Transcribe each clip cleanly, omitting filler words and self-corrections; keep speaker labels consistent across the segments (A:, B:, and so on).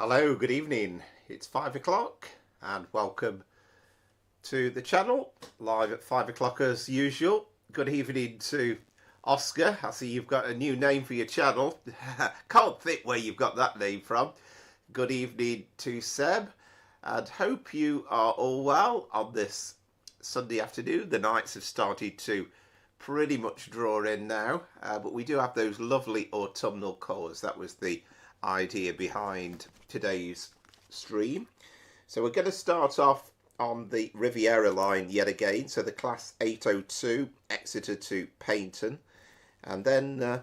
A: Hello, good evening. It's 5 o'clock and welcome to the channel, live at 5 o'clock as usual. Good evening to Oscar. I see you've got a new name for your channel. Can't think where you've got that name from. Good evening to Seb, and hope you are all well on this Sunday afternoon. The nights have started to pretty much draw in now, but we do have those lovely autumnal colours. That was the idea behind today's stream. So we're going to start off on the Riviera Line yet again, so the class 802 Exeter to Paignton, and then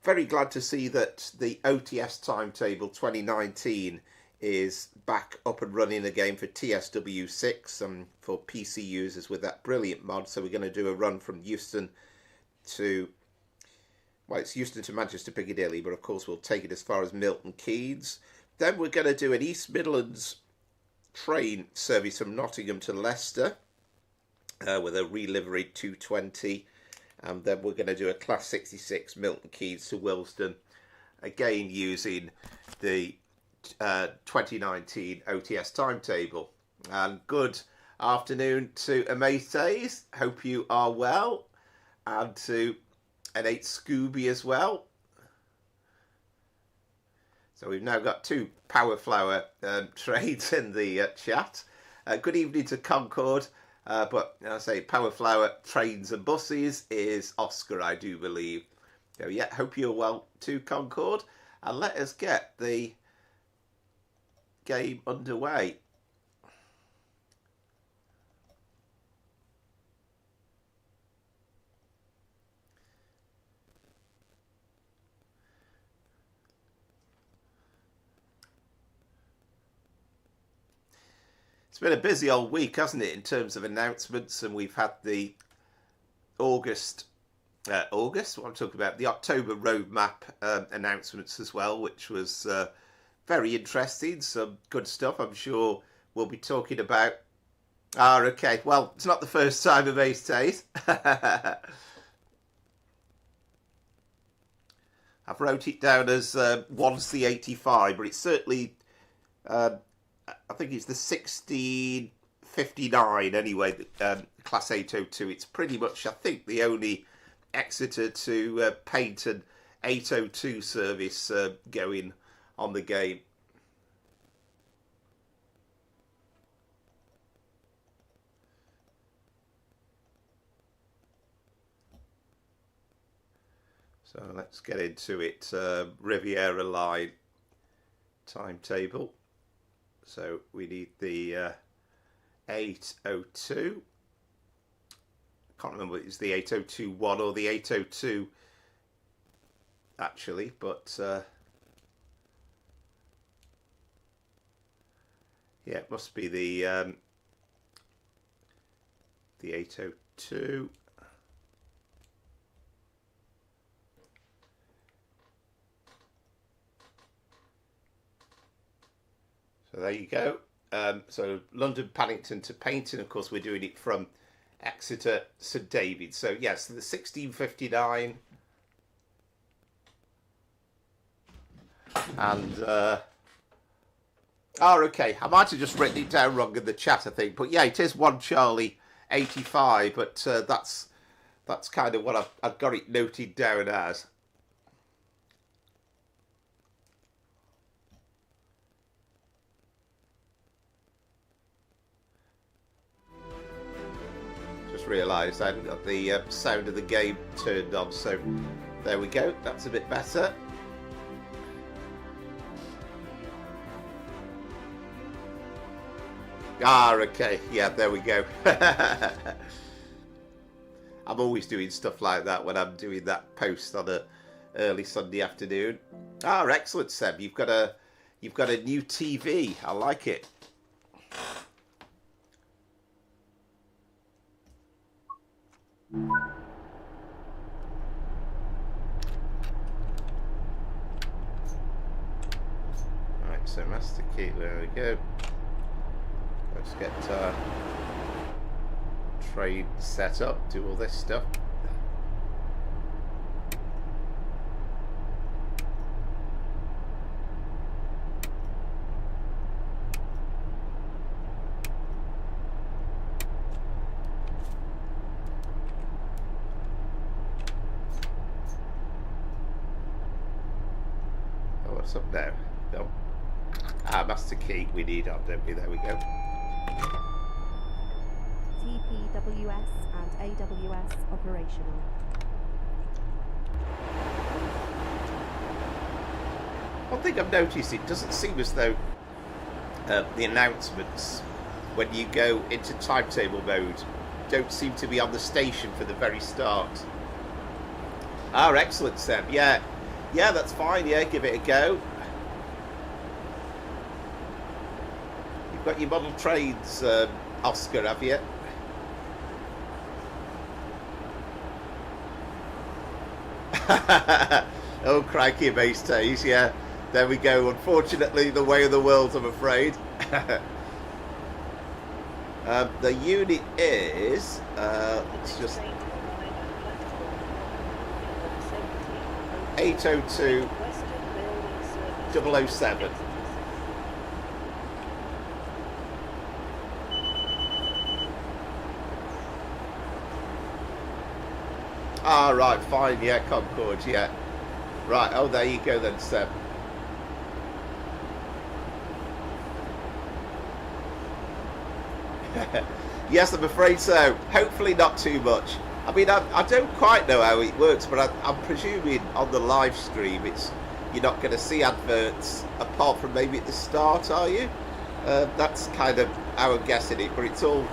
A: very glad to see that the OTS Timetable 2019 is back up and running again for TSW6 and for PC users with that brilliant mod. So we're going to do a run from Euston to, well, it's Euston to Manchester Piccadilly, but of course we'll take it as far as Milton Keynes. Then we're going to do an East Midlands train service from Nottingham to Leicester with a reliveried 220. And then we're going to do a Class 66 Milton Keynes to Willesden, again using the 2019 OTS timetable. And good afternoon to Amaze. Hope you are well. And to N8 Scooby as well. So we've now got two Power Flower trades in the chat. Good evening to Concord. But I say Power Flower trains and buses is Oscar, I do believe. So yeah, hope you're well to Concord. And let us get the game underway. It's been a busy old week, hasn't it, in terms of announcements, and we've had the August, what I'm talking about, the October roadmap announcements as well, which was very interesting, some good stuff I'm sure we'll be talking about. Okay, well, it's not the first time of Ace Tays. I've wrote it down as once the 85, but it's certainly... I think it's the 1659 anyway, Class 802. It's pretty much, I think, the only Exeter to Paignton 802 service going on the game. So let's get into it. Riviera Line timetable. So we need the 802. I can't remember if it's the 802.1 or the 802 actually, but yeah, it must be the 802. So there you go. So London Paddington to Paignton, of course, we're doing it from Exeter St David's. So yes, the 1659. And okay, I might have just written it down wrong in the chat, I think. But yeah, it is 1 Charlie 85, but that's kind of what I've got it noted down as. Realised I hadn't got the sound of the game turned on, so there we go, that's a bit better. Okay, yeah, there we go. I'm always doing stuff like that when I'm doing that post on a early Sunday afternoon. Excellent, Seb, you've got a new TV. I like it. Right, so master key, there we go. Let's get trade set up, do all this stuff. up now? No. Master key we need on, don't we? There we go.
B: TPWS and AWS operational.
A: One thing I've noticed, it doesn't seem as though the announcements when you go into timetable mode don't seem to be on the station for the very start. Excellent, Seb. Yeah, that's fine. Yeah, give it a go. You've got your model trains, Oscar, have you? Oh, crikey, base days, yeah. There we go. Unfortunately, the way of the world, I'm afraid. The unit is, let's just... 802 007. Right, fine, yeah, Concord, yeah. Right, oh, there you go then, Seb. Yes, I'm afraid so. Hopefully not too much. I mean, I don't quite know how it works, but I'm presuming on the live stream you're not going to see adverts apart from maybe at the start, are you? That's kind of how I'm guessing it, but it's all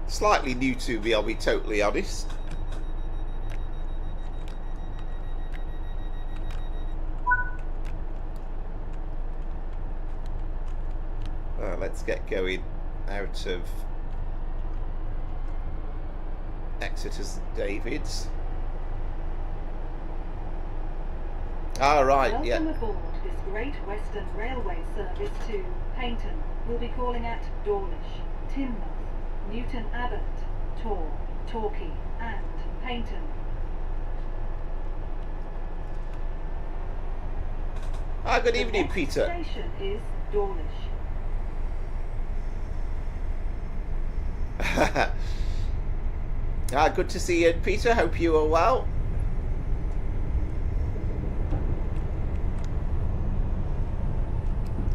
A: slightly new to me, I'll be totally honest. Let's get going out of Exeter St David's. Right,
C: Welcome
A: yeah.
C: aboard this Great Western Railway service to Paignton. We'll be calling at Dawlish, Teignmouth, Newton Abbot, Torre, Torquay and Paignton.
A: Good
C: The
A: evening,
C: next
A: Peter.
C: station is Dawlish.
A: Good to see you, Peter. Hope you are well.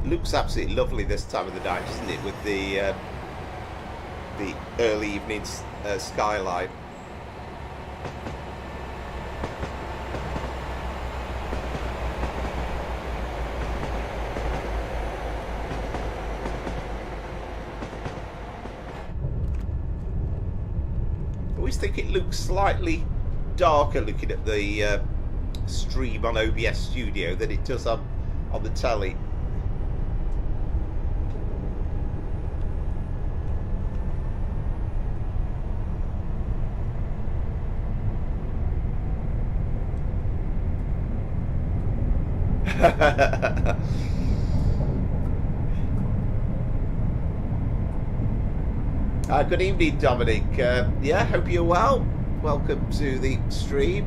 A: Looks absolutely lovely this time of the night, doesn't it? With the early evening skyline. I always think it looks slightly darker looking at the stream on OBS Studio than it does on the telly. Good evening, Dominic. Yeah, hope you're well. Welcome to the stream.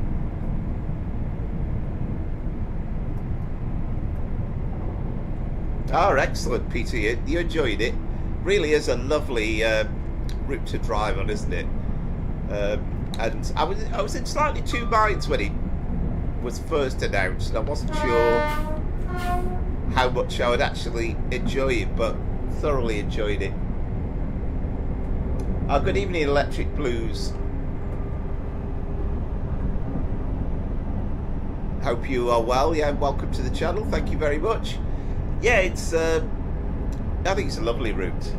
A: Excellent, Peter. You enjoyed it. Really is a lovely route to drive on, isn't it? And I was in slightly two minds when it was first announced. I wasn't sure how much I would actually enjoy it, but thoroughly enjoyed it. Good evening, Electric Blues. Hope you are well. Yeah, welcome to the channel. Thank you very much. Yeah, it's I think it's a lovely route.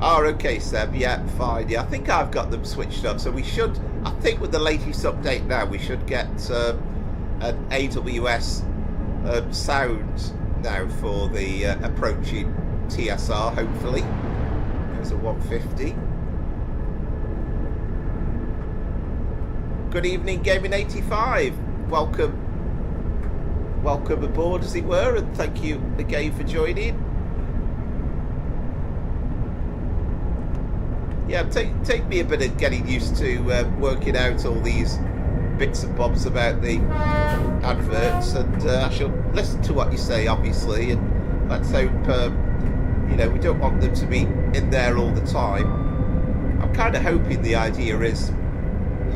A: Okay, Seb. Yeah, fine. Yeah, I think I've got them switched up, so we should. I think with the latest update now, we should get an AWS sound now for the approaching TSR. Hopefully, there's a 150. Good evening, Gaming 85. Welcome aboard, as it were, and thank you again for joining. Yeah, take me a bit of getting used to working out all these bits and bobs about the adverts, and I shall listen to what you say, obviously, and let's hope you know, we don't want them to be in there all the time. I'm kind of hoping the idea is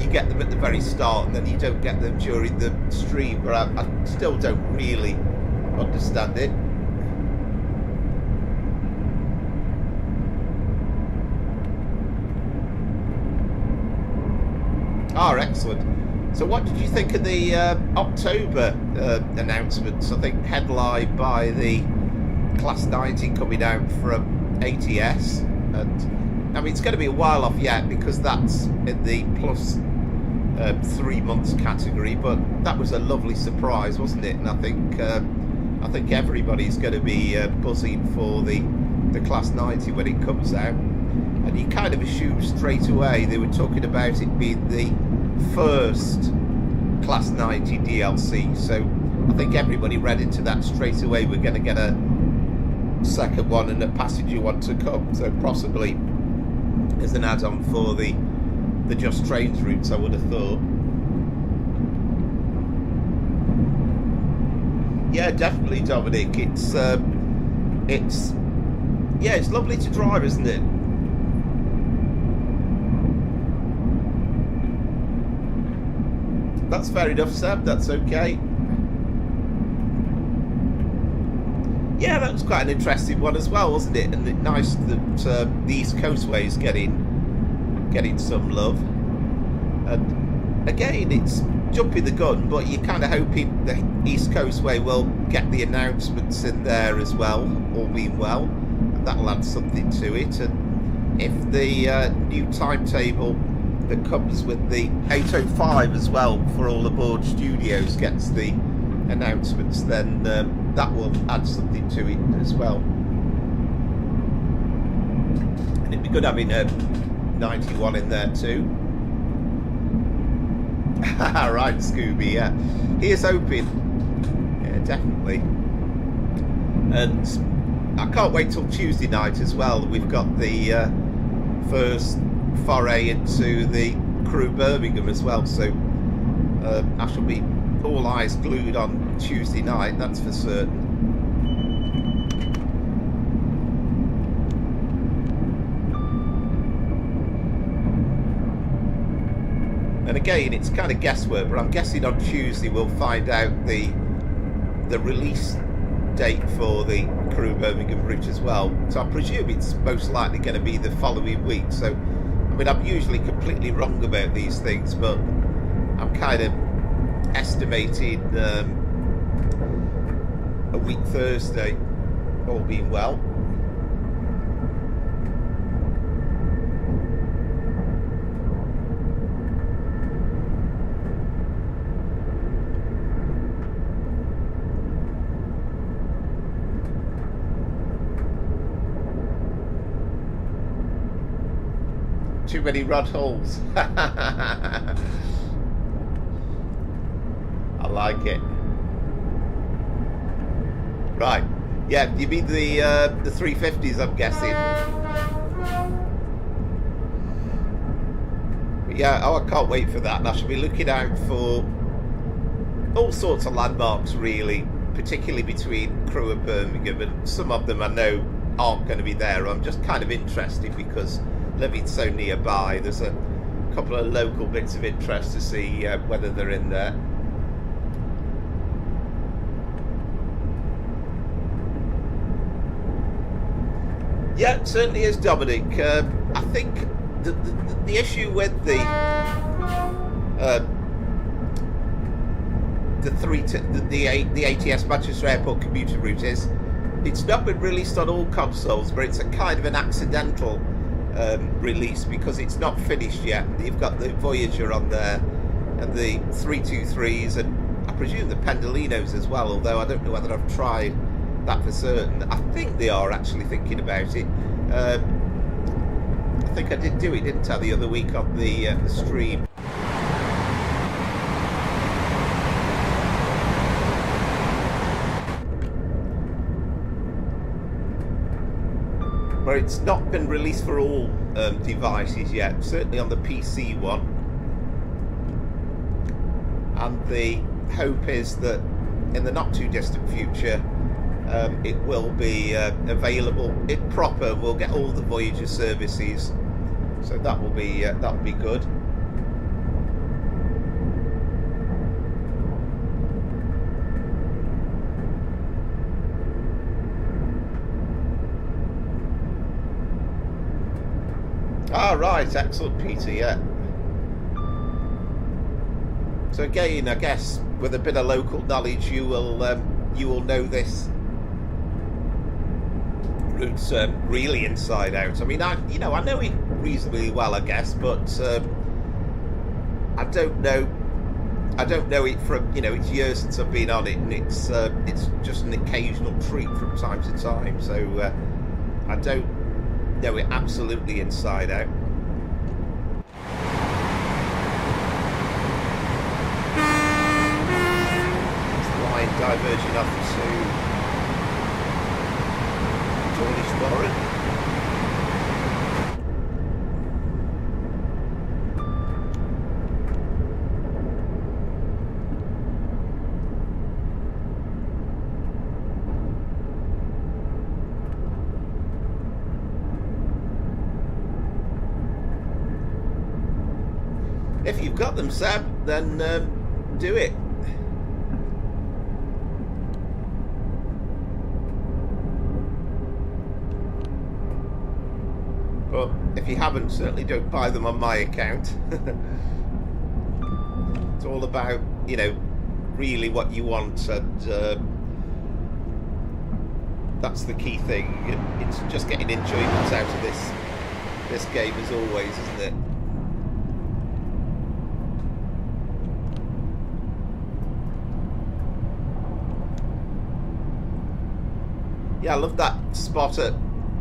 A: you get them at the very start and then you don't get them during the stream, but I still don't really understand it. Excellent. So what did you think of the October announcements? I think headlined by the Class 90 coming out from ATS, and I mean it's going to be a while off yet because that's in the plus 3 months category, but that was a lovely surprise, wasn't it? And I think everybody's going to be buzzing for the Class 90 when it comes out. And you kind of assume straight away they were talking about it being the first Class 90 DLC, so I think everybody read into that straight away. We're going to get a second one and a passenger one to come, so possibly as an add-on for the Just Trains routes, I would have thought. Yeah, definitely, Dominic. It's lovely to drive, isn't it? That's fair enough, Seb. That's okay. Yeah, that was quite an interesting one as well, wasn't it? And nice that the East Coastway is getting some love. And again, it's jumping the gun, but you're kind of hoping the East Coastway will get the announcements in there as well, all being well, and that'll add something to it. And if the new timetable that comes with the 805 as well for all aboard studios gets the announcements, then that will add something to it as well. And it'd be good having a 91 in there too. Right, Scooby, yeah. Here's hoping. Yeah, definitely. And I can't wait till Tuesday night as well. We've got the first foray into the Crew Birmingham as well, so I shall be all eyes glued on Tuesday night, that's for certain. And again, it's kind of guesswork, but I'm guessing on Tuesday we'll find out the release date for the Crew Birmingham route as well. So I presume it's most likely going to be the following week. So I mean, I'm usually completely wrong about these things, but I'm kind of estimating a week Thursday, all being well. Too many rod holes. I like it. Right. Yeah, you mean the 350s, I'm guessing. But yeah, I can't wait for that. And I shall be looking out for all sorts of landmarks, really, particularly between Crewe and Birmingham, and some of them I know aren't going to be there. I'm just kind of interested because living so nearby, there's a couple of local bits of interest to see whether they're in there. Yeah, it certainly is, Dominic. I think the issue with the ATS Manchester Airport commuter route is it's not been released on all consoles, but it's a kind of an accidental release because it's not finished yet. You've got the Voyager on there and the 323s and I presume the Pendolinos as well, although I don't know whether I've tried that for certain. I think they are actually thinking about it. I think I did do it, didn't I, the other week on the stream. But it's not been released for all devices yet, certainly on the PC one. And the hope is that in the not too distant future it will be available in proper. We'll get all the Voyager services, so that will be good. Ah, right, excellent, Peter. Yeah. So again, I guess with a bit of local knowledge, you will know this route's really inside out. I mean, I know it reasonably well, I guess, but I don't know it from, it's years since I've been on it, and it's just an occasional treat from time to time. So I don't know it absolutely inside out. Diverging off to Dawlish Warren. If you've got them, Sam, then do it. But if you haven't, certainly don't buy them on my account. It's all about, really what you want, and that's the key thing. It's just getting enjoyment out of this game as always, isn't it? Yeah, I love that spot at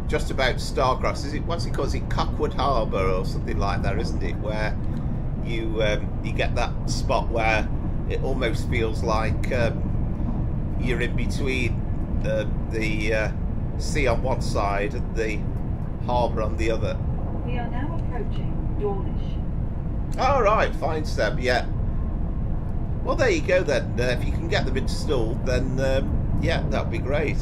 A: just about Starcross. What's it called? Is it Cockwood Harbour or something like that, isn't it? Where you get that spot where it almost feels like you're in between the sea on one side and the harbour on the other.
C: We are now approaching Dawlish.
A: All right, fine, Seb. Yeah. Well, there you go then. If you can get them installed, then yeah, that'd be great.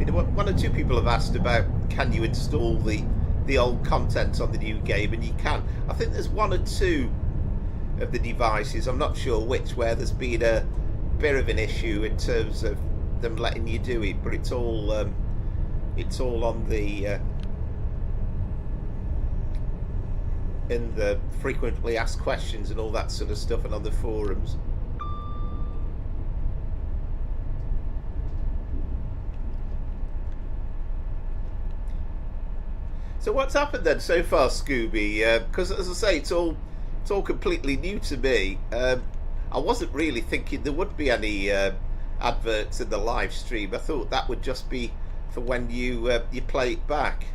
A: One or two people have asked about, can you install the old content on the new game, and you can. I think there's one or two of the devices, I'm not sure which, where there's been a bit of an issue in terms of them letting you do it, but it's all on the in the frequently asked questions and all that sort of stuff, and on the forums. So what's happened then so far, Scooby? Because as I say, it's all completely new to me. I wasn't really thinking there would be any adverts in the live stream. I thought that would just be for when you play it back.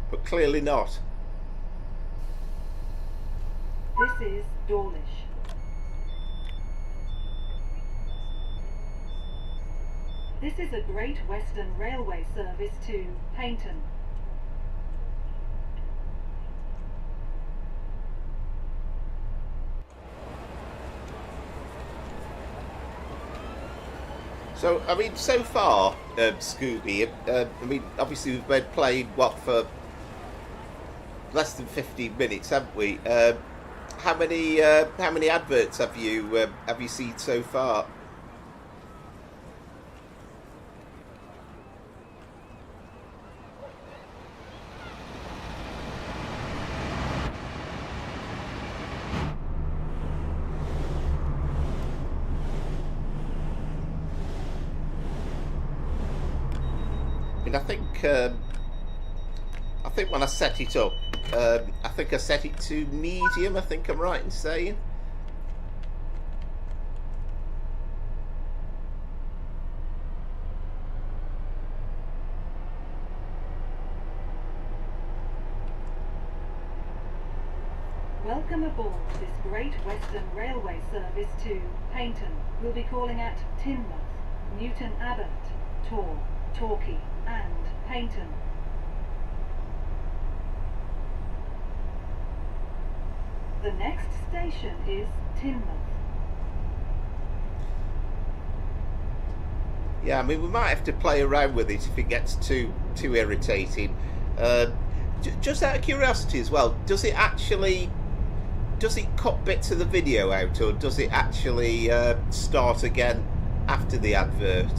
A: But clearly not.
C: This is Dawlish. This is a Great Western Railway service to Paignton.
A: So, I mean, so far, Scooby, I mean, obviously we've been playing, what, for less than 15 minutes, haven't we? How many adverts have you seen so far? I think when I set it up, I think I set it to medium, I think I'm right in saying.
C: Welcome aboard this Great Western Railway service to Paignton. We'll be calling at Teignmouth, Newton Abbot, Tor, Torquay and Paignton. The next station is Teignmouth.
A: Yeah, I mean, we might have to play around with it if it gets too irritating. Just out of curiosity as well, does it actually does it cut bits of the video out, or does it actually start again after the advert?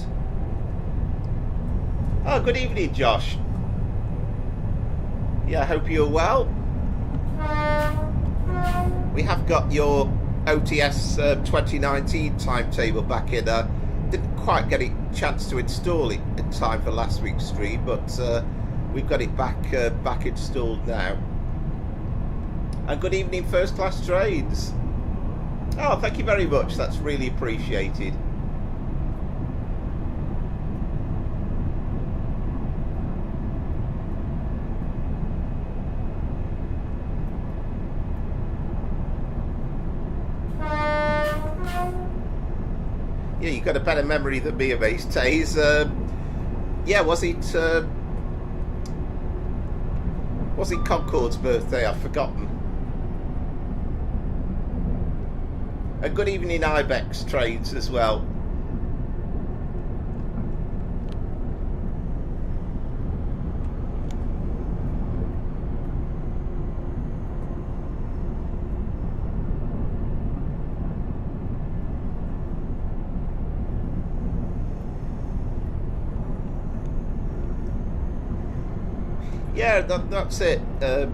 A: Oh, good evening, Josh. Yeah, I hope you're well. We have got your OTS 2019 timetable back in. Didn't quite get a chance to install it in time for last week's stream, but we've got it back installed now. And good evening, First Class Trains. Oh, thank you very much. That's really appreciated. Yeah, you've got a better memory than me of Ace Tays. Yeah, was it Concord's birthday? I've forgotten. A good evening, Ibex Trains as well. Yeah, that's it. I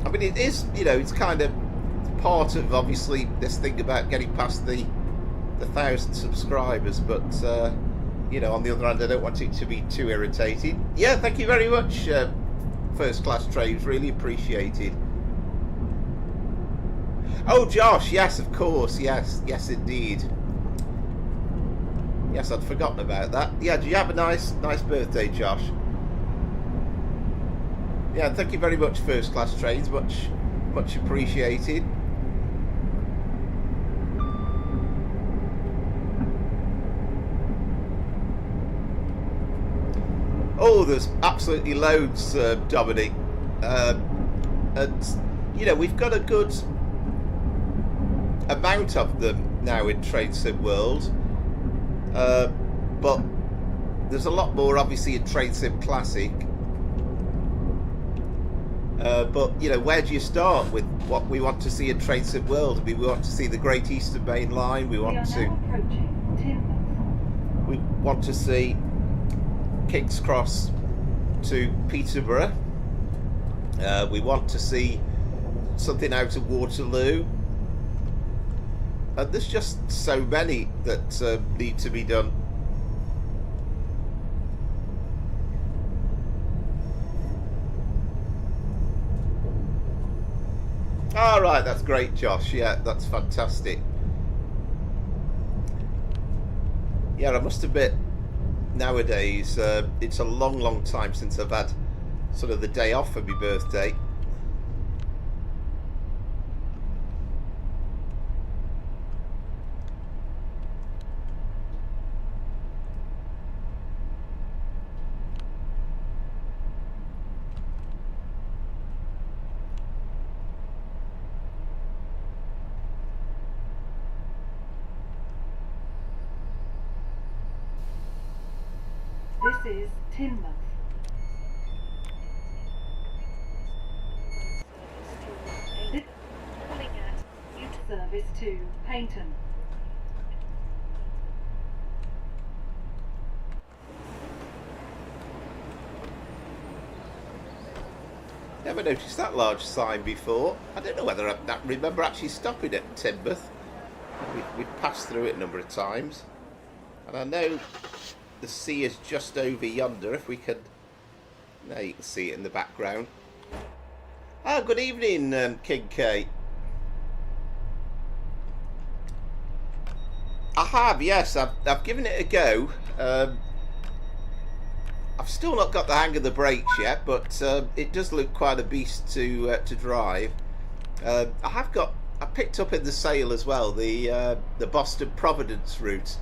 A: mean, it is, you know, it's kind of part of, obviously, this thing about getting past the 1,000 subscribers, but, you know, on the other hand, I don't want it to be too irritating. Yeah, thank you very much, First Class Trains, really appreciated. Oh, Josh, yes, of course, yes indeed. Yes, I'd forgotten about that. Yeah, did you have a nice birthday, Josh? Yeah, thank you very much, First Class Trains. Much appreciated. Oh, there's absolutely loads, Dominic. And, you know, we've got a good amount of them now in Train Sim World. But there's a lot more, obviously, in Train Sim Classic. But, you know, where do you start with what we want to see in Train Sim World? I mean, we want to see the Great Eastern Main Line. We want to see King's Cross to Peterborough. We want to see something out of Waterloo. And there's just so many that need to be done. All right, that's great, Josh. Yeah, that's fantastic. Yeah, I must admit, nowadays, it's a long time since I've had sort of the day off for my birthday.
C: This is Teignmouth. Service to Paignton.
A: Never noticed that large sign before. I don't know whether I remember actually stopping at Teignmouth. We've passed through it a number of times. And I know the sea is just over yonder, if we can... Now you can see it in the background. Ah, good evening, King K. I have, yes. I've given it a go. I've still not got the hang of the brakes yet, but it does look quite a beast to drive. I picked up in the sale as well the Boston Providence route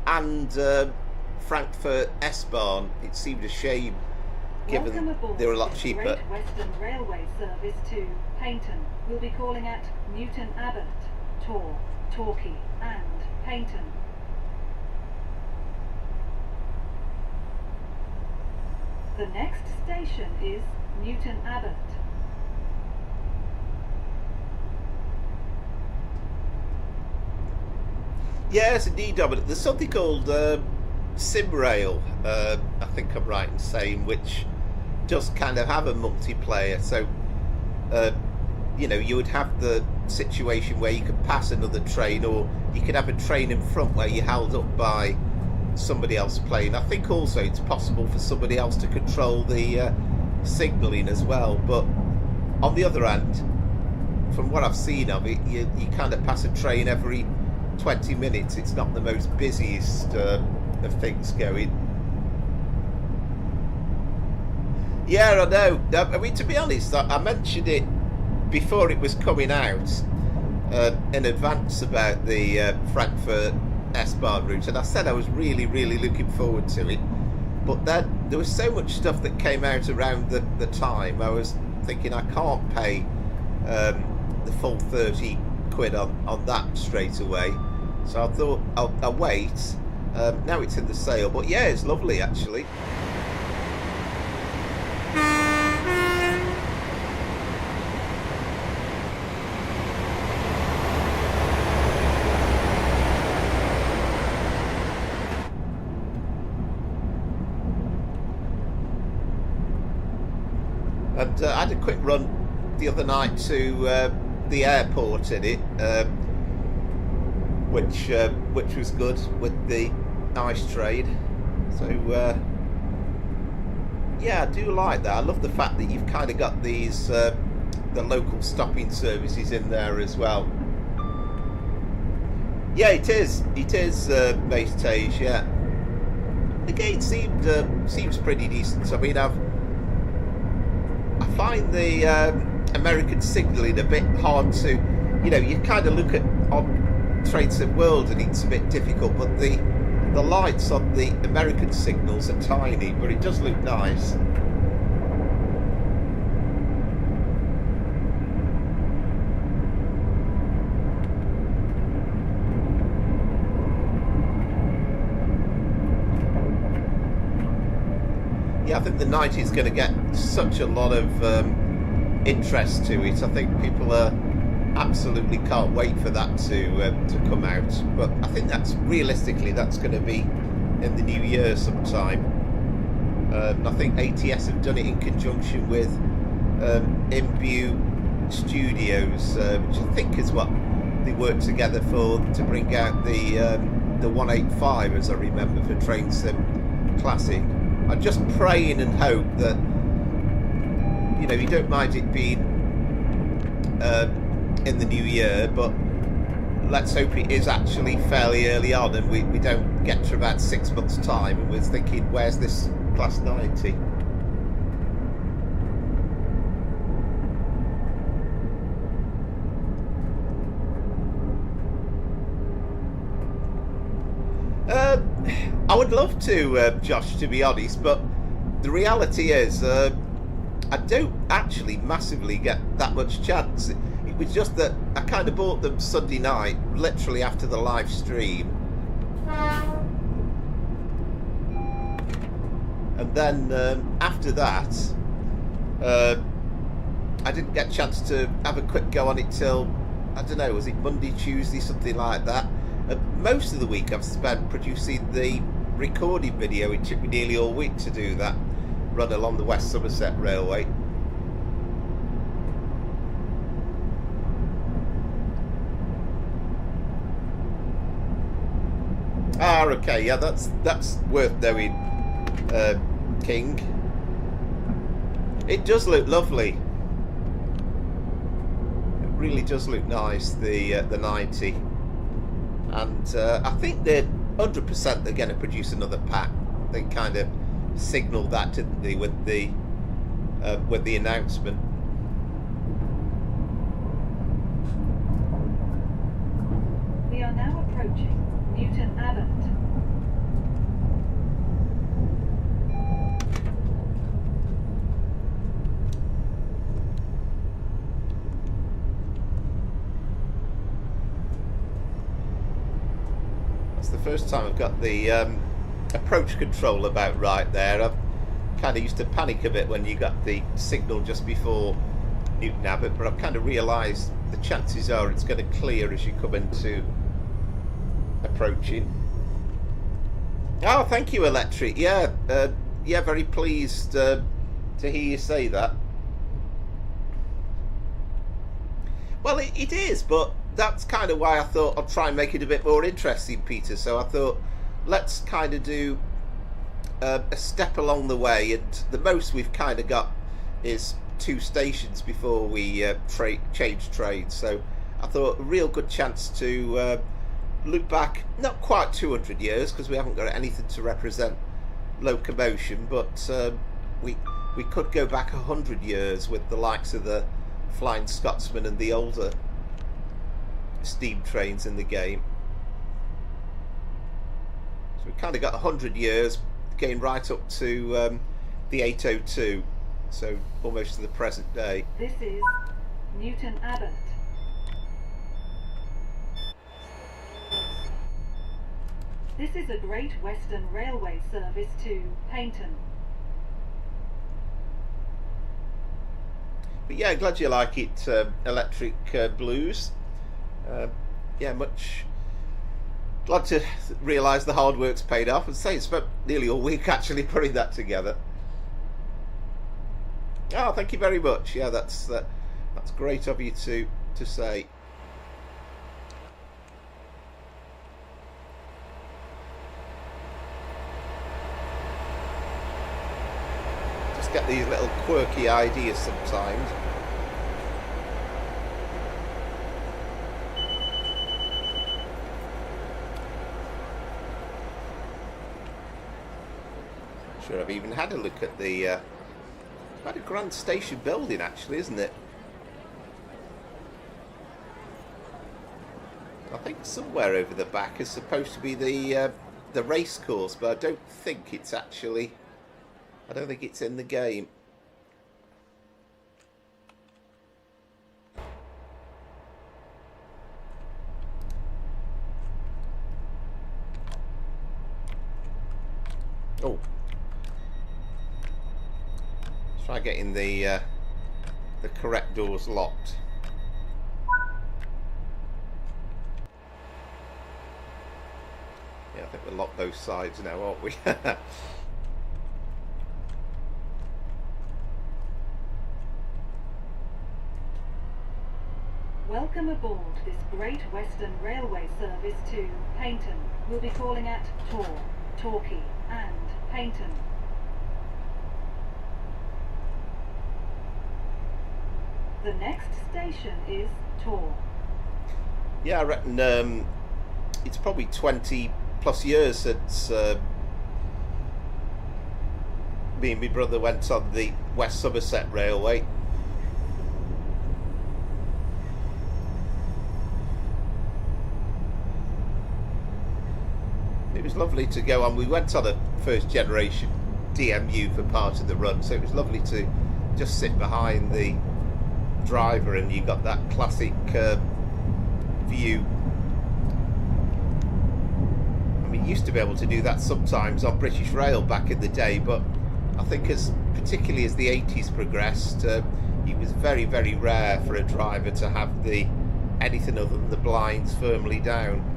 A: and Frankfurt S-Bahn. It seemed a shame, given they were a lot cheaper.
C: Great Western Railway service to Paignton. We'll be calling at Newton Abbot, Tor, Torquay, and Paignton. The next station is Newton Abbot.
A: Yes, indeed, Dominic. There's something called SimRail, I think I'm right in saying, which does kind of have a multiplayer. So, you would have the situation where you could pass another train, or you could have a train in front where you're held up by somebody else playing. I think also it's possible for somebody else to control the signalling as well. But on the other hand, from what I've seen of it, you kind of pass a train every 20 minutes. It's not the most busiest of things going. Yeah, I know. I mean, to be honest, I mentioned it before it was coming out in advance about the Frankfurt S-Bahn route, and I said I was really, really looking forward to it. But then there was so much stuff that came out around the time. I was thinking I can't pay the full 30 quid on that straight away. So I thought I'll wait. Now it's in the sale, but yeah, it's lovely actually. And I had a quick run the other night to the airport in it, which was good with the ice trade. So yeah, I do like that. I love the fact that you've kind of got these the local stopping services in there as well. Yeah, it is Base-Tage, yeah. The gate seems pretty decent. I mean, I find the American signalling a bit hard to, you kind of look at on Trains of World and it's a bit difficult, but the lights on the American signals are tiny, but it does look nice. Yeah, I think the 90 is going to get such a lot of interest to it. I think people absolutely can't wait for that to come out. But I think that's going to be in the new year sometime. I think ATS have done it in conjunction with Imbue Studios, which I think is what they worked together to bring out the 185, as I remember, for Train Sim Classic. I'm just praying and hope that you don't mind it being in the new year, but let's hope it is actually fairly early on and we don't get to about 6 months' time and we're thinking, where's this Class 90? I would love to, Josh, to be honest, but the reality is I don't actually massively get that much chance. It was just that I kind of bought them Sunday night, literally after the live stream. And then after that, I didn't get a chance to have a quick go on it till, I don't know, was it Monday, Tuesday, something like that. Most of the week I've spent producing the recording video. It took me nearly all week to do that run along the West Somerset Railway. Ah, okay, yeah, that's worth knowing, King. It does look lovely. It really does look nice, the 90. And I think they're 100% they're going to produce another pack. They kind of signalled that, didn't they, with the announcement.
C: We are now approaching Newton Abbot.
A: That's the first time I've got the approach control about right there. I've kind of used to panic a bit when you got the signal just before Newton Abbot, but I've kind of realised the chances are it's going to clear as you come into approaching. Oh, thank you, Electric. Yeah, very pleased to hear you say that. Well, it is, but that's kind of why I thought I'd try and make it a bit more interesting, Peter. So I thought, let's kind of do a step along the way, and the most we've kind of got is 2 stations before we change trades. So I thought a real good chance to look back, not quite 200 years, because we haven't got anything to represent locomotion, but we could go back 100 years with the likes of the Flying Scotsman and the older steam trains in the game. So we kind of got 100 years, getting right up to the 802, so almost to the present day.
C: This is Newton Abbot. This is a Great Western Railway service to Paignton.
A: But yeah, glad you like it, Electric Blues. Yeah, much glad to realise the hard work's paid off. And say, it's spent nearly all week actually putting that together. Oh, thank you very much. Yeah, that's great of you to say. Just get these little quirky ideas sometimes. Sure, I've even had a look at the quite a grand station building, actually, isn't it? I think somewhere over the back is supposed to be the race course, but I don't think it's actually. I don't think it's in the game. Oh. Try getting the correct doors locked. Yeah, I think we'll lock both sides now, aren't we?
C: Welcome aboard this Great Western Railway service to Paignton. We'll be calling at Tor, Torquay and Paignton. The next station is Tor.
A: Yeah, I reckon it's probably 20 plus years since me and my brother went on the West Somerset Railway. It was lovely to go on. We went on a first generation DMU for part of the run, so it was lovely to just sit behind the driver and you got that classic view. I mean, you used to be able to do that sometimes on British Rail back in the day, but I think particularly as the 80s progressed, it was very, very rare for a driver to have anything other than the blinds firmly down.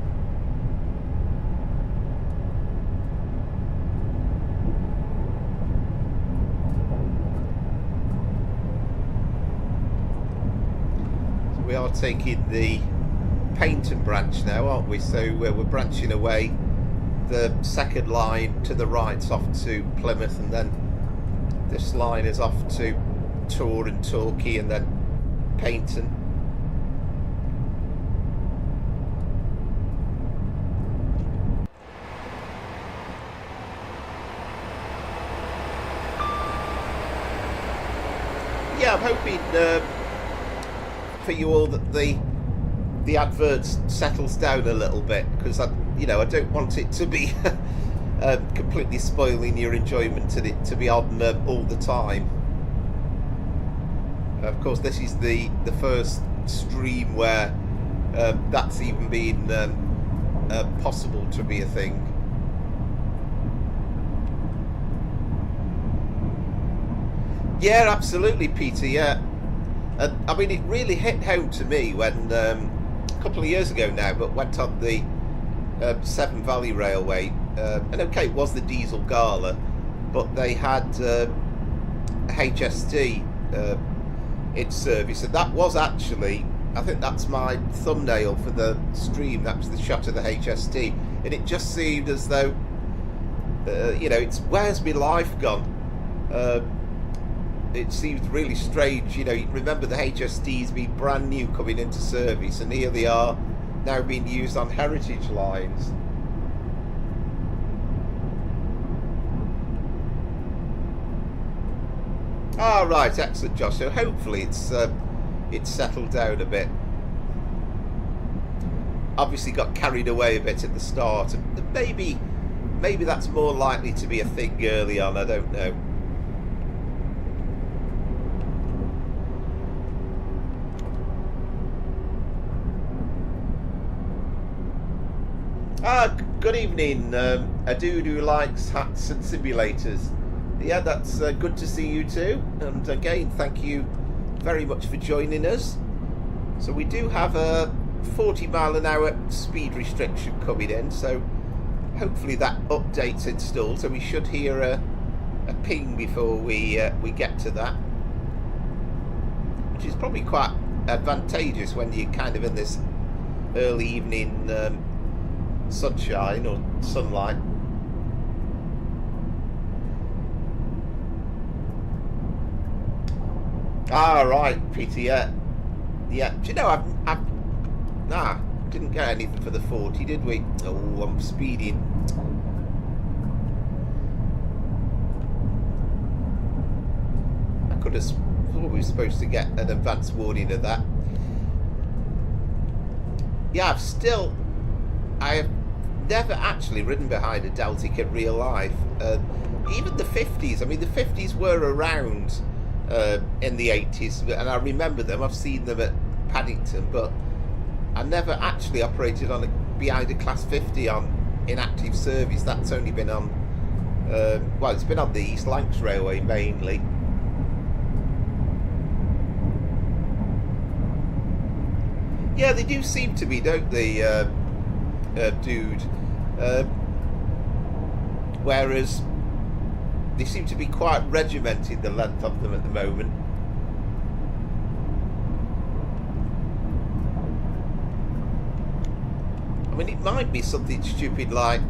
A: We are taking the Paignton branch now, aren't we? So we're branching away the second line to the right off to Plymouth, and then this line is off to Tor and Torquay and then Paignton. Yeah, I'm hoping for you all that the adverts settles down a little bit, because I don't want it to be completely spoiling your enjoyment and it to be on all the time. Of course, this is the first stream where that's even been possible to be a thing. Yeah, absolutely, Peter. Yeah. I mean, it really hit home to me when a couple of years ago now, but went on the Severn Valley Railway, and okay, it was the diesel gala, but they had HST in service, and that was actually, I think that's my thumbnail for the stream. That was the shot of the HST, and it just seemed as though, it's where's my life gone? It seems really strange. You remember the HST's been brand new coming into service, and here they are now being used on heritage lines. Ah, right, excellent, Josh. So hopefully it's settled down a bit. Obviously got carried away a bit at the start, and maybe that's more likely to be a thing early on. I don't know. Good evening, a dude who likes hats and simulators. Yeah, that's good to see you too. And again, thank you very much for joining us. So we do have a 40-mile-an-hour speed restriction coming in, so hopefully that update's installed. So we should hear a ping before we get to that, which is probably quite advantageous when you're kind of in this early evening sunshine or sunlight. Ah, right, Peter. Yeah. Do you know didn't get anything for the 40, did we? Oh, I'm speeding. I could have thought we were supposed to get an advance warning of that. Yeah, I have never actually ridden behind a Deltic in real life. Even the 50s. I mean, the 50s were around in the 80s, and I remember them. I've seen them at Paddington, but I never actually operated behind a Class 50 in active service. That's only been on, it's been on the East Lancs Railway mainly. Yeah, they do seem to be, don't they, dude? Whereas they seem to be quite regimented, the length of them at the moment. I mean, it might be something stupid like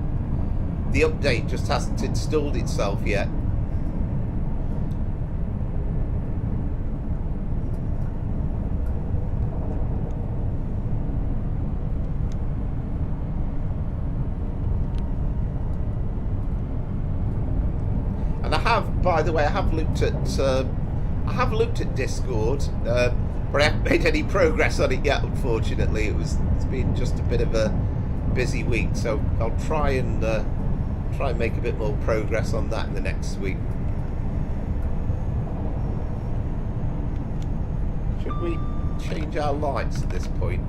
A: the update just hasn't installed itself yet. And I have, by the way, I have looked at Discord, but I haven't made any progress on it yet. Unfortunately, it's been just a bit of a busy week, so I'll try and make a bit more progress on that in the next week. Should we change our lights at this point?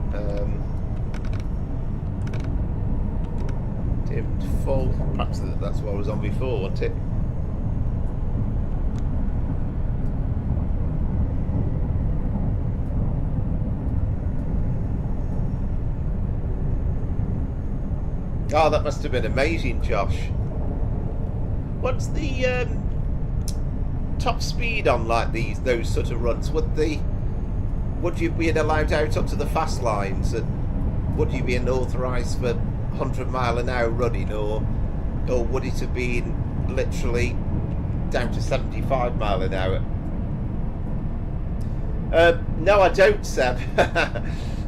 A: Dim to full. Perhaps that's what I was on before, wasn't it? Oh, that must have been amazing, Josh. What's the top speed on like those sort of runs? Would you be allowed out onto the fast lines, and would you be authorised for 100-mile-an-hour running, or would it have been literally down to 75 mile an hour? No, I don't, Seb.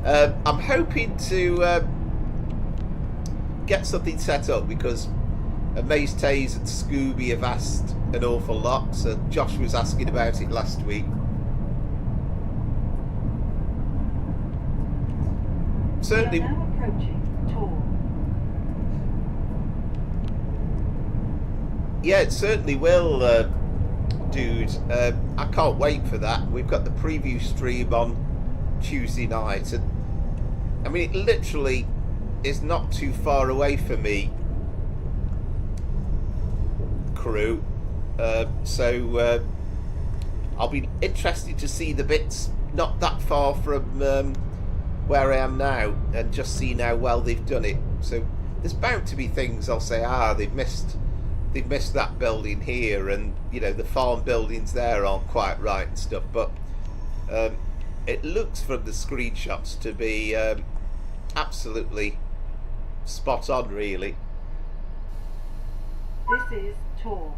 A: I'm hoping to get something set up, because Maze Taze and Scooby have asked an awful lot, so Josh was asking about it last week. Certainly.
C: We are now approaching Tor.
A: Yeah, it certainly will, dude. I can't wait for that. We've got the preview stream on Tuesday night, and I mean, it literally is not too far away for me, crew. So I'll be interested to see the bits not that far from where I am now, and just see how well they've done it. So there's bound to be things I'll say, they've missed that building here, and you know the farm buildings there aren't quite right and stuff. But it looks from the screenshots to be absolutely spot on, really.
C: This is Tor.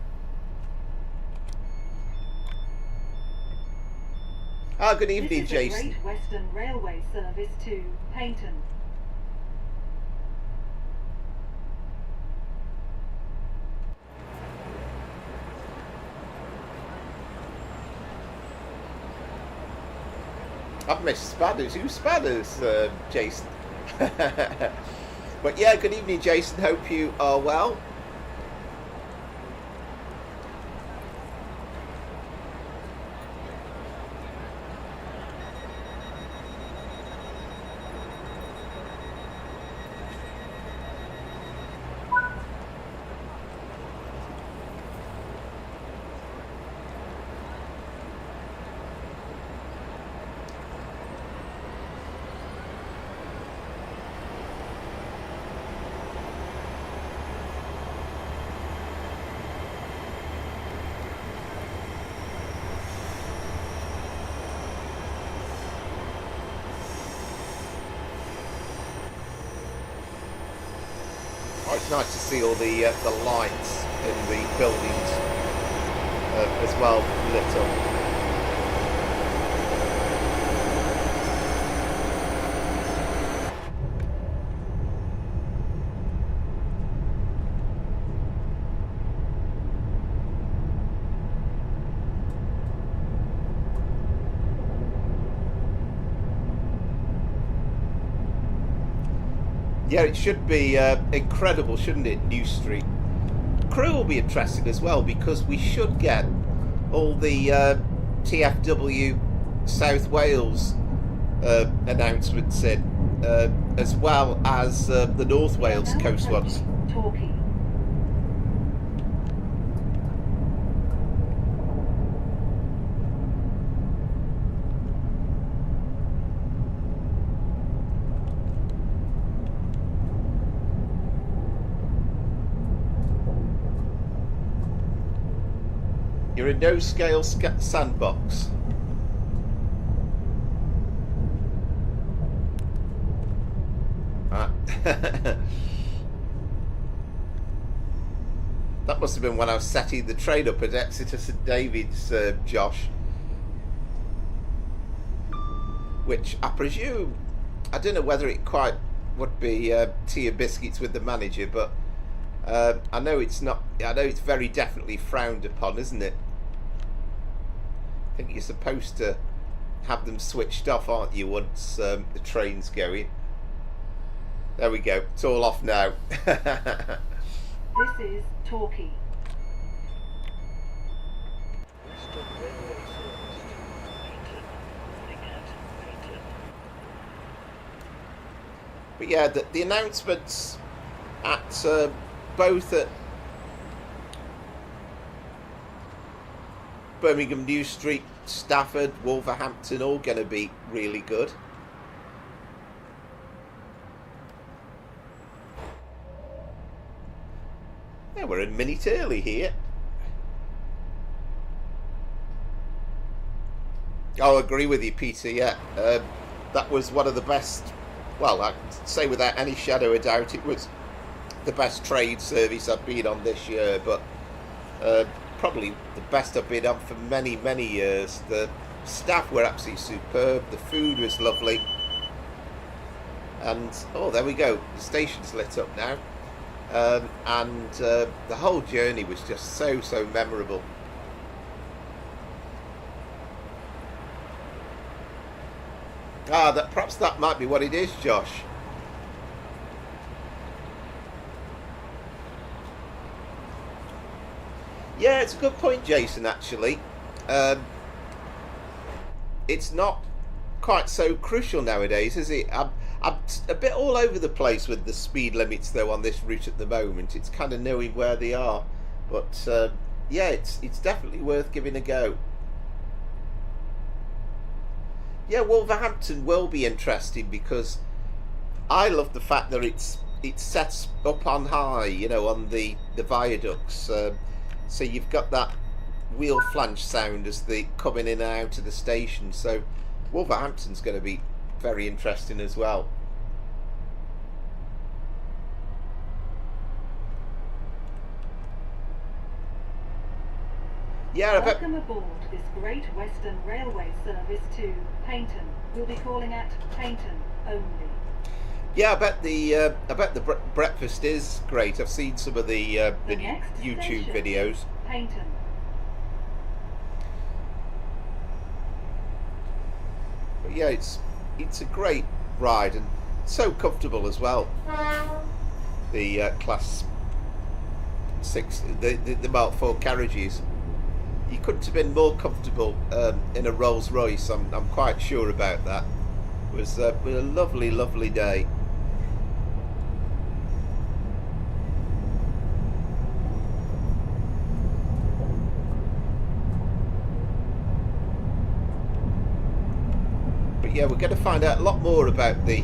A: Good evening, Jason.
C: This is a Great Western Railway service to Paignton.
A: I've missed Spanners. Who's Spanners, Jason? But yeah, good evening, Jason. Hope you are well. Oh, it's nice to see all the lights in the buildings as well lit up. Yeah, it should be incredible, shouldn't it, New Street? Crew will be interesting as well, because we should get all the TFW South Wales announcements in, as well as the North Wales coast ones.
C: Torquay.
A: You're a no-scale sandbox. That must have been when I was setting the train up at Exeter St David's, Josh. Which I presume, I don't know whether it quite would be tea and biscuits with the manager, but I know it's not. I know it's very definitely frowned upon, isn't it? I think you're supposed to have them switched off, aren't you, once the train's going? There we go. It's all off now.
C: This is Torquay.
A: But yeah, the announcements at both at Birmingham New Street, Stafford, Wolverhampton, all going to be really good. Yeah, we're a minute early here. I'll agree with you, Peter. Yeah, that was one of the best. Well, I'd say without any shadow of doubt, it was the best trade service I've been on this year, but probably the best I've been on for many, many years. The staff were absolutely superb, the food was lovely, and oh, there we go, the station's lit up now, and the whole journey was just so memorable. Perhaps that might be what it is, Josh. Yeah, it's a good point, Jason, actually. It's not quite so crucial nowadays, is it? I'm a bit all over the place with the speed limits, though, on this route at the moment. It's kind of knowing where they are. But, yeah, it's definitely worth giving a go. Yeah, Wolverhampton will be interesting because I love the fact that it's it's set up on high, you know, on the viaducts. So you've got that wheel flange sound as they come in and out of the station. So Wolverhampton's going to be very interesting as well. Yeah,
C: Welcome aboard this Great Western Railway service to Paignton. We'll be calling at Paignton only.
A: Yeah, I bet the breakfast is great. I've seen some of the YouTube videos.
C: Paignton.
A: But yeah, it's a great ride and so comfortable as well. The Class 6, the Mark 4 carriages. You couldn't have been more comfortable in a Rolls Royce. I'm quite sure about that. It was a lovely, lovely day. But yeah, we're going to find out a lot more about the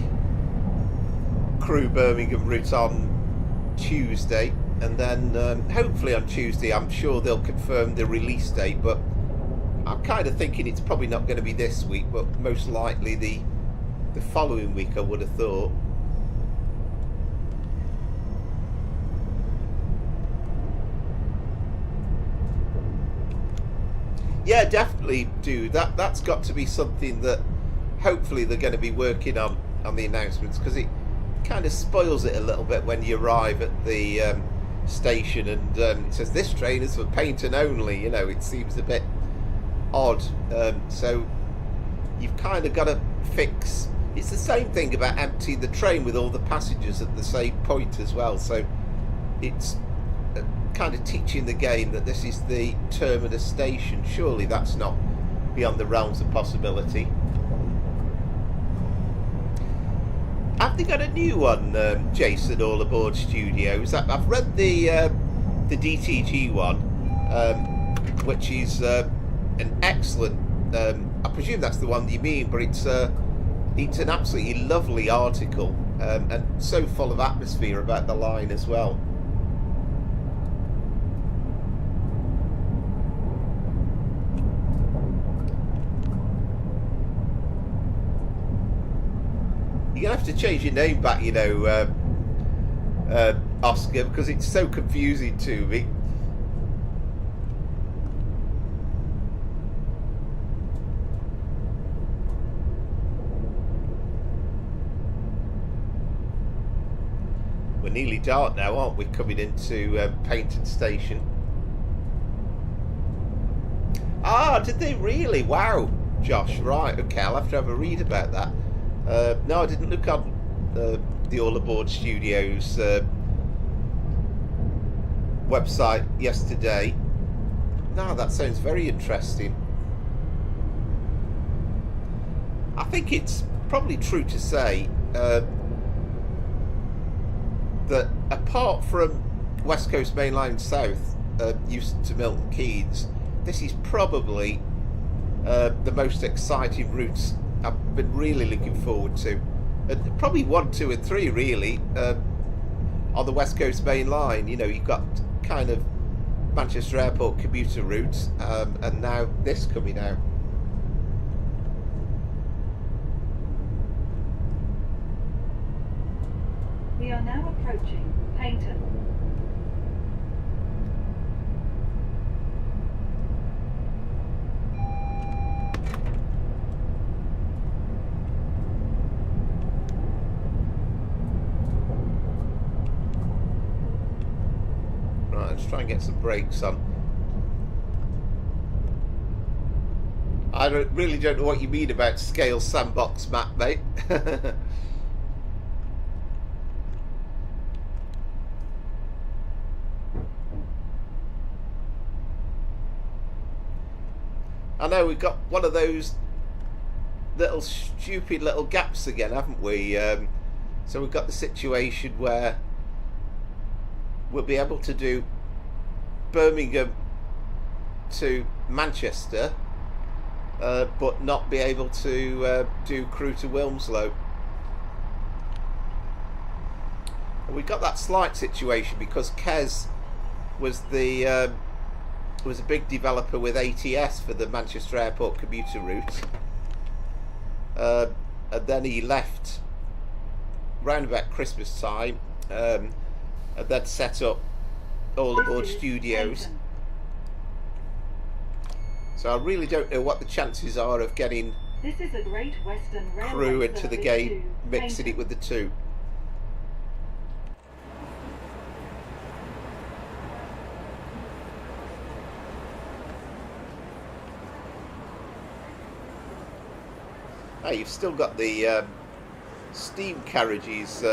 A: Crewe Birmingham route on Tuesday. And then hopefully on Tuesday, I'm sure they'll confirm the release date. But I'm kind of thinking it's probably not going to be this week, but most likely the following week, I would have thought. Yeah, definitely do. That's got to be something that hopefully they're going to be working on the announcements, because it kind of spoils it a little bit when you arrive at the station and it says this train is for Paignton only. You know, it seems a bit odd. So you've kind of got to fix. It's the same thing about emptying the train with all the passengers at the same point as well. So it's kind of teaching the game that this is the terminus station. Surely that's not beyond the realms of possibility. Have they got a new one, Jason, all aboard studios? I've read the DTG one, which is an excellent. I presume that's the one you mean, but it's an absolutely lovely article and so full of atmosphere about the line as well. You're going to have to change your name back, you know, Oscar, because it's so confusing to me. We're nearly dark now, aren't we, coming into Paignton Station? Ah, did they really? Wow, Josh, right, okay, I'll have to have a read about that. No, I didn't look on the All Aboard Studios website yesterday. No, that sounds very interesting. I think it's probably true to say that apart from West Coast Main Line South, Euston to Milton Keynes, this is probably the most exciting routes I've been really looking forward to. Probably 1, 2 and 3 really on the West Coast Main Line. You know, you've got kind of Manchester Airport commuter routes and now this coming out.
C: We are now approaching Paignton.
A: Right, let's try and get some brakes on. I really don't know what you mean about scale sandbox map, mate. I know we've got one of those little stupid little gaps again, haven't we? So we've got the situation where we'll be able to do Birmingham to Manchester, but not be able to do Crewe to Wilmslow. And we got that slight situation because Kes was a big developer with ATS for the Manchester Airport commuter route, and then he left round about Christmas time, and then set up All Aboard Studios.
C: Paignton.
A: So I really don't know what the chances are of getting
C: This is a Great Western Railway
A: crew into the
C: service
A: game,
C: to
A: mixing
C: Paignton.
A: it with the two. Oh, you've still got the steam carriages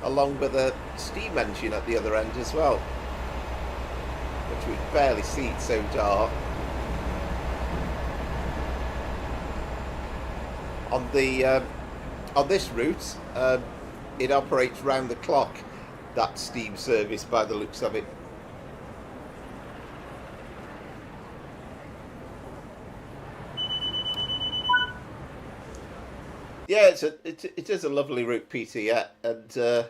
A: along with a steam engine at the other end as well, which we can barely see, it's so dark. On this route, it operates round the clock, that steam service, by the looks of it. Yeah, it is a lovely route, Peter. Yeah, and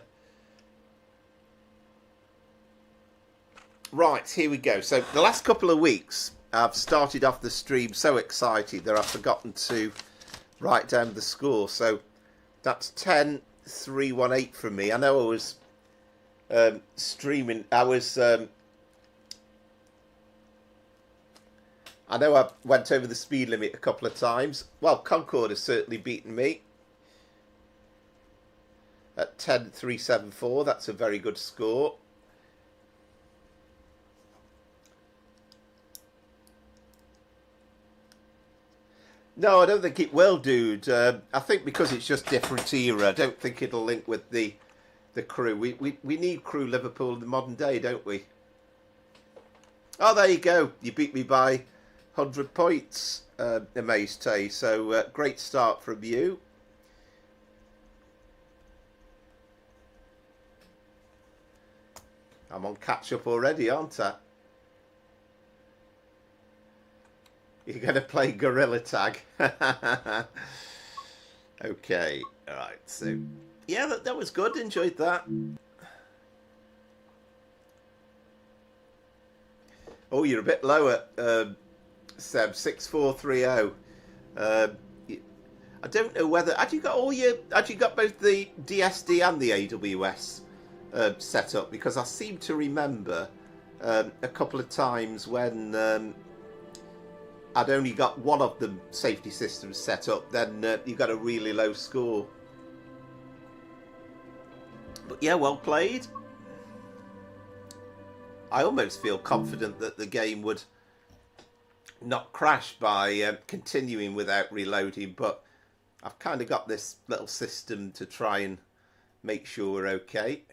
A: right, here we go. So the last couple of weeks, I've started off the stream so excited that I've forgotten to write down the score. So that's 10-3-1-8 from me. I know I was streaming. I know I went over the speed limit a couple of times. Well, Concorde has certainly beaten me at 10-3-7-4. That's a very good score. No, I don't think it will, dude. I think because it's just different era, I don't think it'll link with the crew. We need crew Liverpool in the modern day, don't we? Oh, there you go. You beat me by 100 points, Amaze. So great start from you. I'm on catch up already, aren't I? You're going to play Gorilla Tag. Okay, alright, so yeah, that was good, enjoyed that. Oh, you're a bit lower, Seb, 6430. I don't know whether, had you got both the DSD and the AWS set up? Because I seem to remember a couple of times when I'd only got one of the safety systems set up, then you got a really low score. But yeah, well played. I almost feel confident that the game would not crash by continuing without reloading, but I've kind of got this little system to try and make sure we're okay.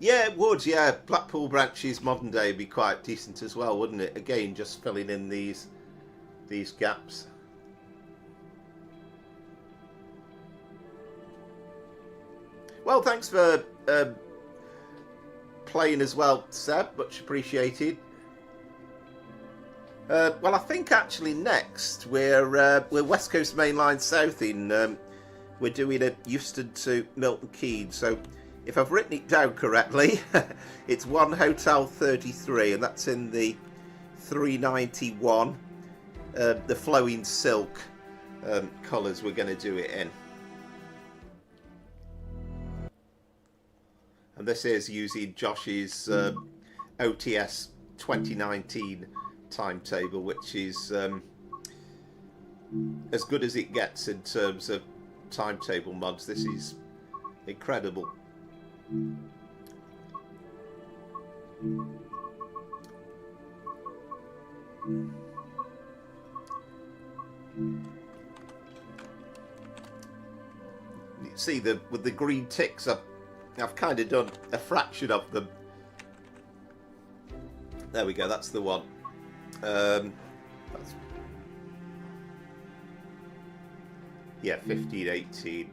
A: Yeah, it would, yeah. Blackpool branches modern day would be quite decent as well, wouldn't it? Again, just filling in these gaps. Well, thanks for playing as well, Seb. Much appreciated. Well, I think actually next we're West Coast Main Line South in. We're doing a Euston to Milton Keynes. So if I've written it down correctly, it's 1 Hotel 33, and that's in the 391. The flowing silk colours we're going to do it in. And this is using Josh's OTS 2019 timetable, which is as good as it gets in terms of timetable mods. This is incredible. You see with the green ticks, I've kind of done a fraction of them. There we go, that's the one. Yeah, 1518.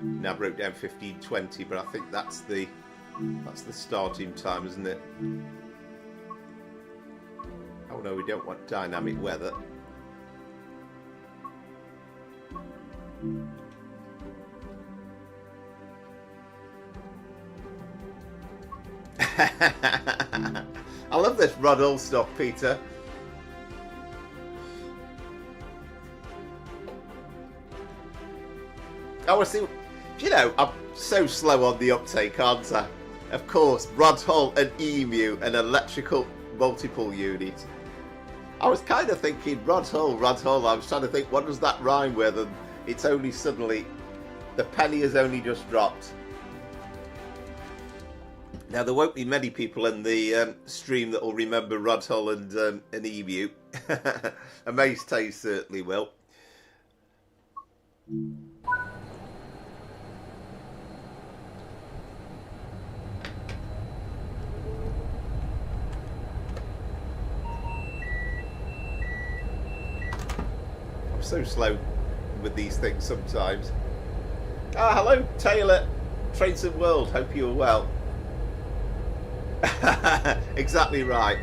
A: Now I wrote down 1520, but I think that's the starting time, isn't it? Oh no, we don't want dynamic weather. I love this Rod Hull stuff, Peter. Oh, I see. You know, I'm so slow on the uptake, aren't I? Of course, Rod Hull and EMU, an electrical multiple unit. I was kind of thinking Rod Hull. I was trying to think, what does that rhyme with? And it's only suddenly, the penny has only just dropped. Now, there won't be many people in the stream that will remember Rod Hull and EMU. Amaze Tay certainly will. I'm so slow with these things sometimes. Ah, hello, Taylor. Trains and World. Hope you're well. Exactly right.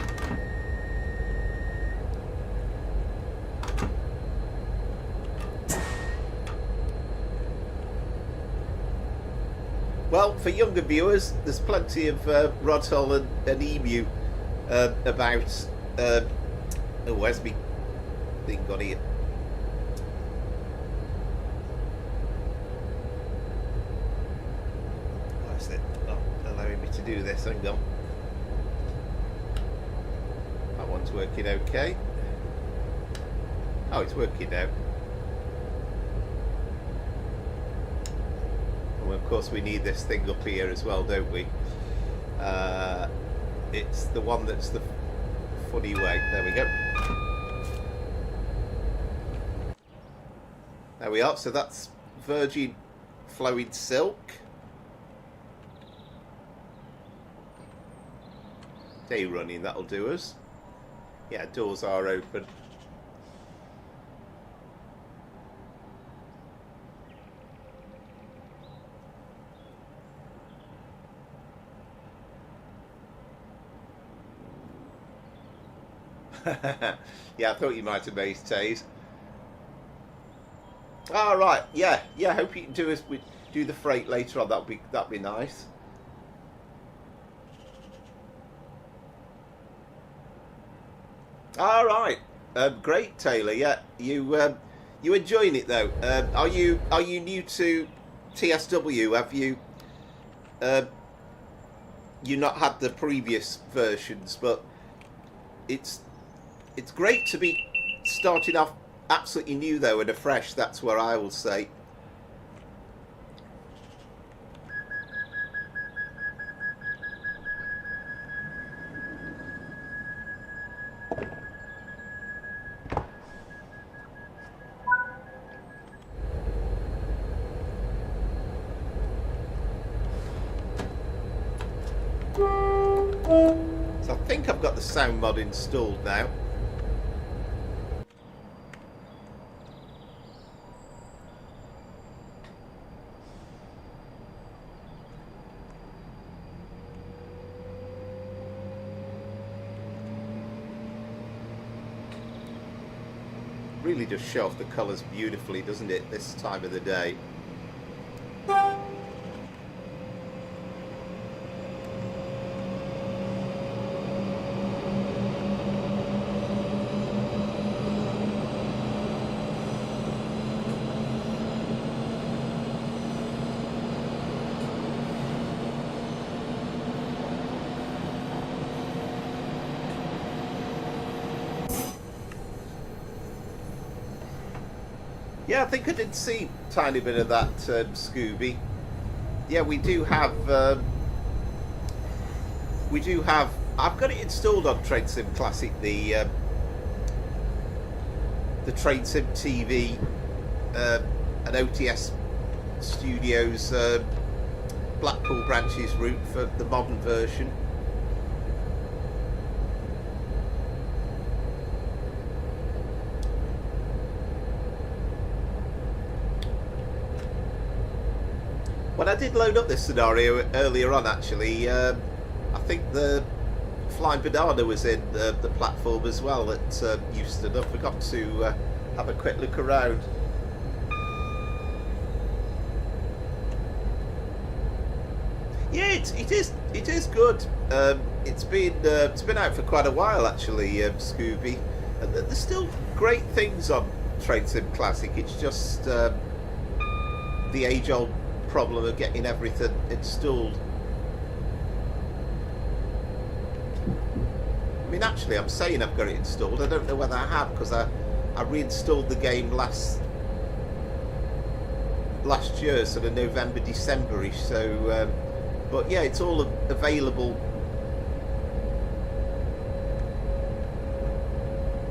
A: Well, for younger viewers, there's plenty of Rod Hull and EMU about. Oh, where's my thing got here? Where's it? Not allowing me to do this. Hang on. That one's working okay. Oh, it's working now. And of course we need this thing up here as well, don't we? It's the one that's the funny way. There we go. There we are. So that's virgin flowing silk. Day running, that'll do us. Yeah, doors are open. Yeah, I thought you might have made Tays. All right, yeah. Hope you can do the freight later on. That'd be nice. All right, great, Taylor. Yeah, you enjoying it though? Are you new to TSW? Have you you not had the previous versions? But it's great to be starting off absolutely new though and afresh. That's what I will say. So I think I've got the sound mod installed now. Really does show off the colours beautifully, doesn't it, this time of the day? Yeah, I think I did see a tiny bit of that, Scooby. Yeah, we do have. I've got it installed on Train Sim Classic. The Train Sim TV and OTS Studios Blackpool branches route for the modern version. When I did load up this scenario earlier on, actually, I think the Flying Banana was in the platform as well at Euston. I forgot to have a quick look around. Yeah, it is good. It's been out for quite a while actually, Scooby. And there's still great things on Train Sim Classic. It's just the age-old problem of getting everything installed. I mean, actually, I'm saying I've got it installed. I don't know whether I have, because I reinstalled the game last year, sort of November, December-ish. So, but yeah, it's all available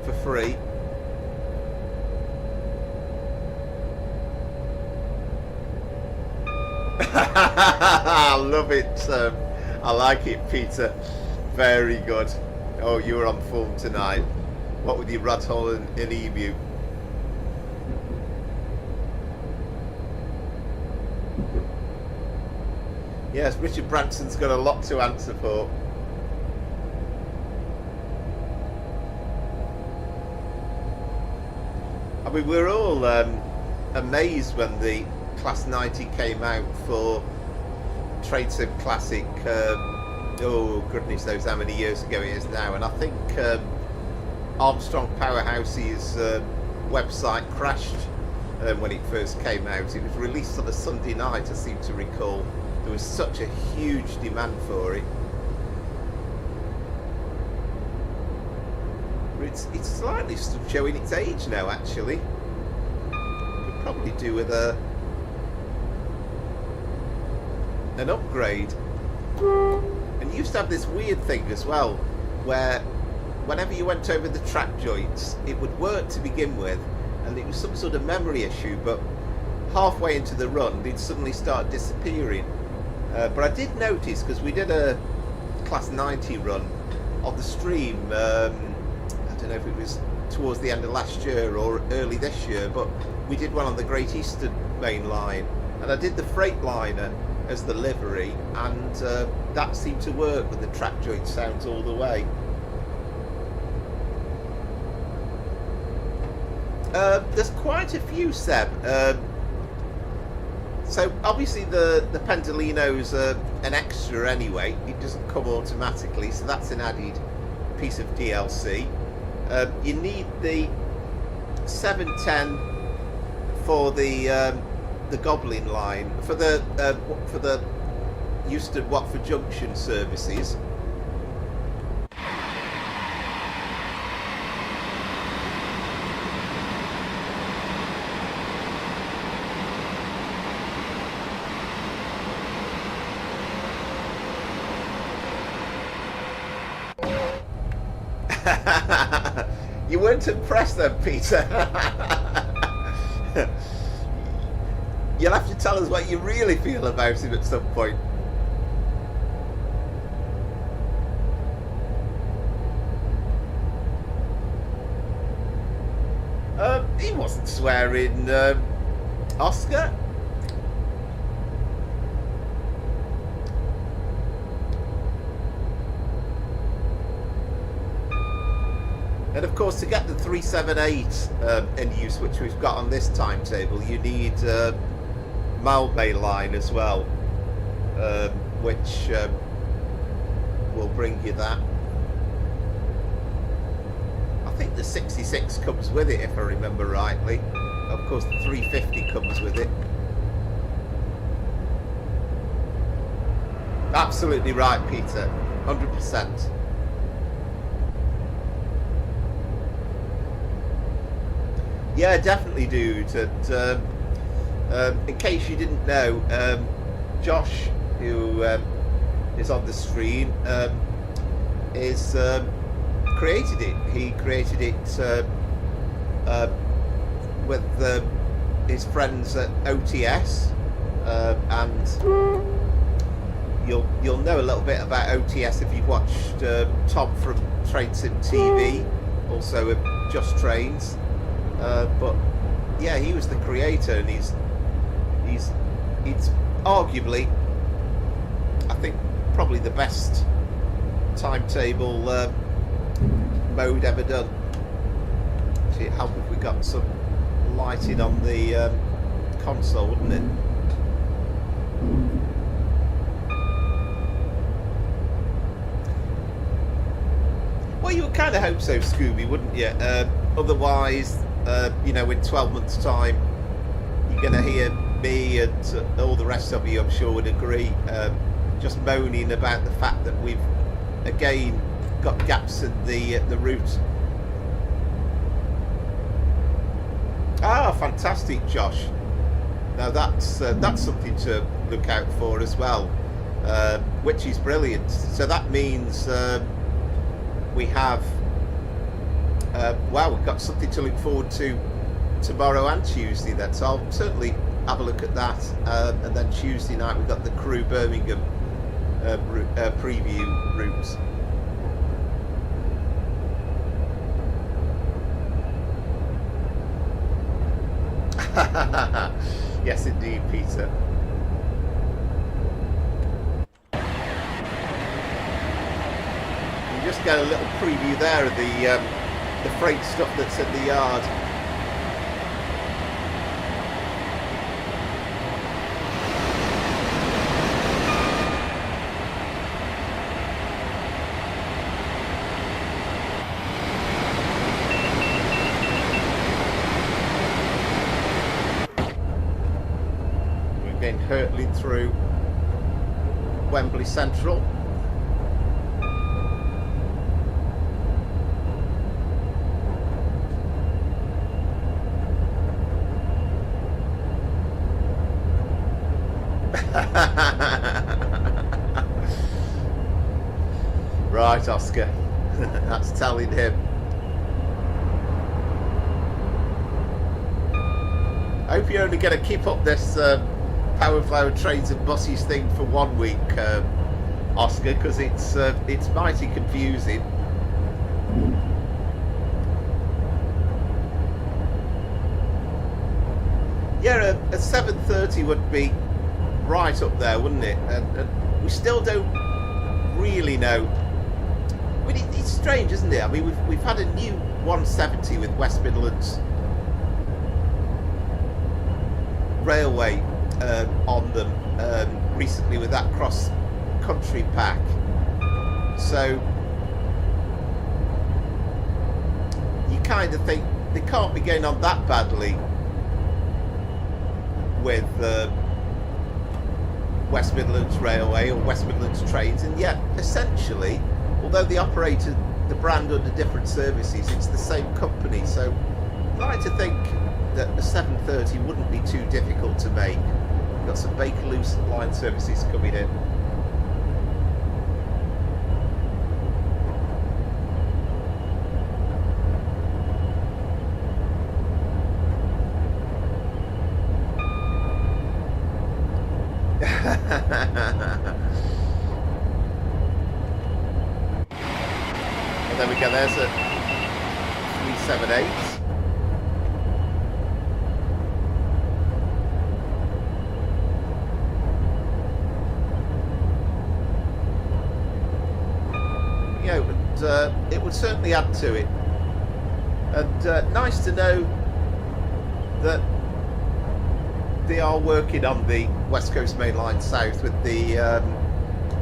A: for free. I love it. I like it, Peter. Very good. Oh, you were on form tonight. What with your rat hole and emu? Yes, Richard Branson's got a lot to answer for. I mean, we're all amazed when the Class 90 came out for Train Sim Classic. Oh, goodness knows how many years ago it is now. And I think Armstrong Powerhouse's website crashed when it first came out. It was released on a Sunday night, I seem to recall. There was such a huge demand for it. It's slightly showing its age now, actually. Could probably do with an upgrade. And you used to have this weird thing as well, where whenever you went over the track joints, it would work to begin with, and it was some sort of memory issue, but halfway into the run, it'd suddenly start disappearing. But I did notice, because we did a Class 90 run on the stream, I don't know if it was towards the end of last year or early this year, but we did one on the Great Eastern main line, and I did the Freightliner as the livery, and that seemed to work with the track joint sounds all the way. There's quite a few, Seb. So obviously the Pendolino's an extra anyway. It doesn't come automatically, so that's an added piece of DLC. You need the 710 for the Goblin line for the Euston Watford Junction services. You weren't impressed then, Peter. You'll have to tell us what you really feel about him at some point. He wasn't swearing, Oscar. And of course, to get the 378 in use, which we've got on this timetable, you need Wembley line as well, which will bring you that. I think the 66 comes with it, if I remember rightly. Of course, the 350 comes with it. Absolutely right, Peter. 100%. Yeah, definitely, dude. And in case you didn't know, Josh, who is on the screen, is created it. He created it with his friends at OTS, and you'll know a little bit about OTS if you've watched Tom from Train Sim TV, also with Just Trains. But yeah, he was the creator, and he's arguably, I think, probably the best timetable mode ever done. Actually, it'd help if we got some lighting on the console, wouldn't it? Well, you would kind of hope so, Scooby, wouldn't you? Otherwise, you know, in 12 months' time, you're going to hear me and all the rest of you, I'm sure, would agree, just moaning about the fact that we've again got gaps in the route. Ah, fantastic, Josh. Now that's something to look out for as well, which is brilliant. So that means we have wow, we've got something to look forward to tomorrow and Tuesday then. So I'll certainly have a look at that, and then Tuesday night we've got the Crewe Birmingham preview routes. Yes, indeed, Peter. You just get a little preview there of the freight stuff that's in the yard. Hurtling through Wembley Central. Right, Oscar. That's telling him. I hope you're only going to keep up this power flow trains and buses thing for 1 week, Oscar, because it's mighty confusing. Yeah, a 7:30 would be right up there, wouldn't it? And we still don't really know. I mean, it's strange, isn't it? I mean, we've had a new 170 with West Midlands Railway on them recently with that cross-country pack. So you kind of think they can't be going on that badly with West Midlands Railway or West Midlands Trains, and yet essentially, although they operated the brand under different services, it's the same company. So I'd like to think that the 7:30 wouldn't be too difficult to make. We've got some Bakerloo line services coming in. And there we go, there's a 378. It would certainly add to it, and nice to know that they are working on the West Coast Main Line South with the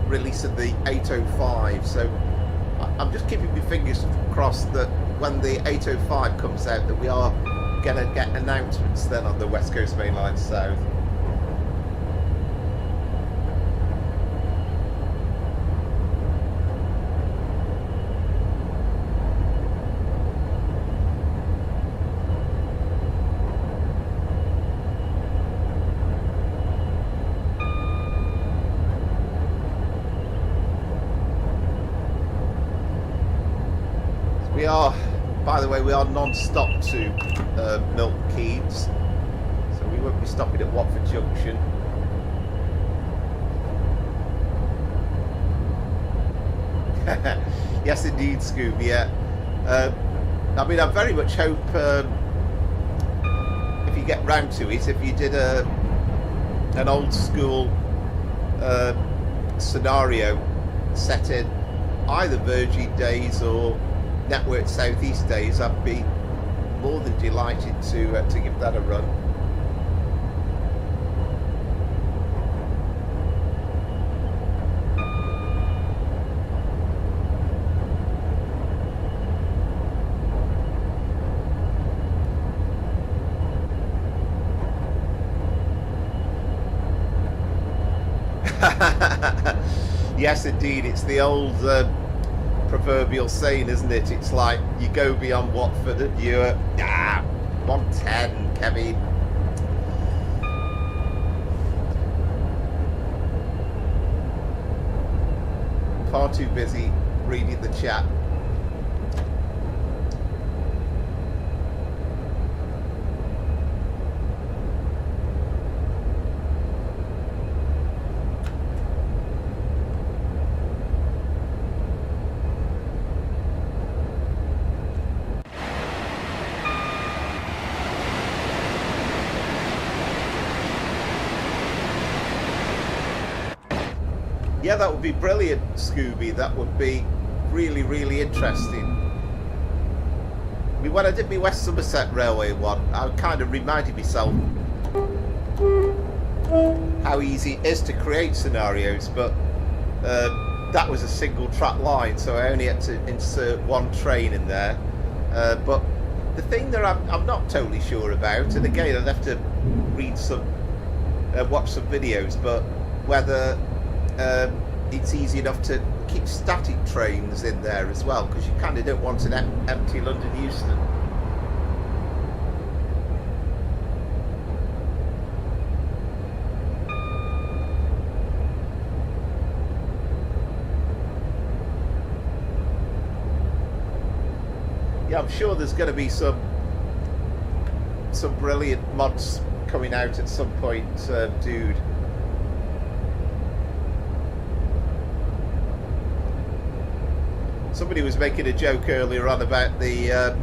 A: release of the 805. So I'm just keeping my fingers crossed that when the 805 comes out, that we are going to get announcements then on the West Coast Main Line South. We are, by the way, we are non-stop to Milton Keynes, so we won't be stopping at Watford Junction. Yes, indeed, Scooby. Yeah. I mean, I very much hope if you get round to it, if you did an old school scenario set in either Virgin days or Network Southeast days, I'd be more than delighted to give that a run. Yes, indeed, it's the old proverbial saying, isn't it? It's like you go beyond Watford and you're 110, Kevin. Far too busy reading the chat. Yeah, that would be brilliant, Scooby. That would be really, really interesting. I mean, when I did my West Somerset Railway one, I kind of reminded myself how easy it is to create scenarios, but that was a single track line, so I only had to insert one train in there. But the thing that I'm not totally sure about, and again, I'd have to read some, watch some videos, but whether it's easy enough to keep static trains in there as well, because you kind of don't want an empty London Euston. Yeah, I'm sure there's going to be some brilliant mods coming out at some point, dude. Somebody was making a joke earlier on about the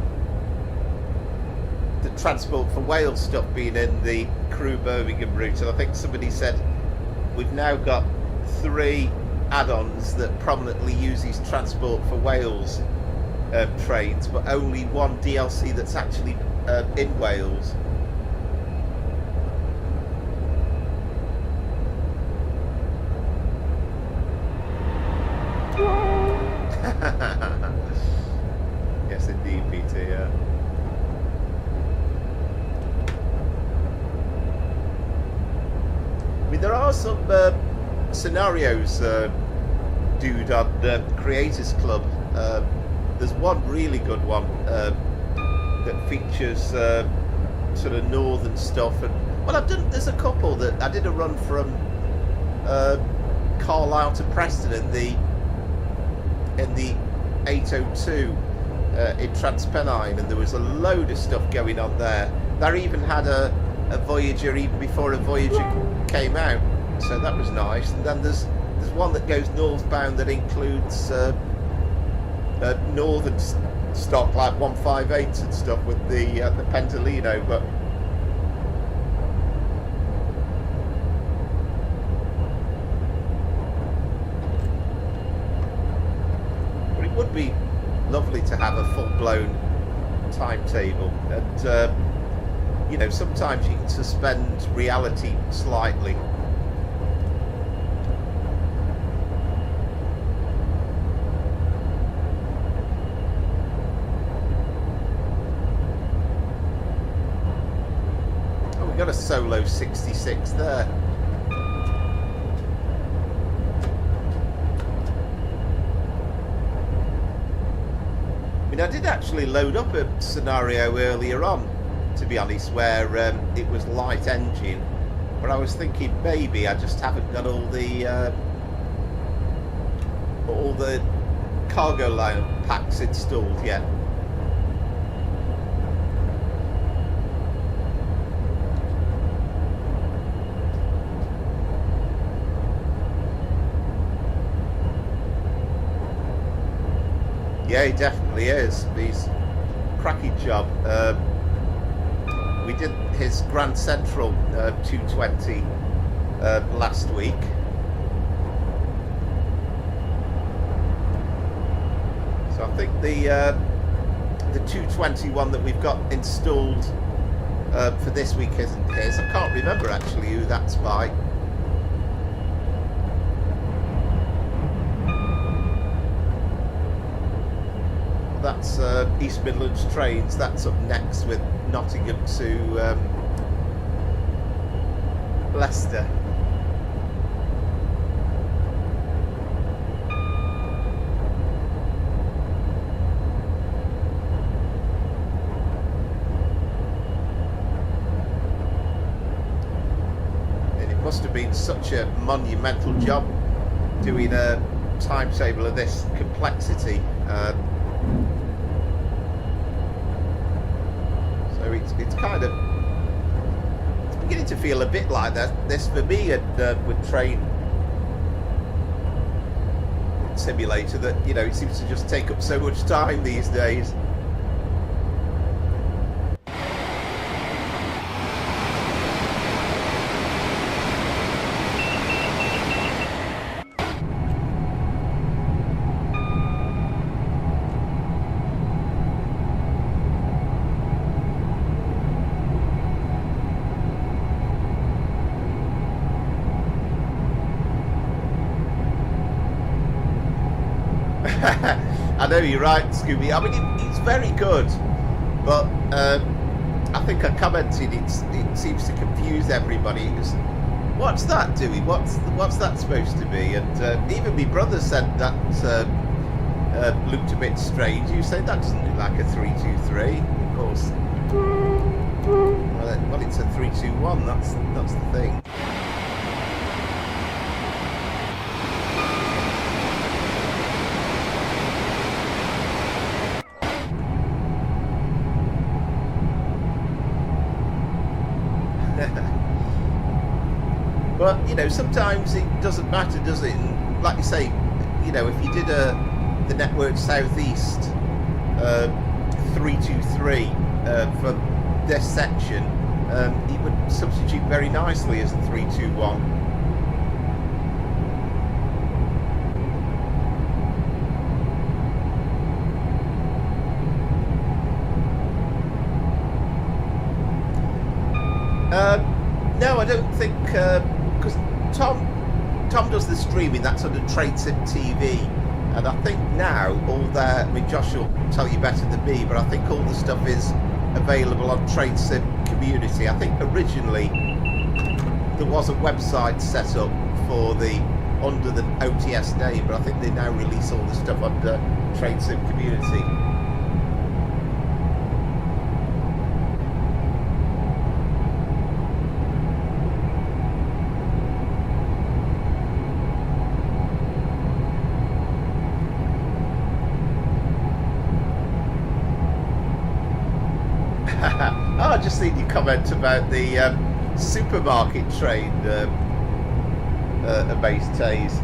A: Transport for Wales stuff being in the Crewe Birmingham route, and I think somebody said we've now got 3 add-ons that prominently uses Transport for Wales trains, but only 1 DLC that's actually in Wales. Yes, indeed, Peter. Yeah. I mean, there are some scenarios, dude, on Creators Club. There's one really good one that features sort of northern stuff, and well, there's a couple that I did a run from Carlisle to Preston in the 802 in Transpennine, and there was a load of stuff going on there. They even had a Voyager even before a Voyager came out, so that was nice. And then there's one that goes northbound that includes northern stock like 158s and stuff with the Pendolino, but it would be lovely to have a full-blown timetable, and you know, sometimes you can suspend reality slightly. Oh, we got a solo 66 there. I mean, I did actually load up a scenario earlier on, to be honest, where it was light engine, but I was thinking maybe I just haven't got all the cargo line packs installed yet. Yeah, he definitely is. He's cracking job. We did his Grand Central 220 last week. think the 221 that we've got installed for this week isn't his. I can't remember actually who that's by. That's East Midlands Trains. That's up next with Nottingham to Leicester. And it must have been such a monumental job doing a timetable of this complexity. So it's kind of, it's beginning to feel a bit like that. This for me with Train Simulator, that it seems to just take up so much time these days. I know you're right, Scooby. I mean, it's very good, but I think I commented it seems to confuse everybody. It's, what's that doing? What's that supposed to be? And even my brother said that looked a bit strange. You say that doesn't look like a 323. Of course, well, it's a 321. That's the thing. But sometimes it doesn't matter, does it? And like you say, if you did the Network Southeast 323 for this section, it would substitute very nicely as a 321. No, I don't think, because Tom does the streaming. That's under TradeSim TV, and I think now all their, I mean, Josh will tell you better than me, but I think all the stuff is available on TradeSim Community. I think originally there was a website set up for under the OTS name, but I think they now release all the stuff under TradeSim Community. I just seen you comment about the supermarket train Amaze Tays.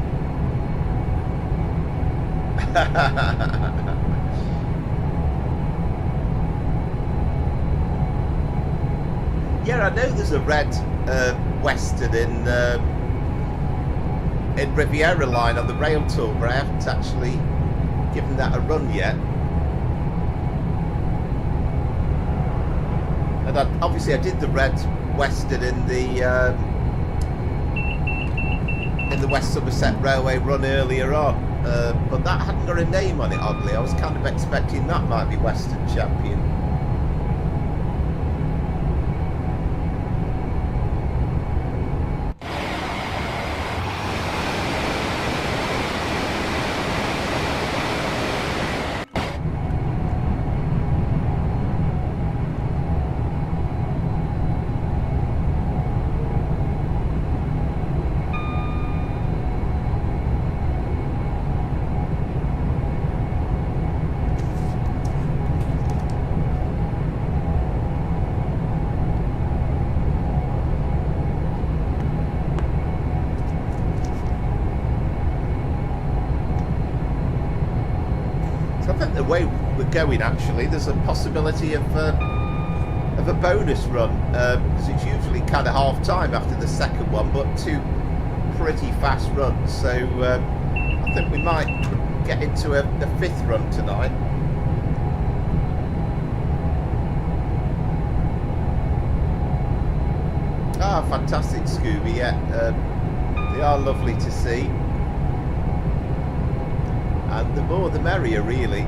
A: Yeah, I know there's a red Western in Riviera Line on the rail tour, but I haven't actually given that a run yet. And obviously I did the red Western in the West Somerset Railway run earlier on, but that hadn't got a name on it, oddly. I was kind of expecting that might be Western Champion. The way we're going, actually, there's a possibility of a bonus run, because it's usually kind of half time after the second one, but two pretty fast runs, so I think we might get into a 5th run tonight. Ah, fantastic, Scooby. Yeah, they are lovely to see, and the more the merrier, really.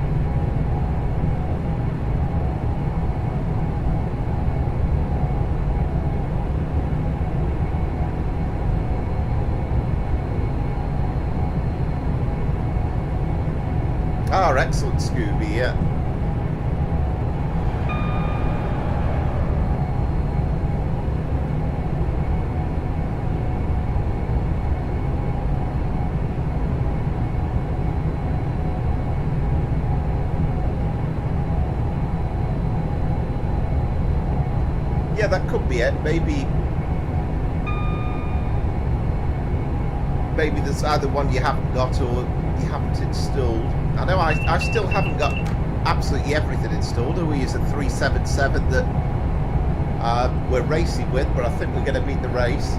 A: Ah, excellent, Scooby. Yeah. Yeah, that could be it. Maybe there's either one you haven't got or you haven't installed. I know I still haven't got absolutely everything installed. We use a 377 that we're racing with, but I think we're going to beat the race.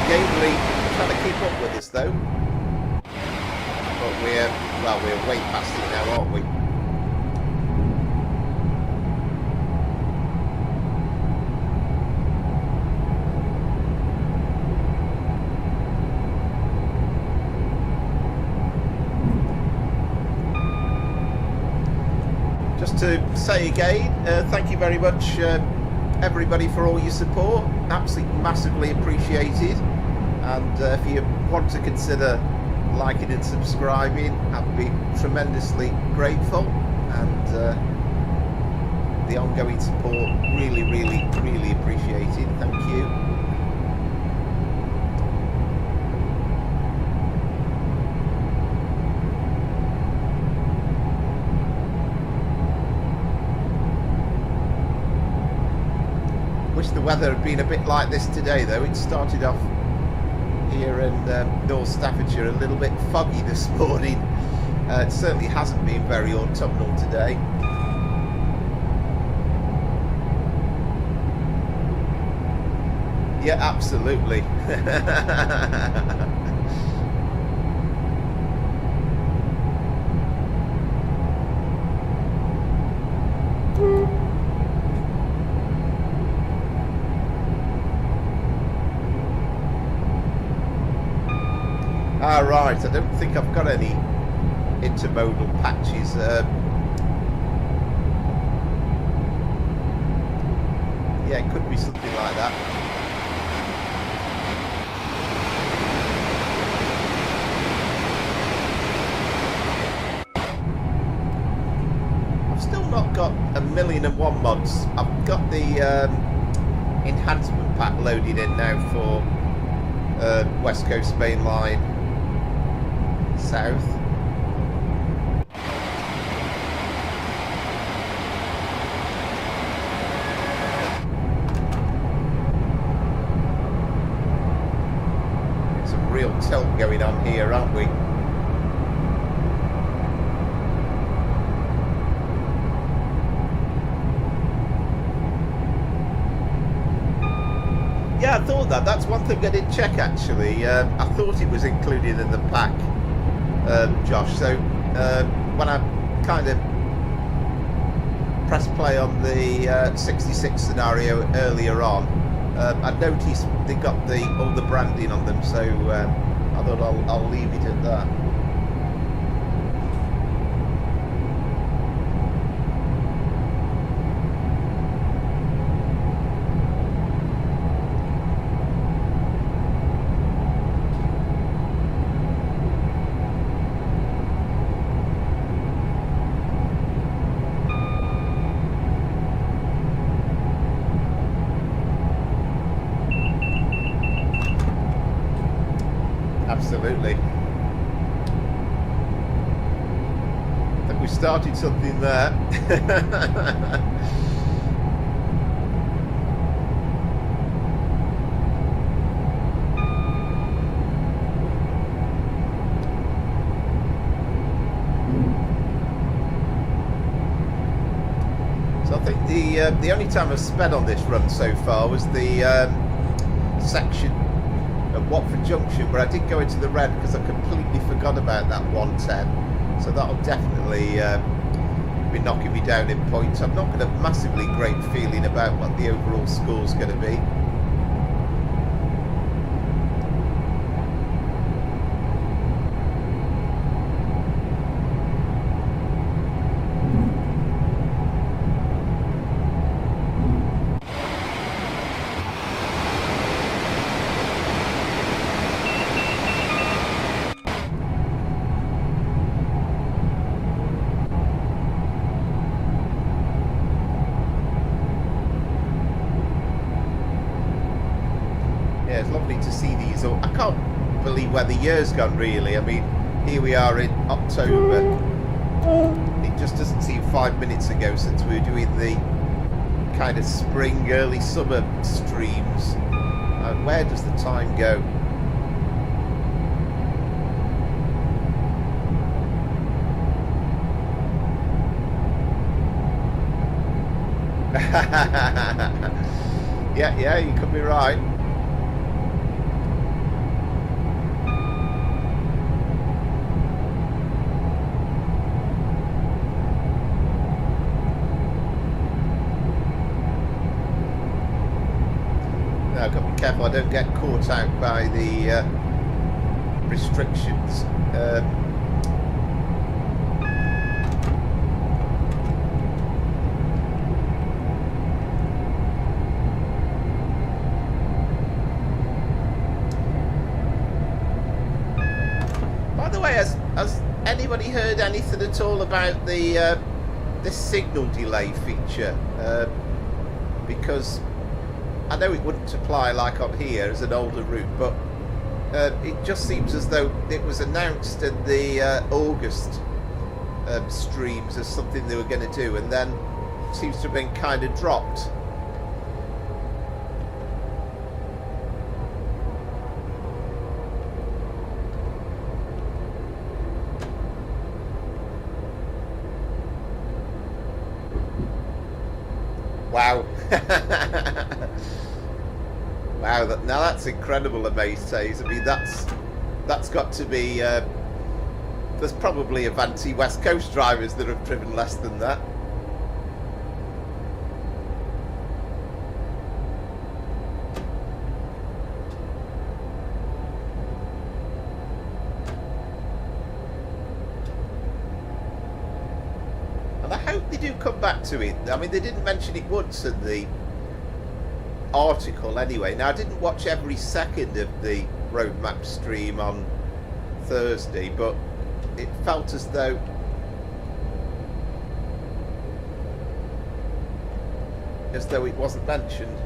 A: Gamely trying to keep up with us though, but we're way past it now, aren't we? Just to say again, thank you very much everybody for all your support, absolutely massively appreciated. And if you want to consider liking and subscribing, I'd be tremendously grateful. And the ongoing support, really, really, really appreciated. Thank you. Wish the weather had been a bit like this today, though. It started off here in North Staffordshire a little bit foggy this morning. It certainly hasn't been very autumnal today. Yeah, absolutely. Right, I don't think I've got any intermodal patches. Yeah, it could be something like that. I've still not got 1,000,001 mods. I've got the enhancement pack loaded in now for West Coast Main Line South. Some real tilt going on here, aren't we? Yeah, I thought that. That's one thing I did check actually. I thought it was included in the pack, Josh. So when I kind of pressed play on the 66 scenario earlier on, I noticed they got all the branding on them. So I thought I'll leave it at that. Absolutely. I think we started something there. So I think the only time I've sped on this run so far was the section at Watford Junction, where I did go into the red because I completely forgot about that 110. So that'll definitely be knocking me down in points. I've not got a massively great feeling about what the overall score's going to be. Yeah, it's lovely to see these. I can't believe where the year's gone, really. I mean, here we are in October. It just doesn't seem 5 minutes ago since we were doing the kind of spring, early summer streams. Where does the time go? yeah, you could be right. I've got to be careful I don't get caught out by the restrictions. By the way, has anybody heard anything at all about the this signal delay feature? Because I know it wouldn't apply like on here as an older route, but it just seems as though it was announced in the August streams as something they were going to do, and then seems to have been kind of dropped. Wow. Wow, now that's incredible, Amaze. I mean, that's got to be there's probably Avanti West Coast drivers that have driven less than that. And I hope they do come back to it. I mean, they didn't mention it once in the article anyway. Now, I didn't watch every second of the roadmap stream on Thursday, but it felt as though it wasn't mentioned.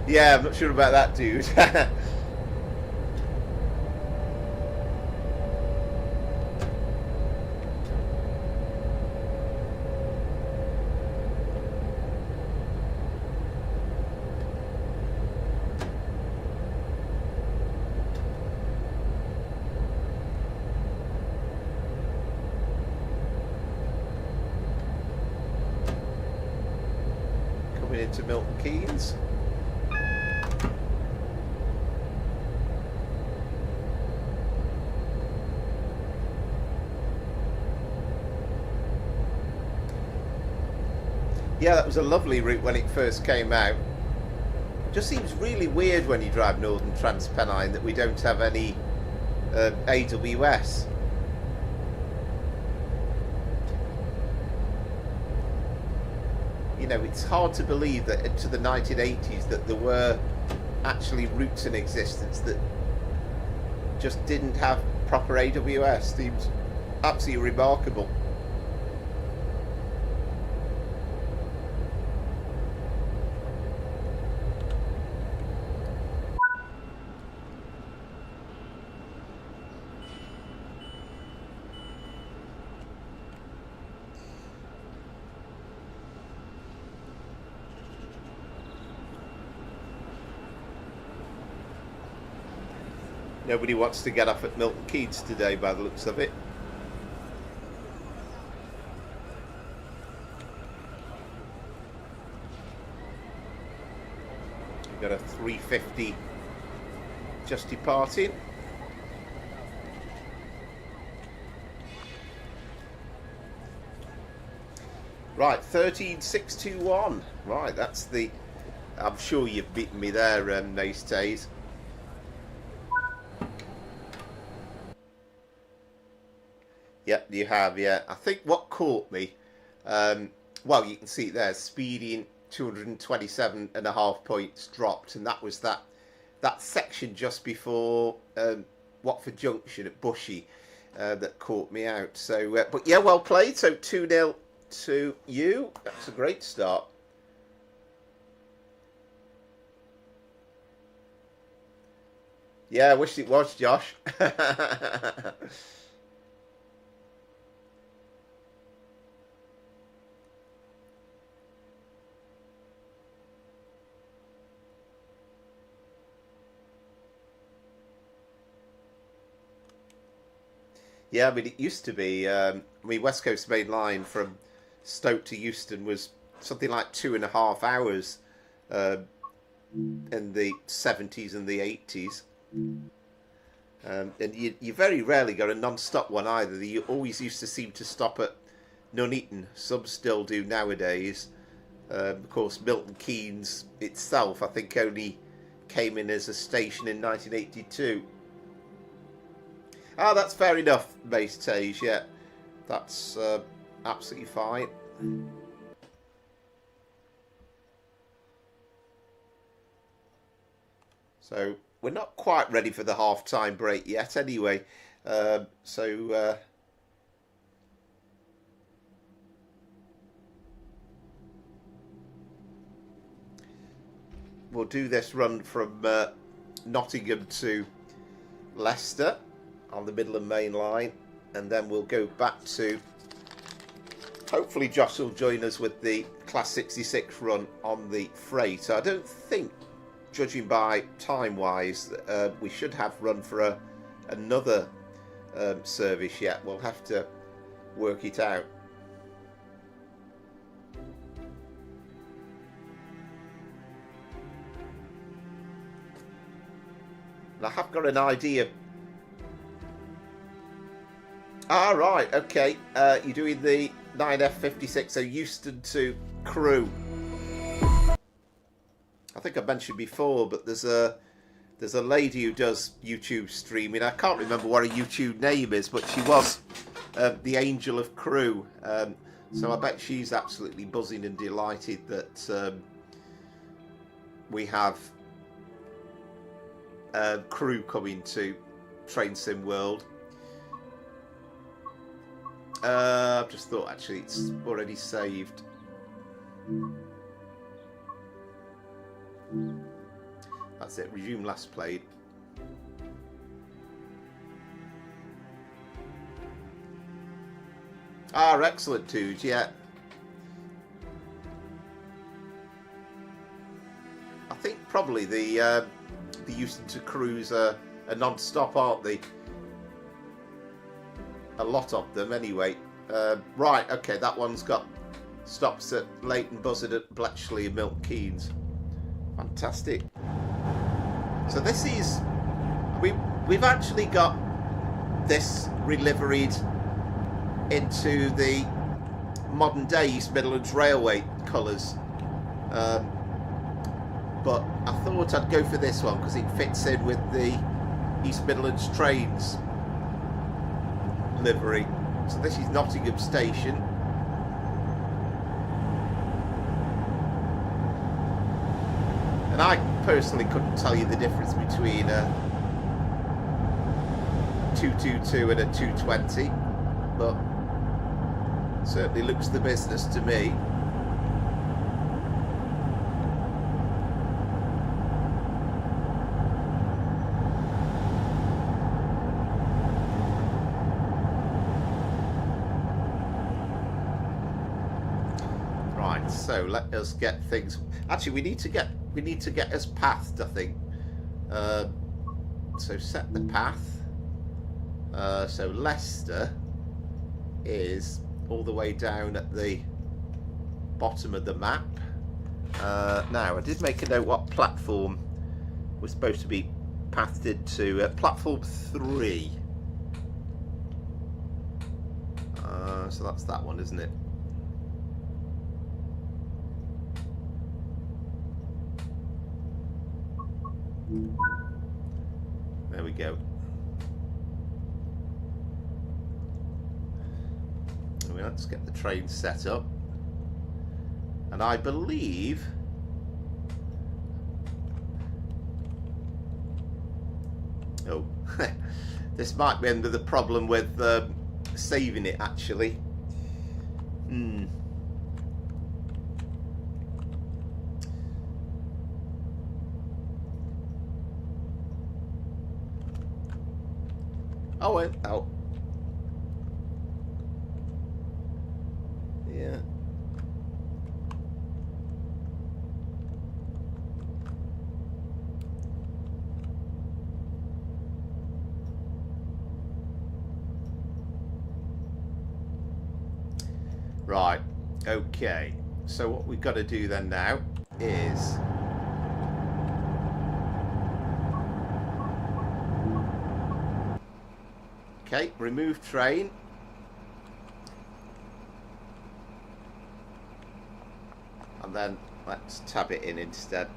A: Yeah, I'm not sure about that, dude. Coming into Milton Keynes. Yeah, that was a lovely route when it first came out. It just seems really weird when you drive Northern Transpennine that we don't have any AWS. You know, it's hard to believe that into the 1980s that there were actually routes in existence that just didn't have proper AWS. Seems absolutely remarkable. Nobody wants to get off at Milton Keynes today by the looks of it. We've got a 350 just departing. Right, 13621. Right, that's the... I'm sure you've beaten me there, Nace Tays. Yep, you have, yeah. I think what caught me, well, you can see it there, speeding 227.5 points dropped, and that was that section just before Watford Junction at Bushy that caught me out. So, but yeah, well played. So 2-0 to you. That's a great start. Yeah, I wish it was, Josh. Yeah, I mean, it used to be, I mean, West Coast Main Line from Stoke to Euston was something like 2.5 hours in the 70s and the 80s. And you very rarely got a non-stop one either. You always used to seem to stop at Nuneaton. Some still do nowadays. Of course, Milton Keynes itself, I think, only came in as a station in 1982. Ah, that's fair enough, Mace Tage, yeah. That's absolutely fine. So, we're not quite ready for the half-time break yet, anyway. We'll do this run from Nottingham to Leicester on the Midland Main Line, and then we'll go back to, hopefully Josh will join us with the Class 66 run on the Freight. I don't think, judging by time-wise, we should have run for another service yet. We'll have to work it out. And I have got an idea. Ah, right, okay. You're doing the 9F56, so Euston to Crewe. I think I mentioned before, but there's a lady who does YouTube streaming. I can't remember what her YouTube name is, but she was the Angel of Crewe. So I bet she's absolutely buzzing and delighted that we have Crewe coming to Train Sim World. I've just thought, actually, it's already saved. That's it, resume last played. Ah, excellent, Tooge, yeah. I think probably the Euston to Crewe's are non-stop, aren't they? A lot of them, anyway. Right, okay, that one's got stops at Leighton Buzzard at Bletchley and Milton Keynes. Fantastic. So this is, we've actually got this reliveried into the modern day East Midlands Railway colours. But I thought I'd go for this one because it fits in with the East Midlands Trains livery. So this is Nottingham Station. And I personally couldn't tell you the difference between a 222 and a 220, but certainly looks the business to me. Right, so let us get things. Actually, we need to get us pathed, I think. so set the path. So Leicester is all the way down at the bottom of the map. Now, I did make a note what platform we're supposed to be pathed into. Platform 3. So that's that one, isn't it? There we go. Let's get the train set up. And I believe this might be under the problem with saving it actually. Oh, wait. Oh. Yeah. Right. Okay. So what we've got to do then now is remove train. And then let's tab it in instead.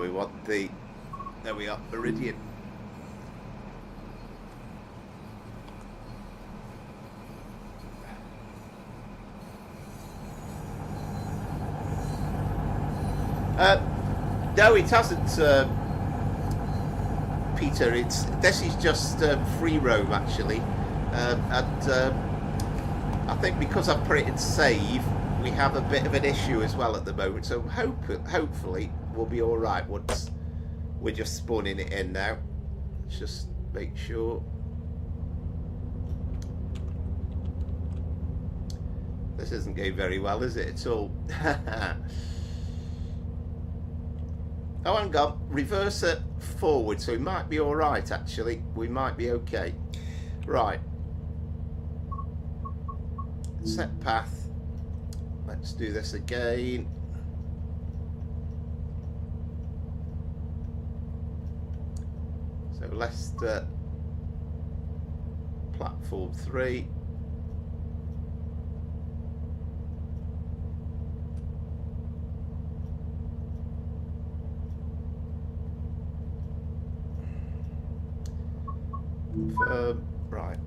A: We want the, there we are, Meridian. No, it hasn't, Peter. This is just free roam actually, and I think because I've put it in save, we have a bit of an issue as well at the moment. So hopefully we'll be all right once we're just spawning it in now. Let's just make sure. This isn't going very well, is it at all? Oh, hang on, reverse it forward, so we might be all right actually. We might be okay. Right. Set path. Let's do this again. So Leicester, platform 3. Right.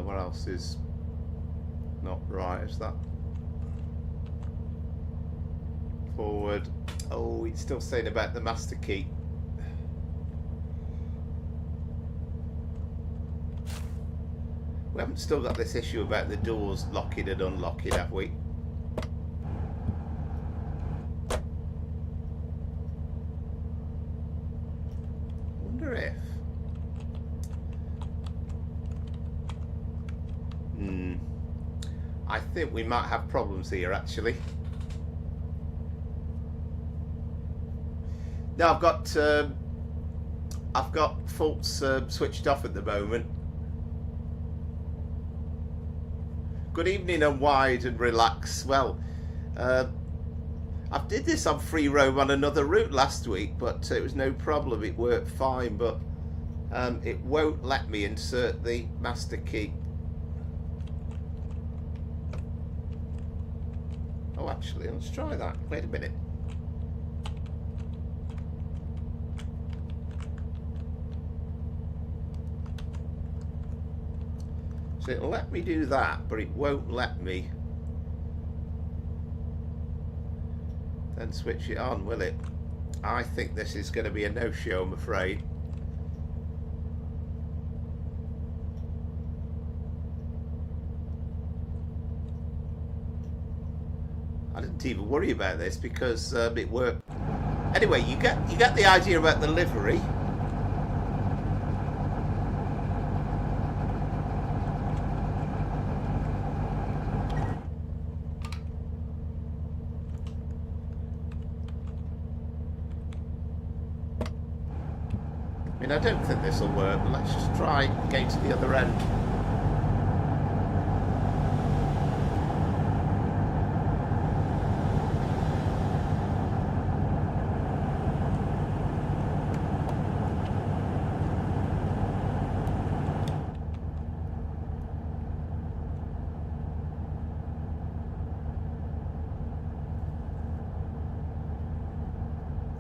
A: What else is not right? Is that forward? Oh, it's still saying about the master key. We haven't still got this issue about the doors locking and unlocking, have we? Wonder if. I think we might have problems here actually. No, I've got faults switched off at the moment. Good evening, unwind and relax. Well, I did this on free roam on another route last week, but it was no problem. It worked fine, but it won't let me insert the master key. Oh, actually, let's try that. Wait a minute. So it'll let me do that, but it won't let me then switch it on, will it? I think this is going to be a no-show, I'm afraid. I didn't even worry about this because it worked. Anyway, you get the idea about the livery. I mean, I don't think this will work, but let's just try going to the other end.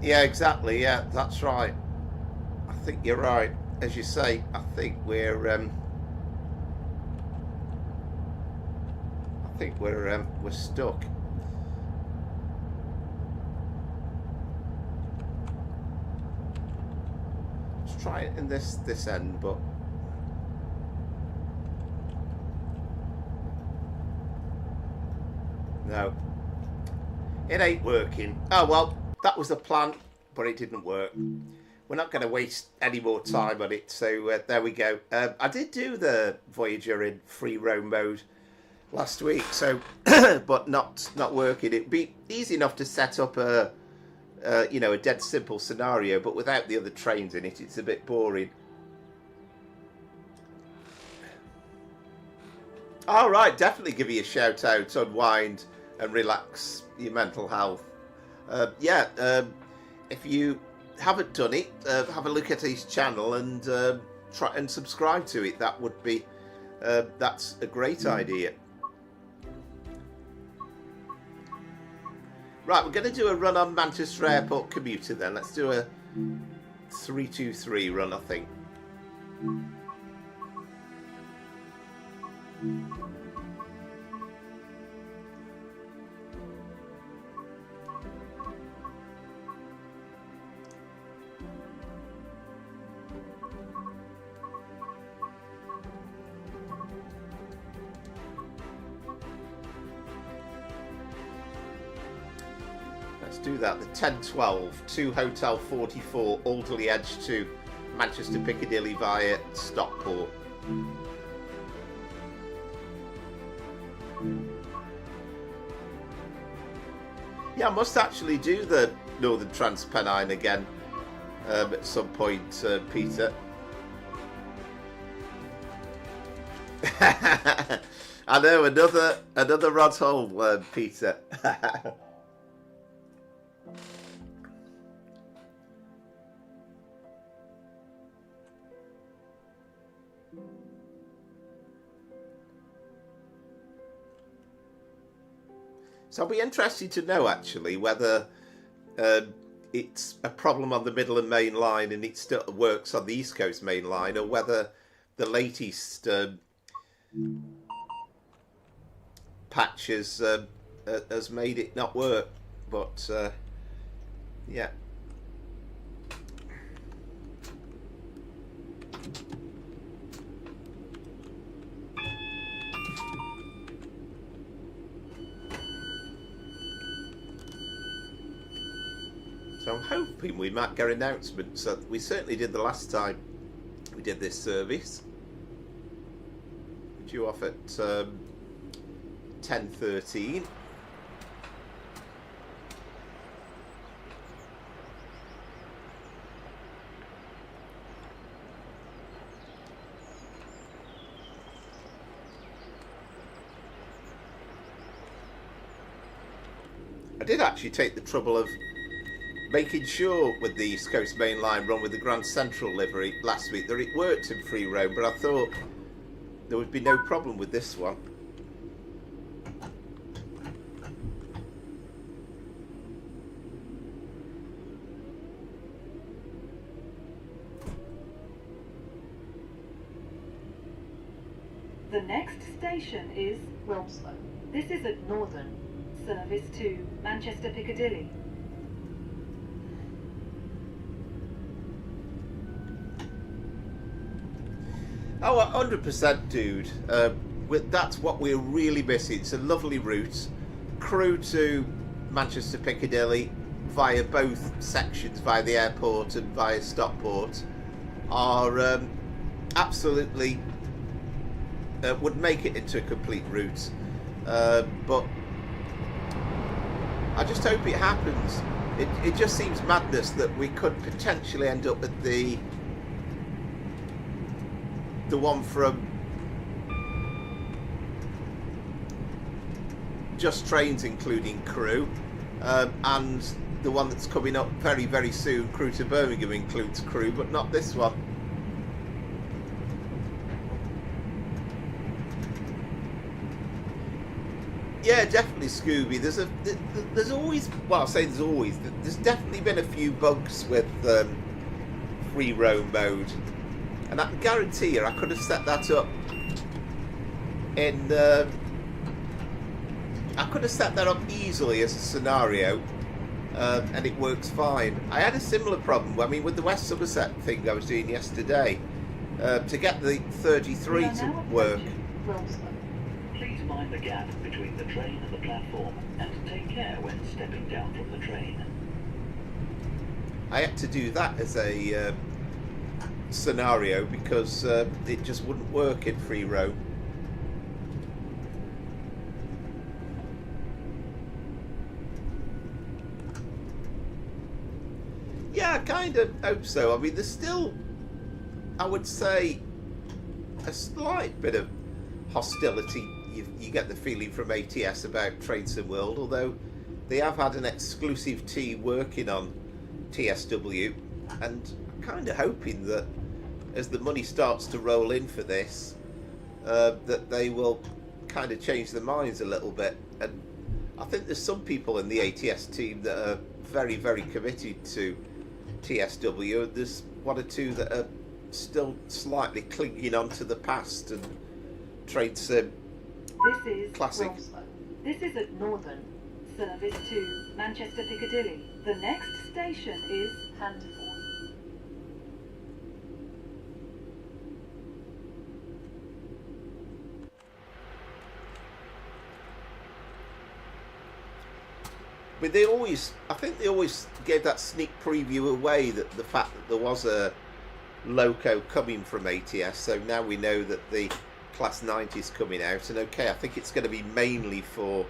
A: Yeah, exactly. Yeah, that's right. I think you're right. As you say, I think we're stuck. Let's try it in this end, but no, it ain't working. Oh well. That was the plan, but it didn't work. We're not going to waste any more time on it, so there we go. I did do the Voyager in free roam mode last week, so but not working. It'd be easy enough to set up a dead simple scenario, but without the other trains in it, it's a bit boring. All right, definitely give you a shout out, unwind and relax your mental health. If you haven't done it, have a look at his channel and try and subscribe to it. That would be that's a great idea. Right, we're going to do a run on Manchester Airport commuter then. Let's do a 323 run, I think. Do that. The 10:12 to Hotel 44 Alderley Edge to Manchester Piccadilly via Stockport. Yeah, I must actually do the Northern Transpennine again at some point, Peter. I know, another rod hole, Peter. So I'll be interested to know actually whether it's a problem on the Midland Main Line and it still works on the East Coast Main Line, or whether the latest patch has made it not work. But yeah. So I'm hoping we might get announcements. We certainly did the last time we did this service. Due off at 10:13. I did actually take the trouble of making sure with the East Coast Main Line run with the Grand Central livery last week that it worked in free roam, but I thought there would be no problem with this one.
C: The next station is
D: Willesden.
C: This is a
D: Northern.
C: service to Manchester Piccadilly.
A: Oh, 100%, dude. That's what we're really missing. It's a lovely route. Crewe to Manchester Piccadilly via both sections, via the airport and via Stockport, are absolutely would make it into a complete route. But I just hope it happens. It just seems madness that we could potentially end up at the one from Just Trains, including Crewe, and the one that's coming up very, very soon, Crewe to Birmingham, includes Crewe, but not this one. Yeah, definitely, Scooby. There's always, well, I'll say there's definitely been a few bugs with free roam mode, and I can guarantee you I could have set that up in I could have set that up easily as a scenario, and it works fine. I had a similar problem, I mean, with the West Somerset thing I was doing yesterday, to get the 33 to work.
D: Please mind the gap between the train and the platform, and take care when stepping down from the train.
A: I had to do that as a scenario because it just wouldn't work in free roam. Yeah, I kind of hope so. I mean, there's still, I would say, a slight bit of hostility. You get the feeling from ATS about Trainsim World, although they have had an exclusive team working on TSW, and I'm kind of hoping that as the money starts to roll in for this, that they will kind of change their minds a little bit. And I think there's some people in the ATS team that are very, very committed to TSW, and there's one or two that are still slightly clinging on to the past and Trainsim
C: This is
A: Classic.
C: This is at Northern. Service to Manchester Piccadilly. The next station is Handforth.
A: But I think they always gave that sneak preview away, that the fact that there was a loco coming from ATS, so now we know that the Class 90 is coming out, and okay, I think it's going to be mainly for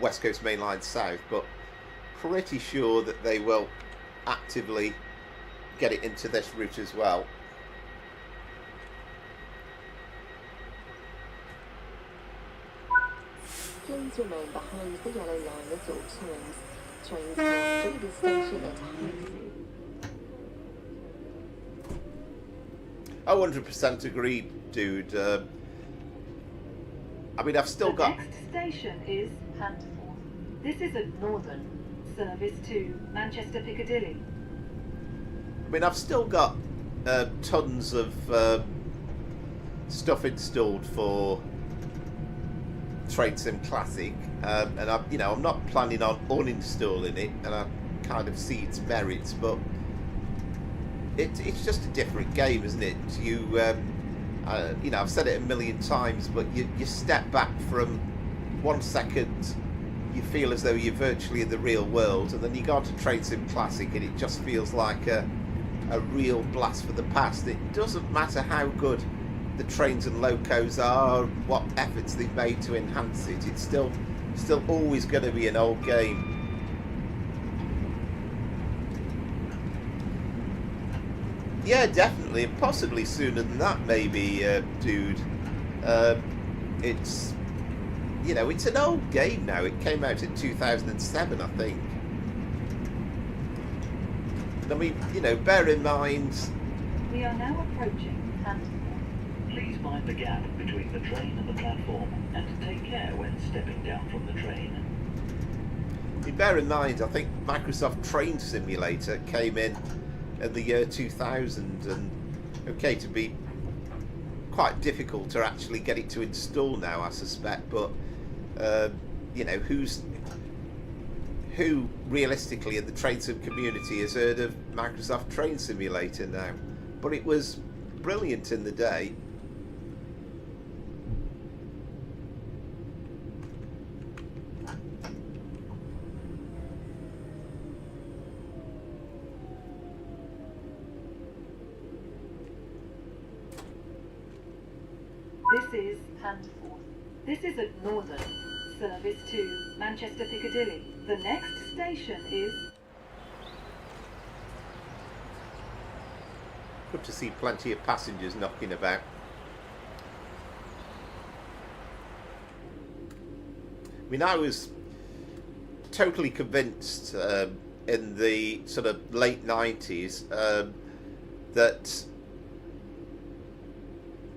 A: West Coast Main Line South, but pretty sure that they will actively get it into this route as well.
E: Please remain behind the yellow line at all times. Trains pass through the station at high speed.
A: I 100% agree, dude. I mean, I've still got...
C: The next station is Handforth. This is at Northern. Service to Manchester Piccadilly.
A: I mean, I've still got tons of stuff installed for Trainsim Classic, and I'm not planning on uninstalling it, and I kind of see its merits, but it's just a different game, isn't it? I've said it a million times, but you step back from 1 second, you feel as though you're virtually in the real world, and then you go on to Trainsim Classic and it just feels like a real blast for the past. It doesn't matter how good the trains and locos are, what efforts they've made to enhance it, it's still always going to be an old game. Yeah, definitely, and possibly sooner than that, maybe, dude. It's an old game now. It came out in 2007, I think. I mean, bear in mind.
C: We are now approaching Handforth.
D: Please mind the gap between the train and the platform, and take care when stepping down from the train.
A: Bear in mind, I think Microsoft Train Simulator came in the year 2000, and okay, to be quite difficult to actually get it to install now, I suspect, but who realistically in the train sim community has heard of Microsoft Train Simulator now? But it was brilliant in the day.
C: This is Handforth. This is a Northern service to Manchester Piccadilly. The next station is...
A: Good to see plenty of passengers knocking about. I mean, I was totally convinced in the sort of late 90s that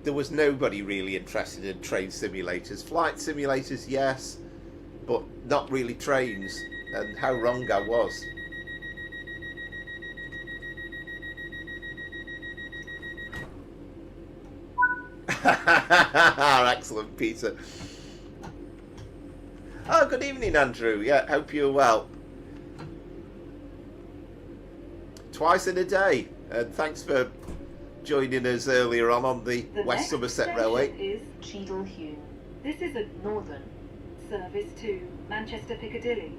A: there was nobody really interested in train simulators. Flight simulators, yes, but not really trains, and how wrong I was. Excellent, Peter. Oh, good evening, Andrew. Yeah, hope you're well. Twice in a day, and thanks for joining us earlier on the West Somerset Railway.
C: Is Cheadle-Hulme. This is a Northern service to Manchester Piccadilly.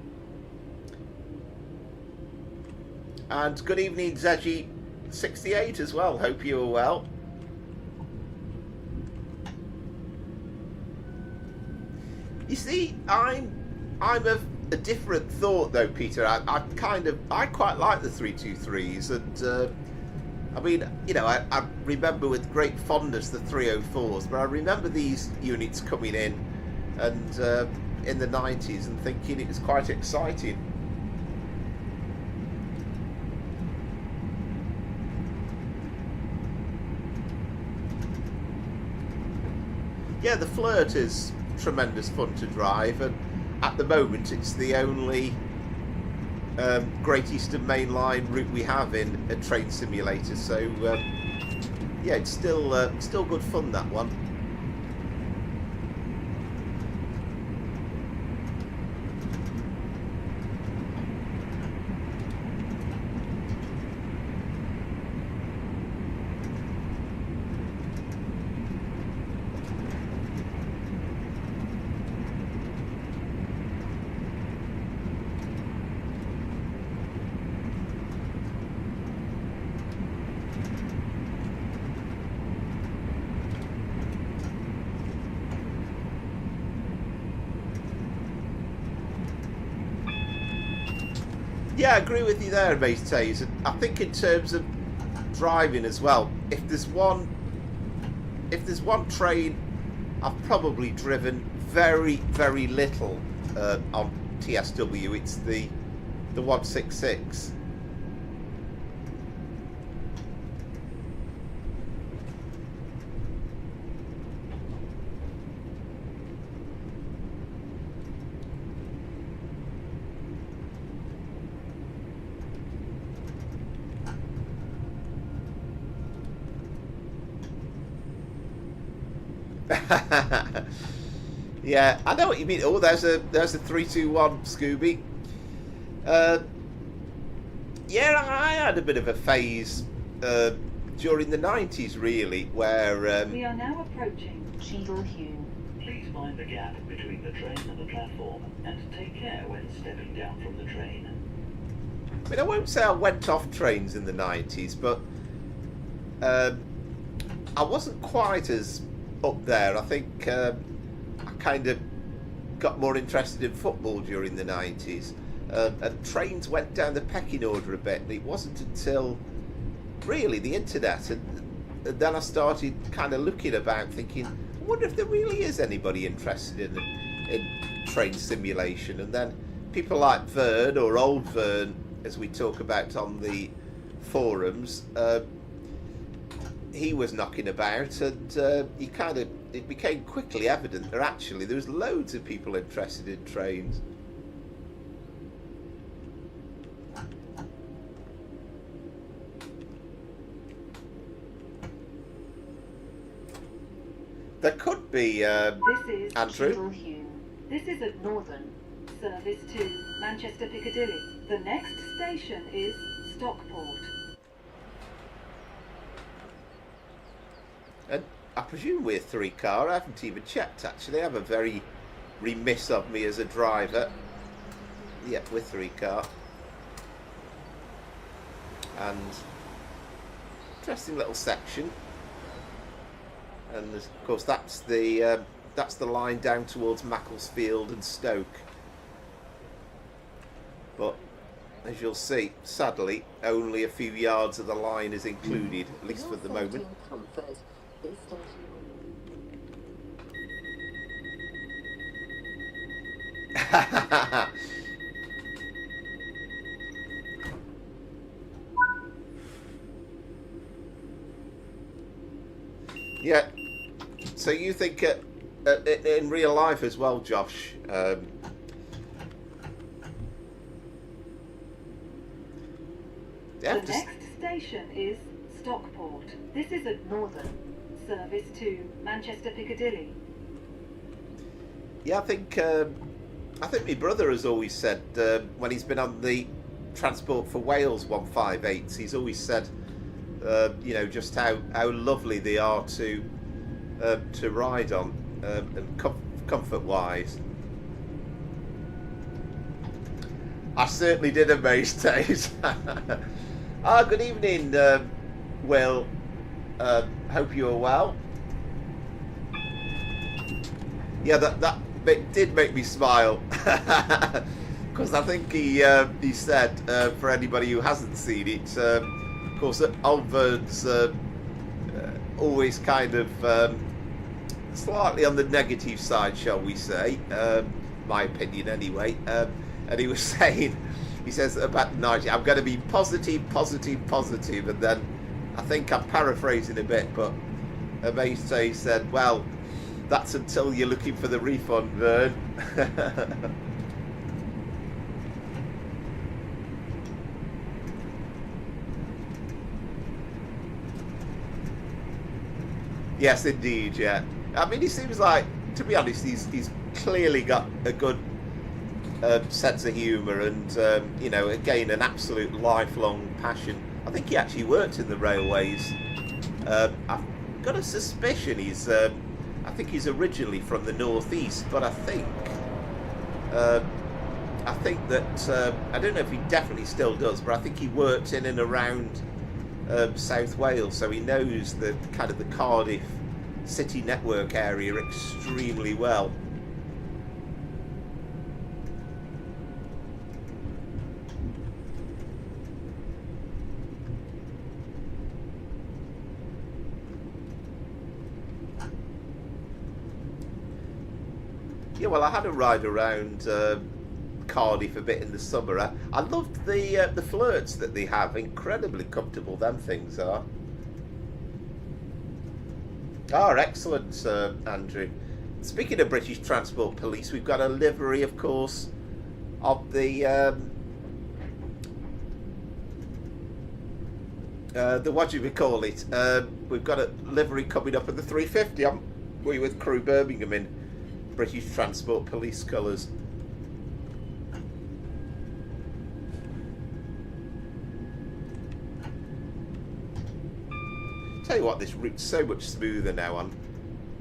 A: And good evening, Zedgy68 as well. Hope you're well. You see, I'm of a different thought though, Peter. I quite like the 323s, and I mean, you know, I remember with great fondness the 304s, but I remember these units coming in and in the 90s and thinking it was quite exciting. Yeah, the Flirt is tremendous fun to drive, and at the moment it's the only Great Eastern Main Line route we have in a train simulator, so yeah, it's still good fun, that one. Yeah, I agree with you there, mate Taze. I think in terms of driving as well, if there's one train I've probably driven very, very little on TSW, it's the 166. Yeah, I know what you mean. Oh, there's a 321 Scooby. Yeah, I had a bit of a phase during the 90s, really, where
C: We are now approaching Cheadle-Hulme.
D: Please mind the gap between the train and the platform, and take care when stepping down from the train.
A: I mean, I won't say I went off trains in the 90s, but I wasn't quite as up there. I think I kind of got more interested in football during the 90s, and trains went down the pecking order a bit, and it wasn't until really the internet, and then I started kind of looking about thinking, I wonder if there really is anybody interested in train simulation. And then people like Vern, or old Vern as we talk about on the forums, he was knocking about, and it became quickly evident that actually there was loads of people interested in trains. There could be
C: This is
A: Andrew.
C: Cheadle-Hulme. This is a Northern service to Manchester Piccadilly. The next station is Stockport.
A: I presume we're 3 car. I haven't even checked, actually. I'm a very remiss of me as a driver. Yep, we're 3 car. And interesting little section. And of course that's the line down towards Macclesfield and Stoke. But as you'll see, sadly, only a few yards of the line is included, at least for the moment.
E: Comfort. This station.
A: Yeah. So you think in real life as well, Josh?
C: The next station is Stockport. This is a northern service to Manchester Piccadilly.
A: Yeah, I think my brother has always said when he's been on the Transport for Wales 158s, he's always said, you know, just how lovely they are to ride on, and comfort wise. I certainly did a most days. Good evening, Will. Hope you are well. Yeah, that bit did make me smile, because I think he said, for anybody who hasn't seen it, of course, Alvern's always kind of slightly on the negative side, shall we say, my opinion anyway. And he was saying, he says about 90, I'm going to be positive, and then I think I'm paraphrasing a bit, but he said, well, that's until you're looking for the refund, Vern. Yes, indeed, yeah. I mean, he seems like, to be honest, he's clearly got a good sense of humour and, you know, again, an absolute lifelong passion. I think he actually worked in the railways. I've got a suspicion I think he's originally from the northeast, but I think that, I don't know if he definitely still does, but I think he worked in and around South Wales, so he knows the kind of the Cardiff city network area extremely well. Yeah, well, I had a ride around Cardiff a bit in the summer. I loved the flirts that they have. Incredibly comfortable, them things are. Oh, excellent, Andrew. Speaking of British Transport Police, we've got a livery, of course, of the what do we call it? We've got a livery coming up in the 350. We with Crew Birmingham in British Transport Police colours. Tell you what, this route's so much smoother now on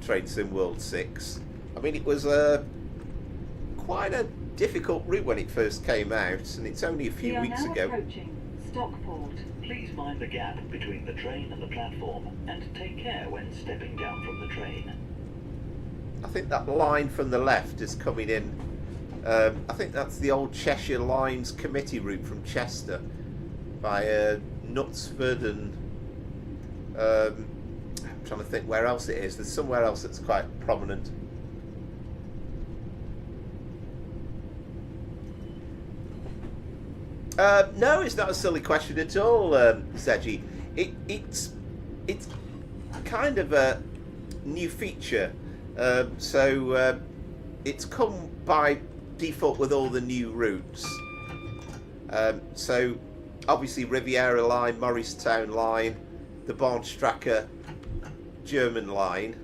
A: Trainsim World 6. I mean, it was quite a difficult route when it first came out, and it's only a few weeks ago.
C: We are now approaching Stockport.
D: Please mind the gap between the train and the platform, and take care when stepping down from the train.
A: I think that line from the left is coming in. I think that's the old Cheshire Lines committee route from Chester by Knutsford and I'm trying to think where else it is. There's somewhere else that's quite prominent. No, it's not a silly question at all, Seji. It's kind of a new feature. So it's come by default with all the new routes. So obviously Riviera Line, Morristown Line, the Bahnstrecke German line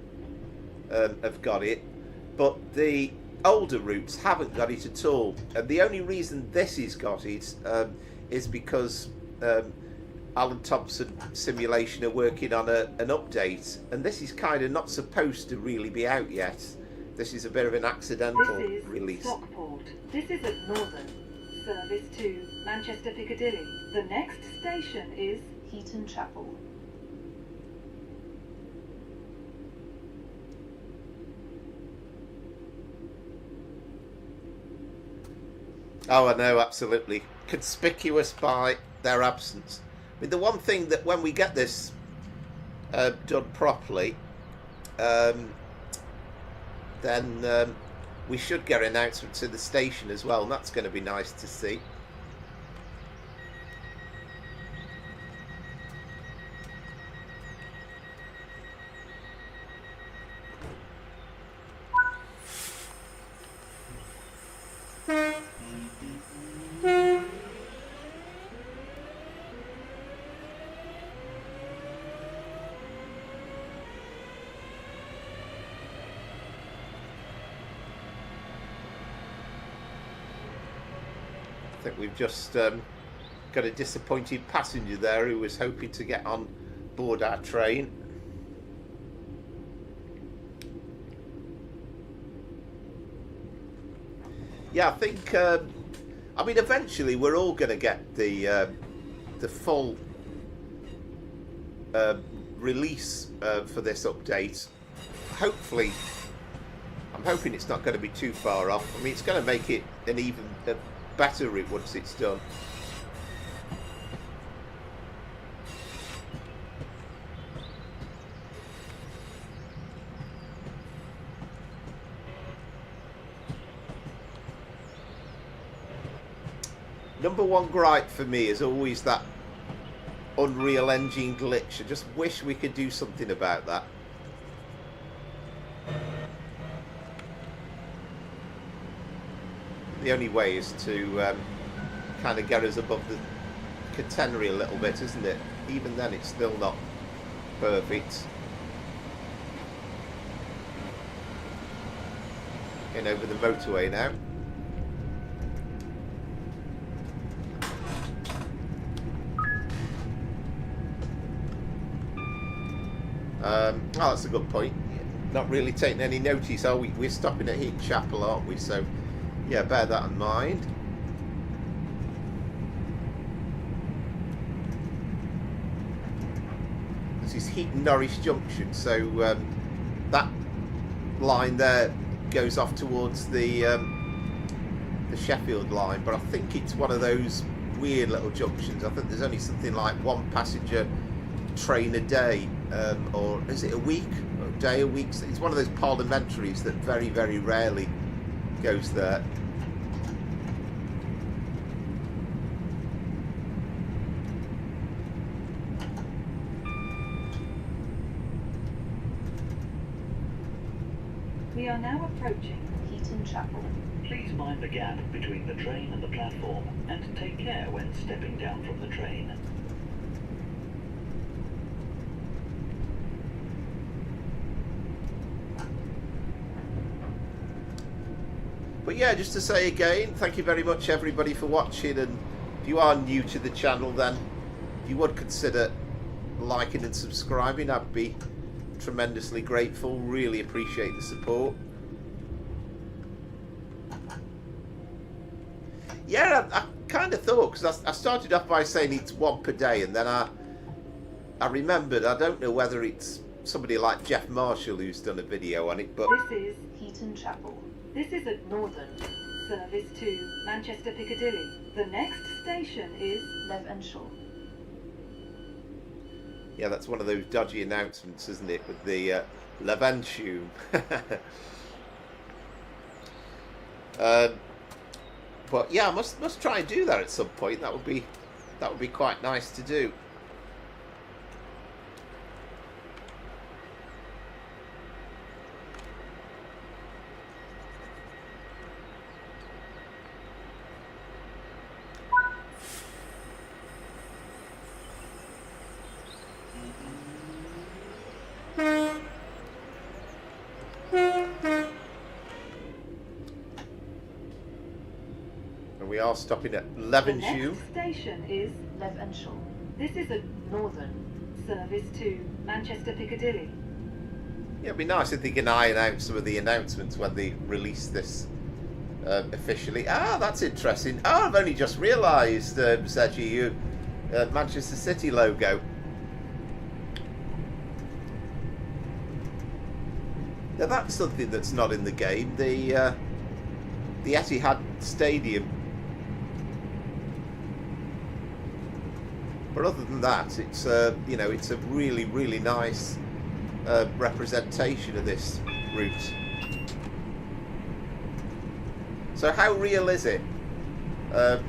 A: have got it, but the older routes haven't got it at all. And the only reason this has got it is because Alan Thompson Simulation are working on an update, and this is kind of not supposed to really be out yet. This is a bit of an accidental
C: This is
A: release.
C: Stockport. This is at Northern. Service to Manchester Piccadilly. The next station is
E: Heaton Chapel.
A: Oh, I know, absolutely. Conspicuous by their absence. I mean, the one thing that when we get this done properly, then we should get an announcement to the station as well, and that's going to be nice to see. I think we've just got a disappointed passenger there who was hoping to get on board our train. Yeah, I think I mean eventually we're all going to get the full release for this update. Hopefully, I'm hoping it's not going to be too far off. I mean, it's going to make it an even better route once it's done. Number one gripe for me is always that Unreal Engine glitch. I just wish we could do something about that. The only way is to kind of get us above the catenary a little bit, isn't it? Even then it's still not perfect. Getting over the motorway now. Oh, that's a good point. Not really taking any notice, are we? We're stopping at Heaton Chapel, aren't we? So yeah, bear that in mind. This is Heaton Norwich Junction, so that line there goes off towards the Sheffield line, but I think it's one of those weird little junctions. I think there's only something like one passenger train a day, or is it a week? A day, a week? It's one of those parliamentaries that very, very rarely goes there.
C: We are now approaching
E: Heaton Chapel.
D: Please mind the gap between the train and the platform, and take care when stepping down from the train.
A: But yeah, just to say again, thank you very much everybody for watching, and if you are new to the channel, then if you would consider liking and subscribing, I'd be tremendously grateful. Really appreciate the support. Yeah, I kind of thought, because I started off by saying it's one per day, and then I remembered, I don't know whether it's somebody like Jeff Marshall who's done a video on it, but
C: This is
E: Heaton Chapel.
C: This is at Northern. Service to Manchester Piccadilly. The next station is
E: Levenshulme.
A: yeah, that's one of those dodgy announcements, isn't it, with the Levenshulme. But yeah, I must try and do that at some point. That would be quite nice to do. And we are stopping at
C: the
A: Levenshulme.
C: next station is
E: Levenshulme.
C: This is a
E: Northern.
C: service to Manchester Piccadilly.
A: Yeah, it'd be nice if they can iron out some of the announcements when they release this officially. Ah, that's interesting. Oh, I've only just realised, Sergi, you Manchester City logo. Now that's something that's not in the game. The Etihad Stadium. But other than that, it's you know, it's a really, really nice representation of this route. So how real is it? I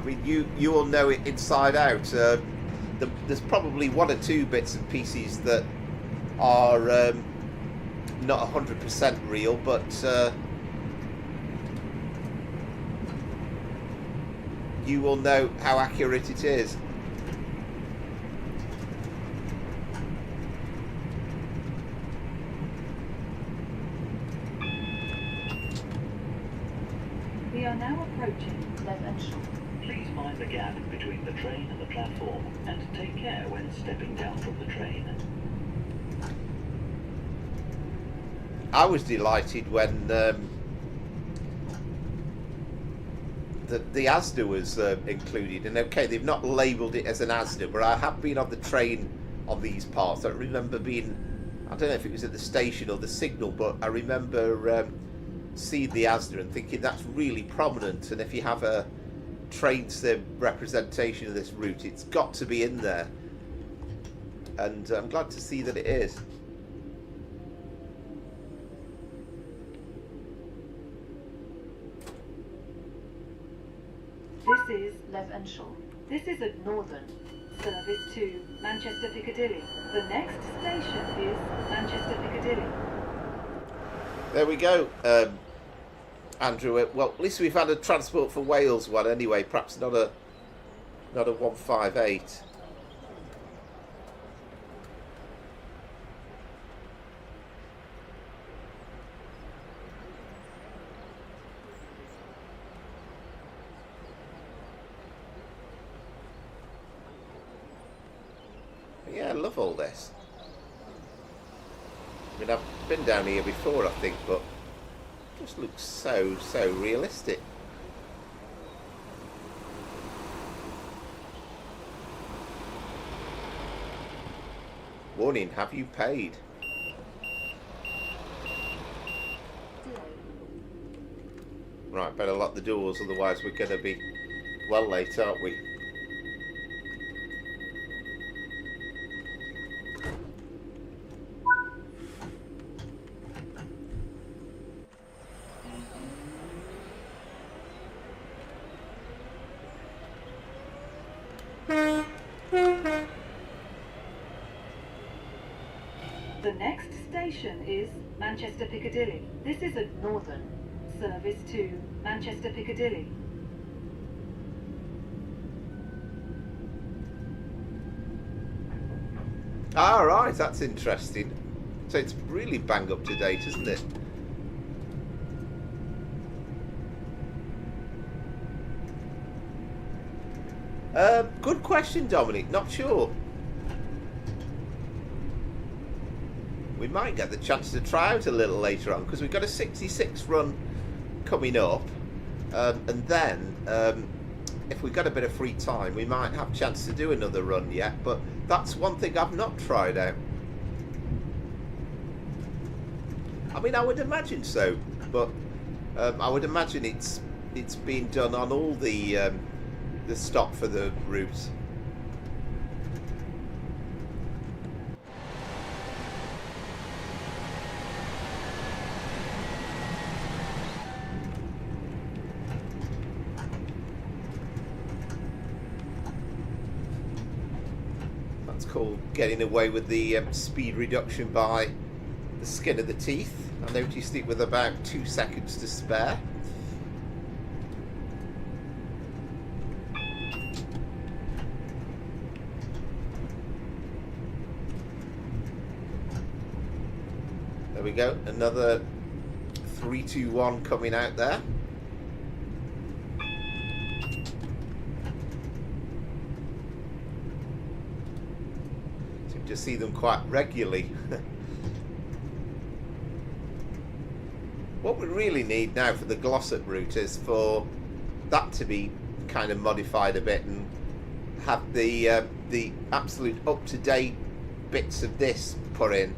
A: mean, you all know it inside out. There's probably one or two bits and pieces that are not 100% real, but you will know how accurate it is.
C: We are now approaching
E: Levenshulme.
D: Please mind the gap between the train and the platform and take care when stepping down from the train.
A: I was delighted when the Asda was included, and okay, they've not labelled it as an Asda, but I have been on the train on these parts. I remember being, I don't know if it was at the station or the signal, but I remember seeing the Asda and thinking that's really prominent, and if you have a train sim representation of this route, it's got to be in there, and I'm glad to see that it is.
C: This is
E: Levenshulme.
C: This is a
E: Northern.
C: service to Manchester Piccadilly. The next station is Manchester Piccadilly.
A: There we go, Andrew. Well, at least we've had a Transport for Wales one anyway. Perhaps not a 158. Yeah, I love all this. I mean, I've been down here before, I think, but it just looks so realistic. Warning, have you paid? Right, better lock the doors, otherwise we're going to be well late, aren't we?
C: The next station is Manchester Piccadilly. This is a
E: Northern.
C: service to Manchester Piccadilly.
A: Ah, right, that's interesting. So it's really bang up to date, isn't it? Good question, Dominic. Not sure. We might get the chance to try out a little later on, because we've got a 66 run coming up, and then if we've got a bit of free time, we might have a chance to do another run yet. But that's one thing I've not tried out. I mean, I would imagine so, but I would imagine it's been done on all the stop for the route. That's called getting away with the speed reduction by the skin of the teeth. I noticed it with about 2 seconds to spare. There we go, another 321 coming out there. just see them quite regularly. What we really need now for the Glossop route is for that to be kind of modified a bit and have the absolute up-to-date bits of this put in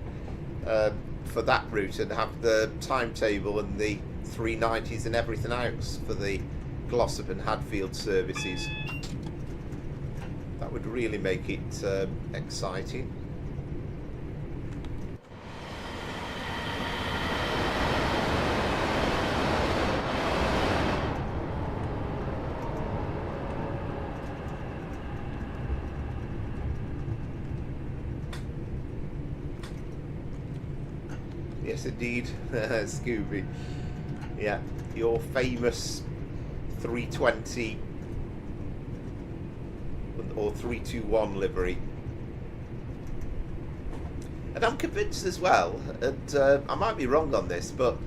A: for that route, and have the timetable and the 390s and everything else for the Glossop and Hadfield services. That would really make it exciting. Yes, indeed, Scooby. Yeah, your famous 320 or 321 livery. And I'm convinced as well, and I might be wrong on this, but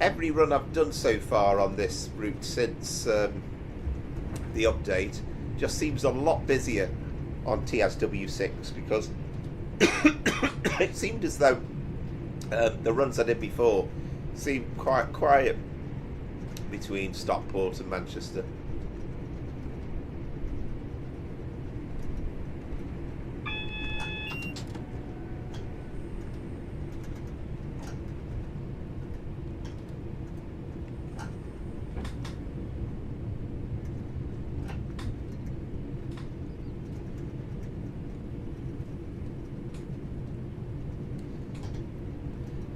A: every run I've done so far on this route since the update just seems a lot busier on TSW6, because it seemed as though the runs I did before seemed quite quiet between Stockport and Manchester.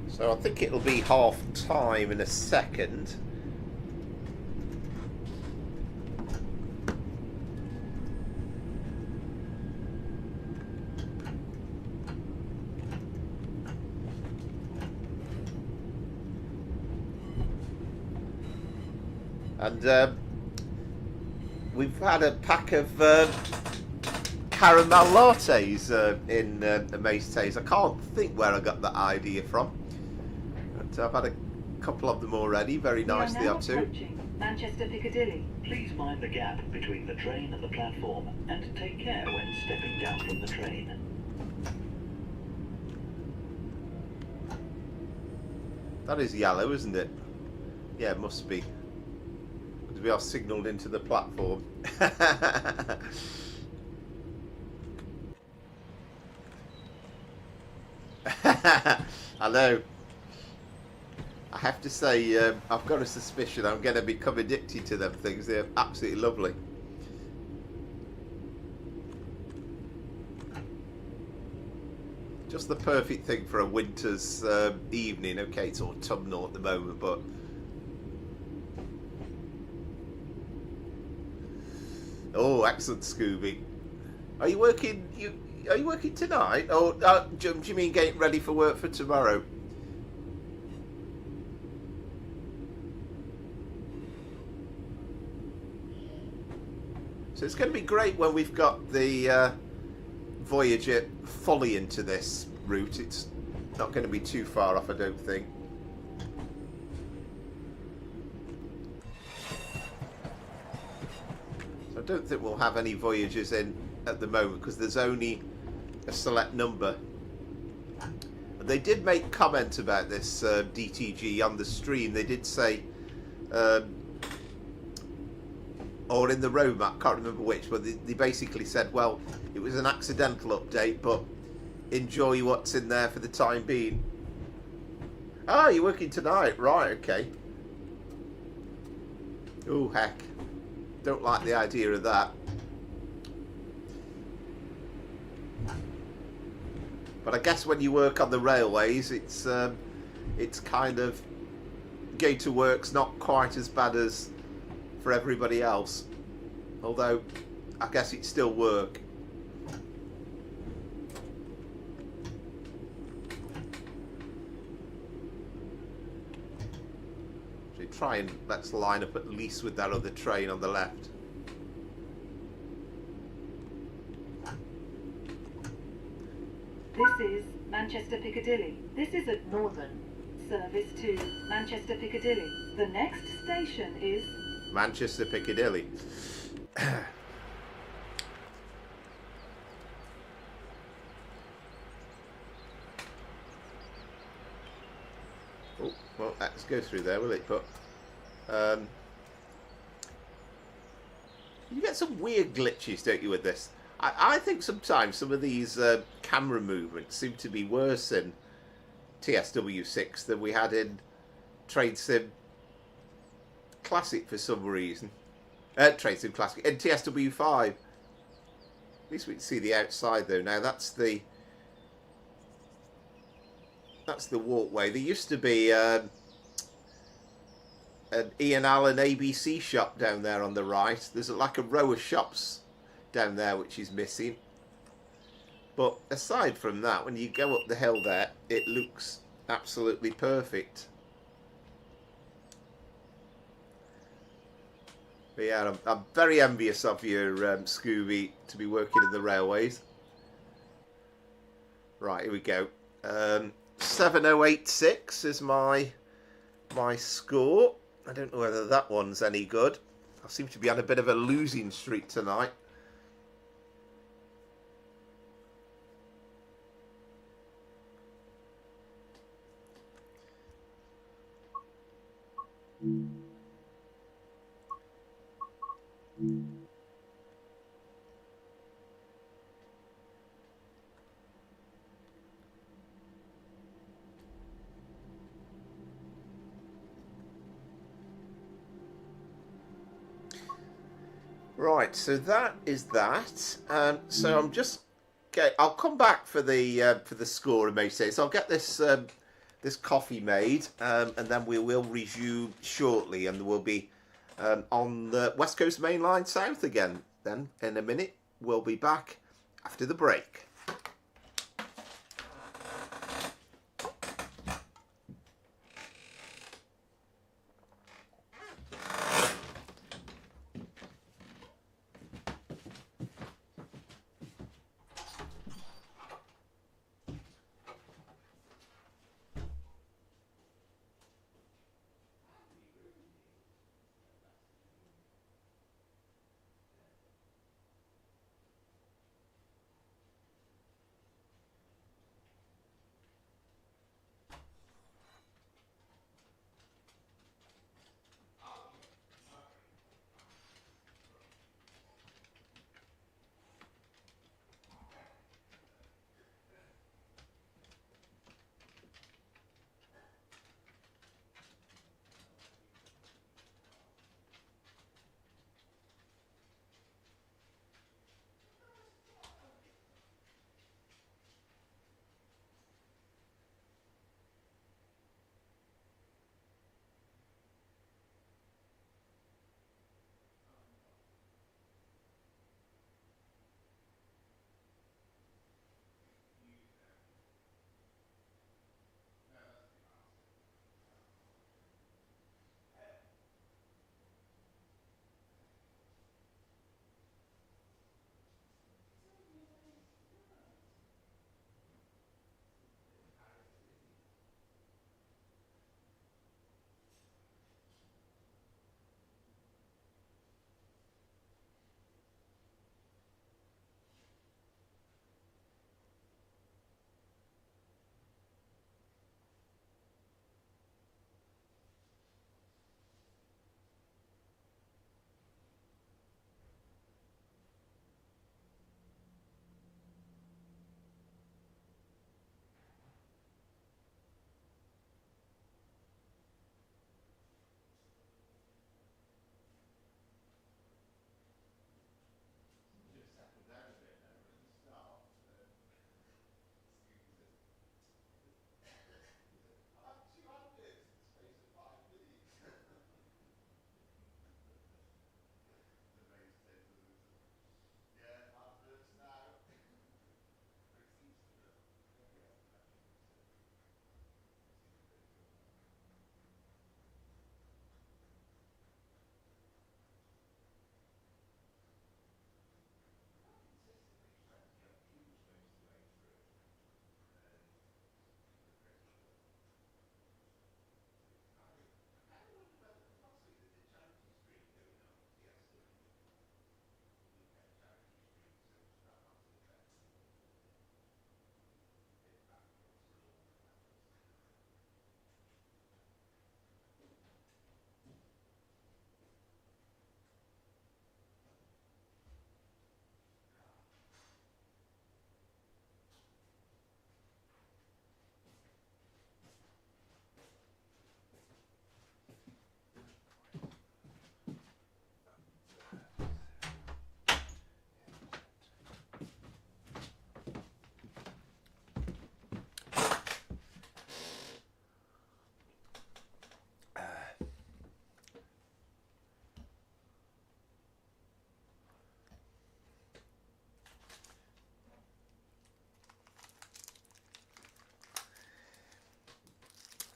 A: So I think it'll be half time in a second. And we've had a pack of caramel lattes in Amaze. I can't think where I got that idea from. I've had a couple of them already. Very nice, they are too.
C: Approaching Manchester Piccadilly.
D: Please mind the gap between the train and the platform, and take care when stepping down from the train.
A: That is yellow, isn't it? Yeah, it must be. Because we are signalled into the platform. I know. I have to say, I've got a suspicion I'm going to become addicted to them things. They're absolutely lovely. Just the perfect thing for a winter's evening. Okay, it's autumnal at the moment, but oh, excellent, Scooby. Are you working? Are you working tonight? Or do you mean getting ready for work for tomorrow? So it's going to be great when we've got the Voyager fully into this route. It's not going to be too far off, I don't think. So I don't think we'll have any Voyagers in at the moment, because there's only a select number. And they did make comment about this DTG on the stream. They did say, or in the road map, can't remember which, but they basically said, well, it was an accidental update, but enjoy what's in there for the time being. Ah, you're working tonight, right? Okay. Oh heck, don't like the idea of that. But I guess when you work on the railways, it's kind of going to work's not quite as bad as for everybody else, although I guess it's still work. So try and let's line up at least with that other train on the left.
C: This is Manchester Piccadilly. This is a Northern service to Manchester Piccadilly. The next station is
A: Manchester Piccadilly. well, let's go through there, will it? But you get some weird glitches, don't you, with this? I think sometimes some of these camera movements seem to be worse in TSW6 than we had in Trade Sim Classic for some reason. Trade Sim Classic and TSW5. At least we can see the outside though. Now that's the walkway. There used to be an Ian Allen ABC shop down there on the right. There's like a row of shops down there which is missing. But aside from that, when you go up the hill there, it looks absolutely perfect. But yeah, I'm very envious of you, Scooby, to be working in the railways. Right, here we go. 7086 is my score. I don't know whether that one's any good. I seem to be on a bit of a losing streak tonight. Right, so that is that. So I'm just I'll come back for the score and say. So I'll get this this coffee made, and then we will resume shortly, and we'll be on the West Coast Main Line South again. Then in a minute, we'll be back after the break.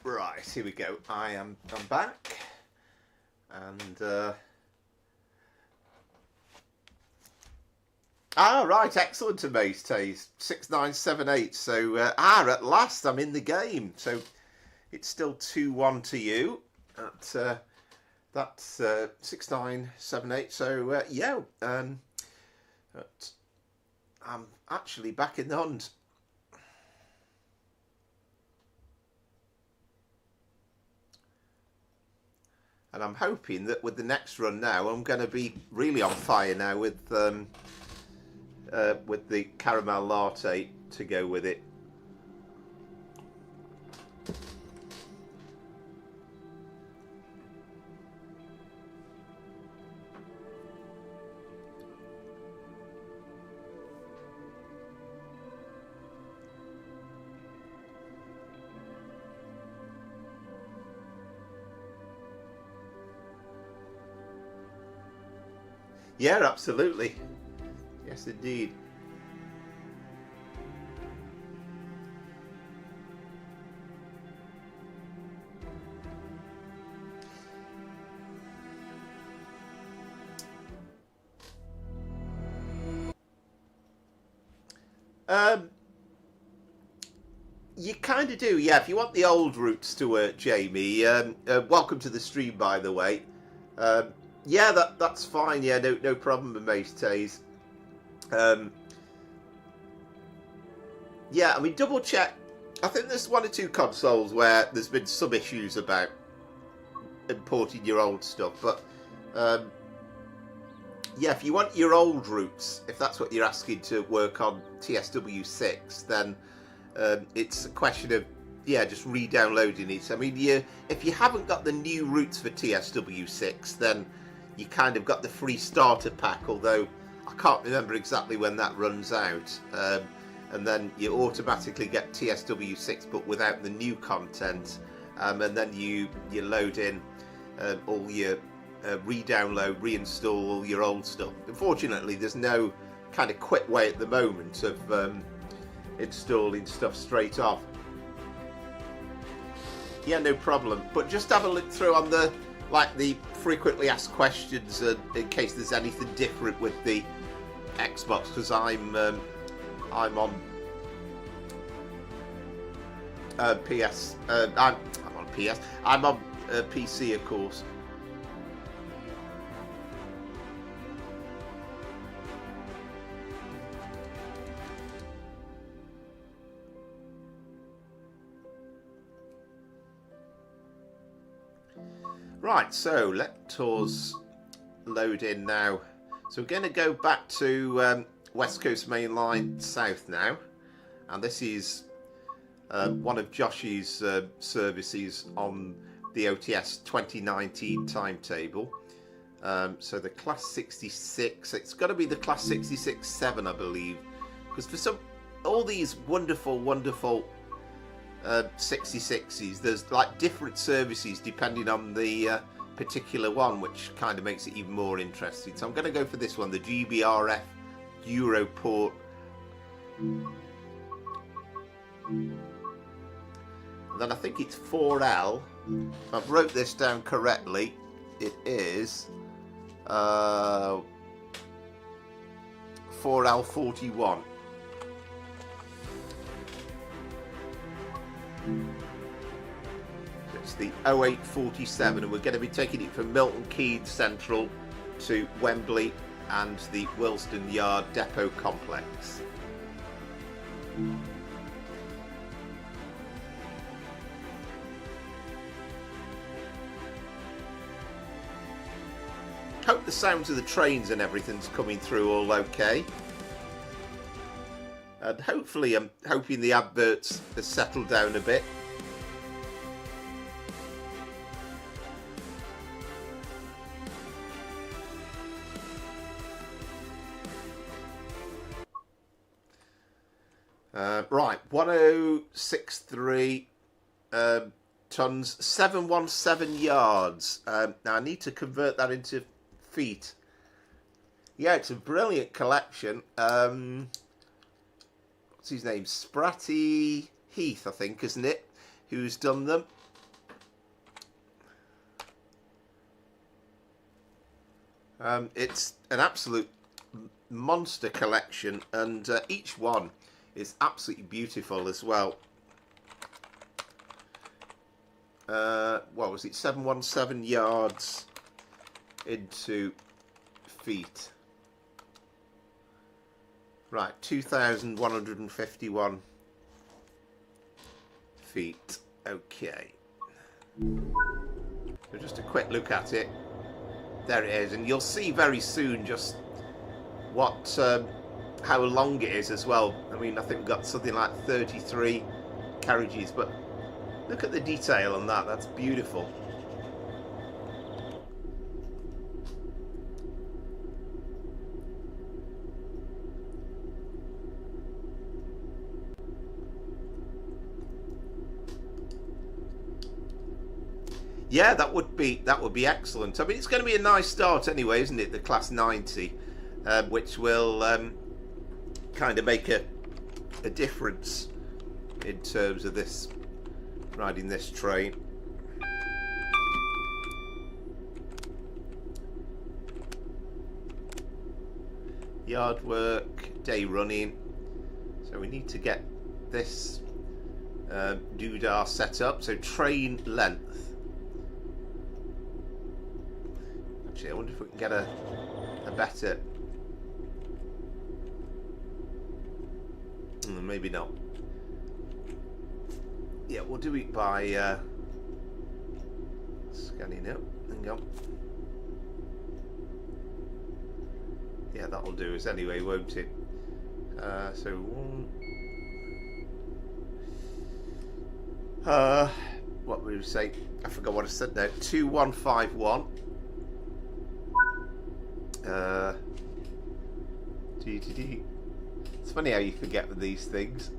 A: Right, here we go. I'm back, and right, excellent, Amaze 6978. So at last I'm in the game. So it's still 2-1 to you. That's 6978. So yeah, but I'm actually back in the hunt. And I'm hoping that with the next run now, I'm going to be really on fire now with the caramel latte to go with it. Yeah, absolutely. Yes, indeed. You kind of do, yeah. If you want the old routes to work, Jamie, welcome to the stream, by the way. Yeah, that's fine. Yeah, no problem with Mace Tays. Yeah, I mean, double check. I think there's 1 or 2 consoles where there's been some issues about importing your old stuff, but yeah, if you want your old routes, if that's what you're asking to work on TSW6, then it's a question of just re-downloading it. I mean, if you haven't got the new routes for TSW6, then you kind of got the free starter pack, although I can't remember exactly when that runs out. And then you automatically get TSW6 but without the new content, and then you load in all your re-download, reinstall all your old stuff. Unfortunately, there's no kind of quick way at the moment of installing stuff straight off. Yeah, no problem. But just have a look through on the frequently asked questions in case there's anything different with the Xbox, because I'm on PS. I'm on PS. I'm on PC, of course. Right, so let us load in now. So we're going to go back to West Coast Main Line South now, and this is one of Josh's services on the OTS 2019 timetable. So the Class 66, it's got to be the Class 66-7, I believe, because for all these wonderful 66s, there's like different services depending on the particular one, which kind of makes it even more interesting. So I'm going to go for this one, the GBRF Europort. And then I think it's 4L. If I've wrote this down correctly, it is 4L41. It's the 0847, and we're going to be taking it from Milton Keynes Central to Wembley and the Willesden Yard Depot Complex. Hope the sounds of the trains and everything's coming through all okay. And hopefully I'm hoping the adverts have settled down a bit. Right, 1063 tons, 717 yards. Now I need to convert that into feet. Yeah, it's a brilliant collection. What's his name? Spratty Heath, I think, isn't it? Who's done them? It's an absolute monster collection, and each one is absolutely beautiful as well. What was it, 717 yards into feet. Right, 2,151 feet. Okay. So just a quick look at it. There it is, and you'll see very soon just what, how long it is as well. I mean, I think we've got something like 33 carriages, but look at the detail on that. That's beautiful. Yeah, that would be excellent. I mean, it's going to be a nice start anyway, isn't it? The Class 90, which will kind of make a difference in terms of this riding this train. Yard work, day running. So we need to get this doodah set up. So train length. Actually, I wonder if we can get a better. Maybe not. Yeah, we'll do it by scanning up. Hang on. Yeah, that'll do us anyway, won't it? So one. What would we say? I forgot what I said now. 2151. It's funny how you forget with these things.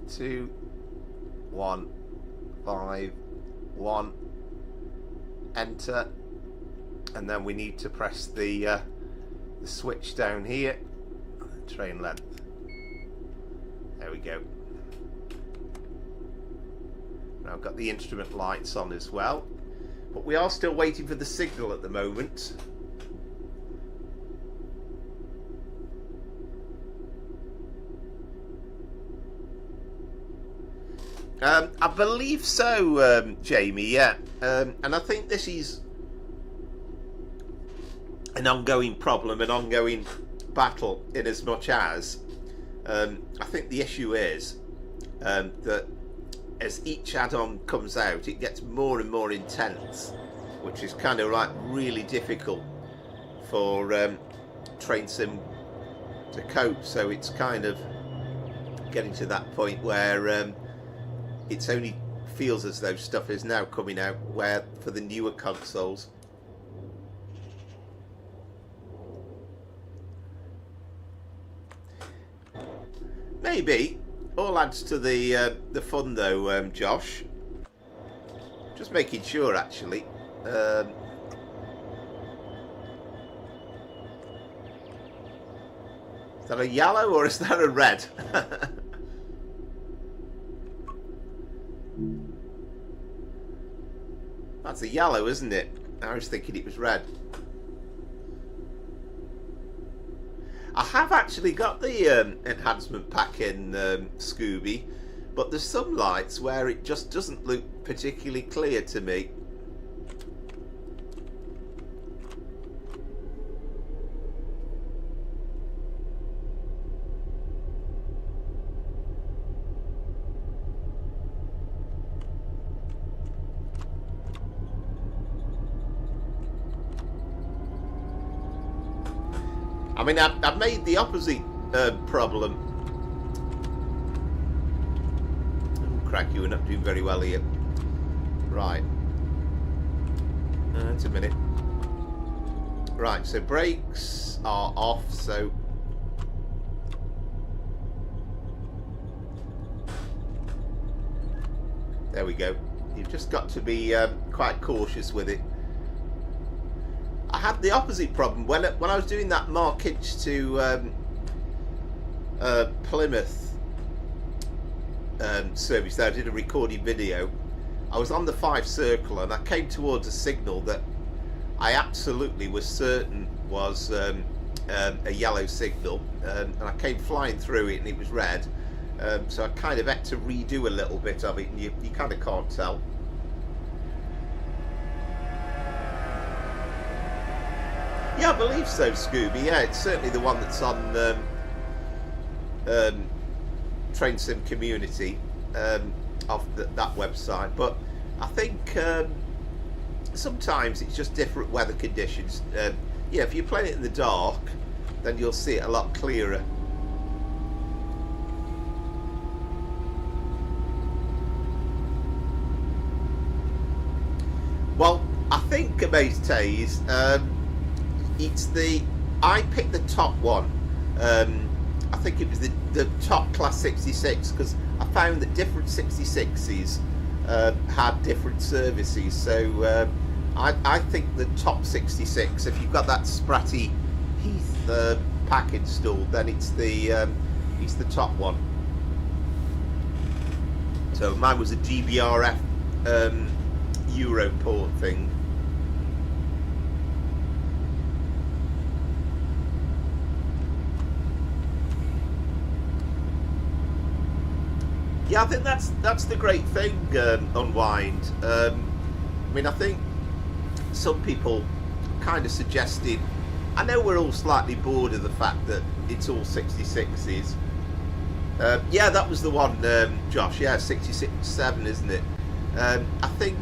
A: 2 1 5 1. Enter, and then we need to press the switch down here. Train length. There we go. Now I've got the instrument lights on as well, but we are still waiting for the signal at the moment. I believe so, Jamie, yeah. And I think this is an ongoing problem, an ongoing battle, in as much as I think the issue is that as each add-on comes out, it gets more and more intense, which is kind of like really difficult for Train Sim to cope. So it's kind of getting to that point where it's only feels as though stuff is now coming out where for the newer consoles. Maybe all adds to the fun though, Josh. Just making sure actually. Is that a yellow or is that a red? That's a yellow, isn't it? I was thinking it was red. I have actually got the enhancement pack in Scooby, but there's some lights where it just doesn't look particularly clear to me. I mean, I've made the opposite problem. Oh, crikey, we're not doing very well here. Right. That's a minute. Right, so brakes are off, so... There we go. You've just got to be quite cautious with it. I had the opposite problem when I was doing that Markinch to Plymouth service there. I did a recorded video. I was on the 5 circle and I came towards a signal that I absolutely was certain was a yellow signal, and I came flying through it and it was red, so I kind of had to redo a little bit of it, and you kind of can't tell. Yeah, I believe so, Scooby. Yeah, it's certainly the one that's on Train Sim Community, of that website. But I think sometimes it's just different weather conditions. Yeah, if you play it in the dark, then you'll see it a lot clearer. Well, I think Amazed Taze, I picked the top one. I think it was the top class 66, because I found that different 66s had different services. So I think the top 66, if you've got that Spratty Heath pack installed, then it's the top one. So mine was a GBRF Europort thing. Yeah, I think that's the great thing, Unwind. I mean, I think some people kind of suggested, I know we're all slightly bored of the fact that it's all 66s. Yeah, that was the one, Josh. Yeah, 66.7, isn't it? I think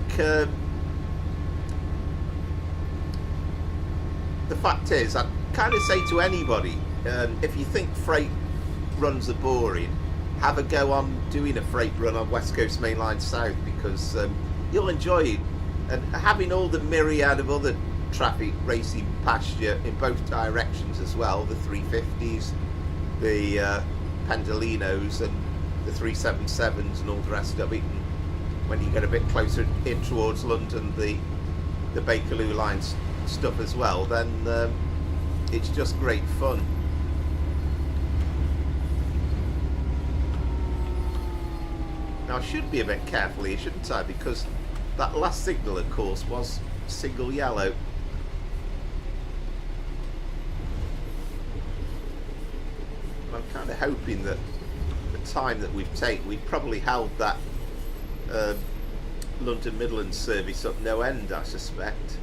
A: the fact is, I'd kind of say to anybody, if you think freight runs are boring, have a go on doing a freight run on West Coast Main Line South, because you'll enjoy it, and having all the myriad of other traffic racing past you in both directions as well, the 350s, the Pendolinos and the 377s and all the rest of it. And when you get a bit closer in towards London, the Bakerloo line stuff as well, then it's just great fun. Now I should be a bit careful here, shouldn't I, because that last signal, of course, was single yellow. I'm kind of hoping that the time that we've probably held that London Midlands service up no end, I suspect.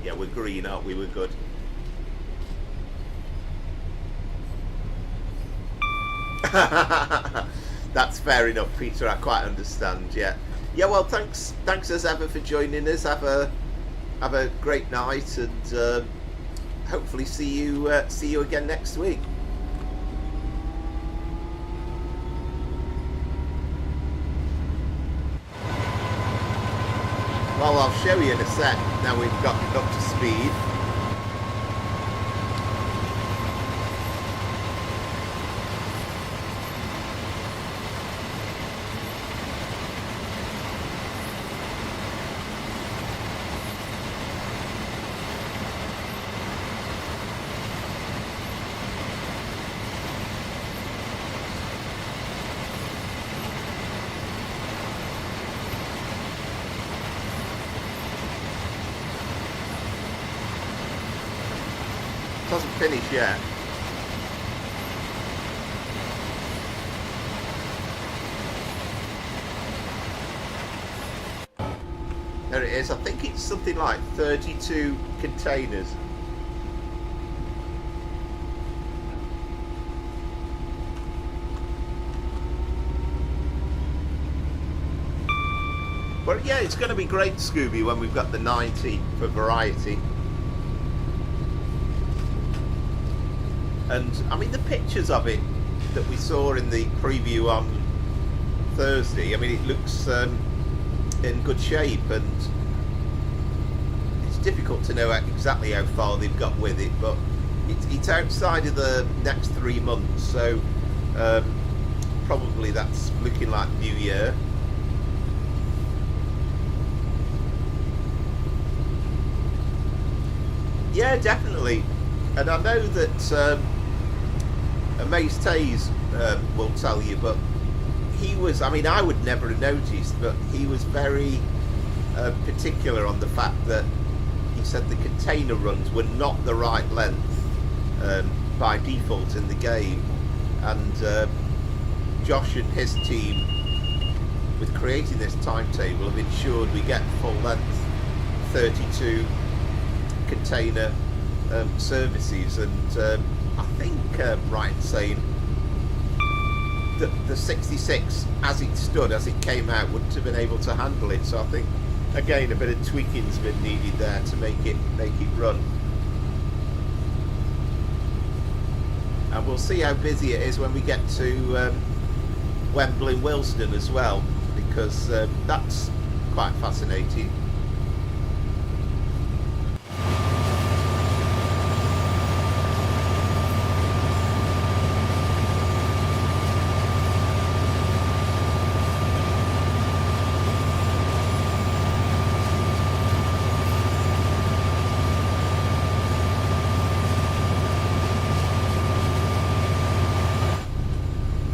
A: Yeah, we're green, aren't we? We're good. That's fair enough, Peter. I quite understand. Yeah. Well, thanks as ever for joining us. Have a great night, and hopefully see you again next week. Well, I'll show you in a sec. Now we've got up to speed. Doesn't finish yet. There it is. I think it's something like 32 containers. But yeah, it's going to be great, Scooby, when we've got the 90 for variety. And I mean, the pictures of it that we saw in the preview on Thursday, I mean, it looks in good shape, and it's difficult to know exactly how far they've got with it, but it's outside of the next 3 months, so probably that's looking like New Year. Yeah, definitely. And I know that Amazed Taze will tell you, but he was, I mean, I would never have noticed, but he was very particular on the fact that he said the container runs were not the right length by default in the game, and Josh and his team, with creating this timetable, have ensured we get full length 32 container services, and I think right in saying that the 66 as it stood, as it came out, wouldn't have been able to handle it. So I think again a bit of tweaking's been needed there to make it run. And we'll see how busy it is when we get to Wembley and Willesden as well, because that's quite fascinating.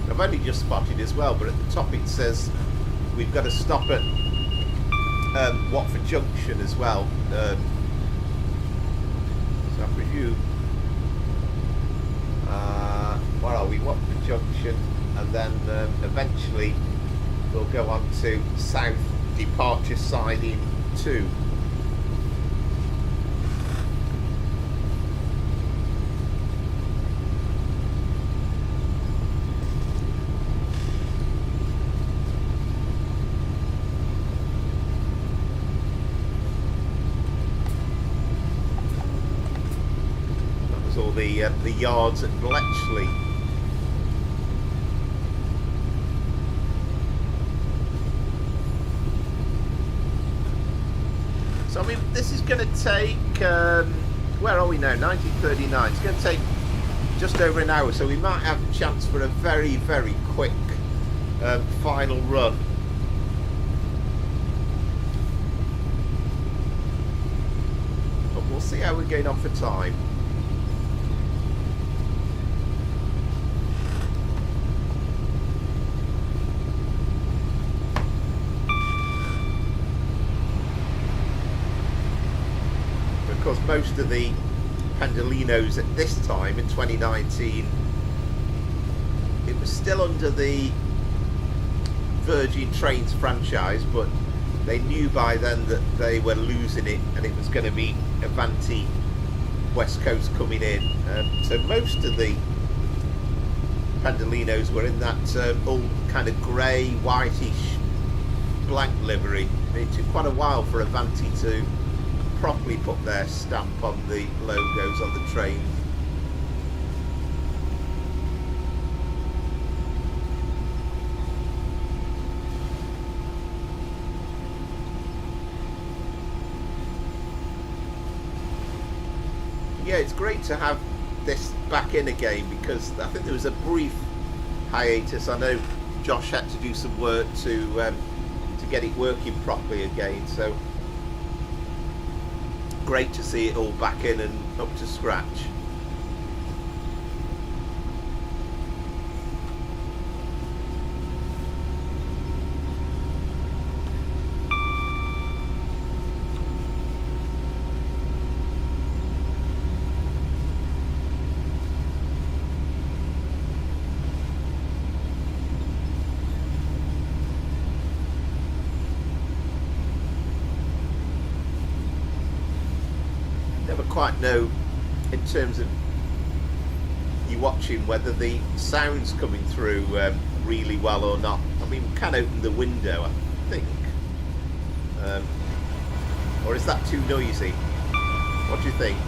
A: I've only just spotted as well, but at the top it says we've got to stop at Watford Junction as well. So I presume, where are we? Watford Junction, and then eventually we'll go on to South Departure Siding 2. All the yards at Bletchley. So I mean, this is going to take where are we now? 1939. It's going to take just over an hour, so we might have a chance for a very, very quick final run. But we'll see how we're going on for time. Of course, most of the Pendolinos at this time in 2019, it was still under the Virgin Trains franchise, but they knew by then that they were losing it and it was going to be Avanti West Coast coming in. So most of the Pendolinos were in that old kind of grey, whitish, blank livery. It took quite a while for Avanti to properly put their stamp on the logos on the train. Yeah, it's great to have this back in again, because I think there was a brief hiatus. I know Josh had to do some work to get it working properly again, so great to see it all back in and up to scratch. Quite know in terms of you watching whether the sound's coming through really well or not. I mean, we can open the window, I think, or is that too noisy? What do you think?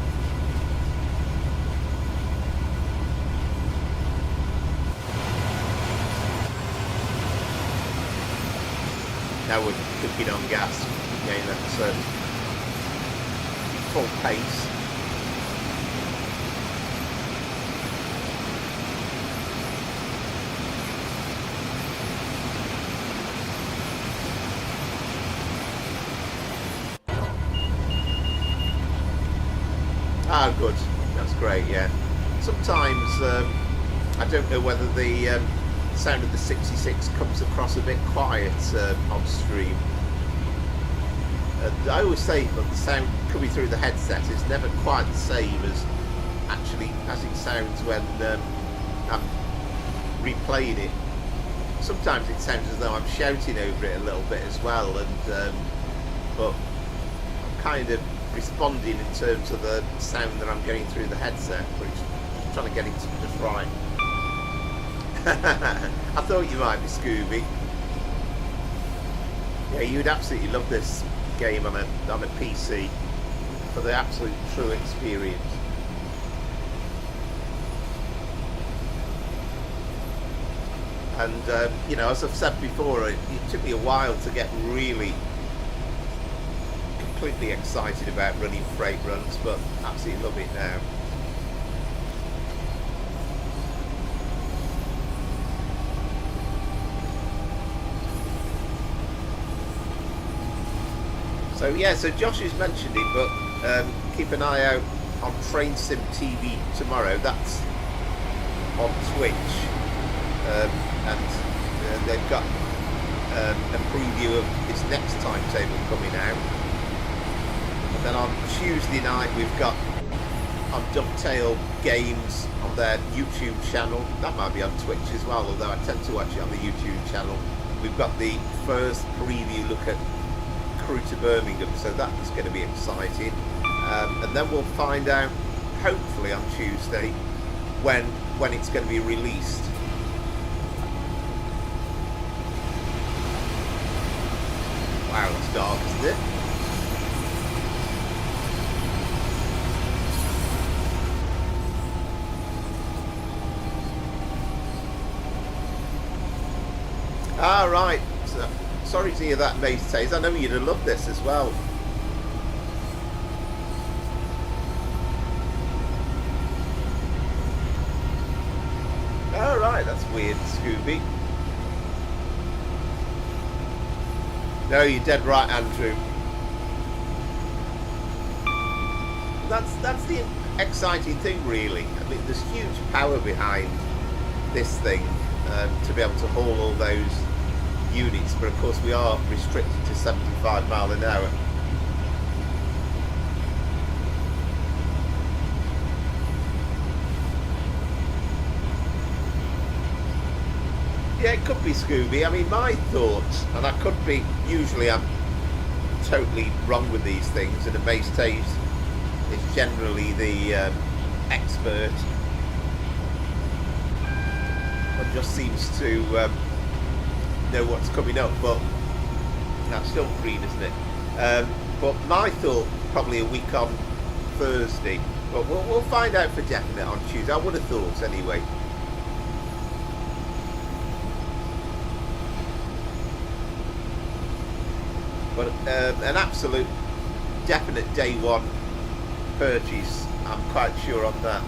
A: Now we're cooking on gas. Again, that's full pace. Ah, good. That's great. Yeah. Sometimes I don't know whether the sound of the 66 comes across a bit quiet on stream. I always say that the sound coming through the headset is never quite the same as it sounds when I'm replaying it. Sometimes it sounds as though I'm shouting over it a little bit as well, but I'm kind of responding in terms of the sound that I'm getting through the headset, which I'm trying to get it just right. I thought you might be Scooby. Yeah, you'd absolutely love this game on a PC for the absolute true experience. And you know, as I've said before, it took me a while to get really completely excited about running freight runs, but absolutely love it now. So yeah, so Josh has mentioned it, but keep an eye out on Train Sim TV tomorrow. That's on Twitch, and they've got a preview of its next timetable coming out. And then on Tuesday night we've got on Dovetail Games on their YouTube channel. That might be on Twitch as well, although I tend to watch it on the YouTube channel. We've got the first preview look at Crew to Birmingham, so that is going to be exciting. And then we'll find out, hopefully on Tuesday, when it's going to be released. Wow, it's dark, isn't it? Ah, right. So, sorry to hear that, Mace Taze. I know you'd have loved this as well. All right, that's weird, Scooby. No, you're dead right, Andrew. That's the exciting thing, really. I mean, there's huge power behind this thing to be able to haul all those units, but of course we are restricted to 75 mile an hour. Yeah, it could be, Scooby. I mean, my thoughts, and I could be, usually I'm totally wrong with these things, and Mace Taze is generally the expert and just seems to know what's coming up, but that's still green, isn't it? But my thought, probably a week on Thursday, but we'll find out for definite on Tuesday. I would have thought anyway. But an absolute definite day one purchase, I'm quite sure on that.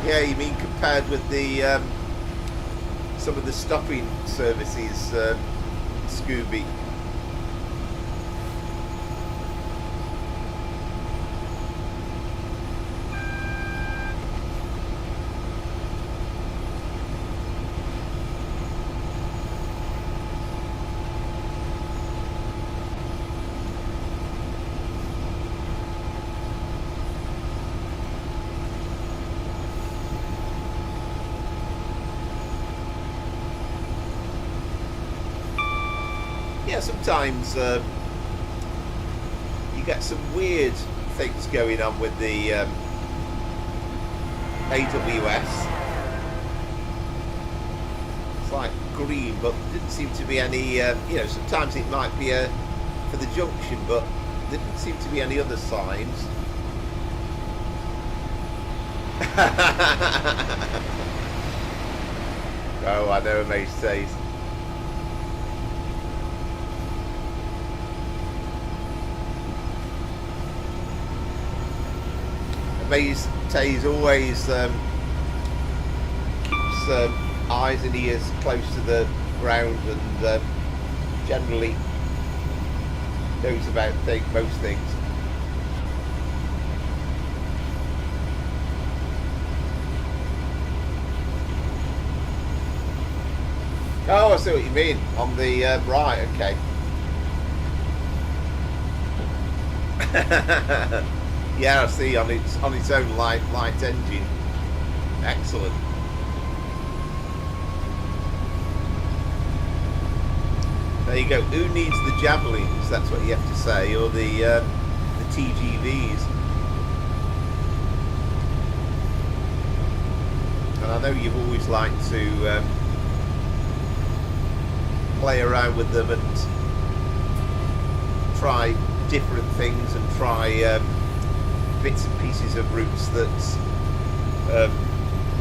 A: Yeah, you mean compared with the some of the stopping services, Scooby? Yeah, sometimes you get some weird things going on with the AWS. It's like green, but didn't seem to be any, you know, sometimes it might be for the junction, but there didn't seem to be any other signs. Oh, I know, Mace says. Mace Taze always keeps eyes and ears close to the ground and generally knows about most things. Oh, I see what you mean. On the right, okay. Yeah, I see. On its own light engine. Excellent. There you go. Who needs the javelins? That's what you have to say, or the TGVs. And I know you've always liked to play around with them and try different things and try bits and pieces of routes that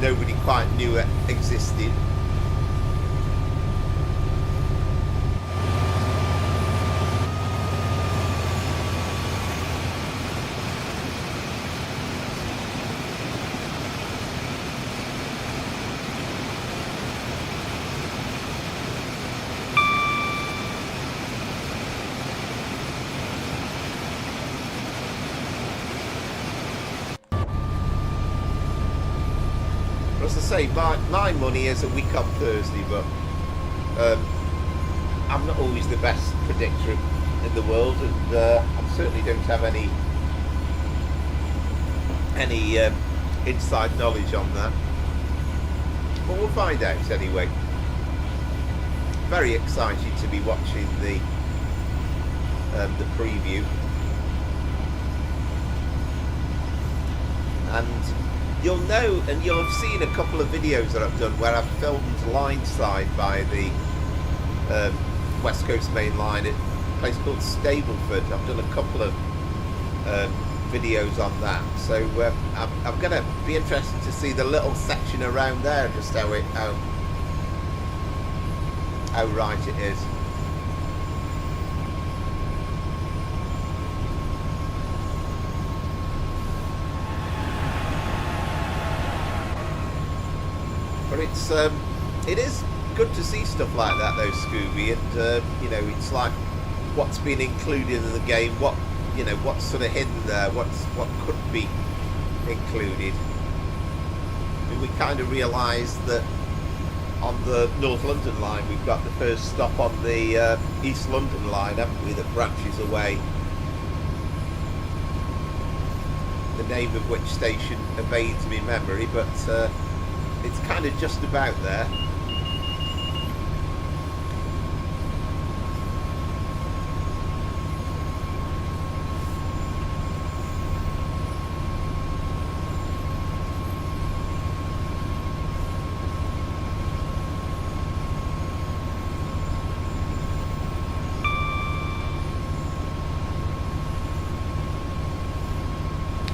A: nobody quite knew existed. As I say, my money is a week on Thursday, but I'm not always the best predictor in the world, and I certainly don't have any inside knowledge on that. But we'll find out anyway. Very excited to be watching the preview, and you'll know, and you'll have seen a couple of videos that I've done where I've filmed line side by the West Coast Main Line at a place called Stableford. I've done a couple of videos on that, so I'm going to be interested to see the little section around there, just how right it is. But it is good to see stuff like that though, Scooby, and you know, it's like what's been included in the game, what's sort of hidden there, what could be included. I mean, we kind of realised that on the North London line we've got the first stop on the East London line, haven't we, that branches away, the name of which station evades me memory, but it's kind of just about there.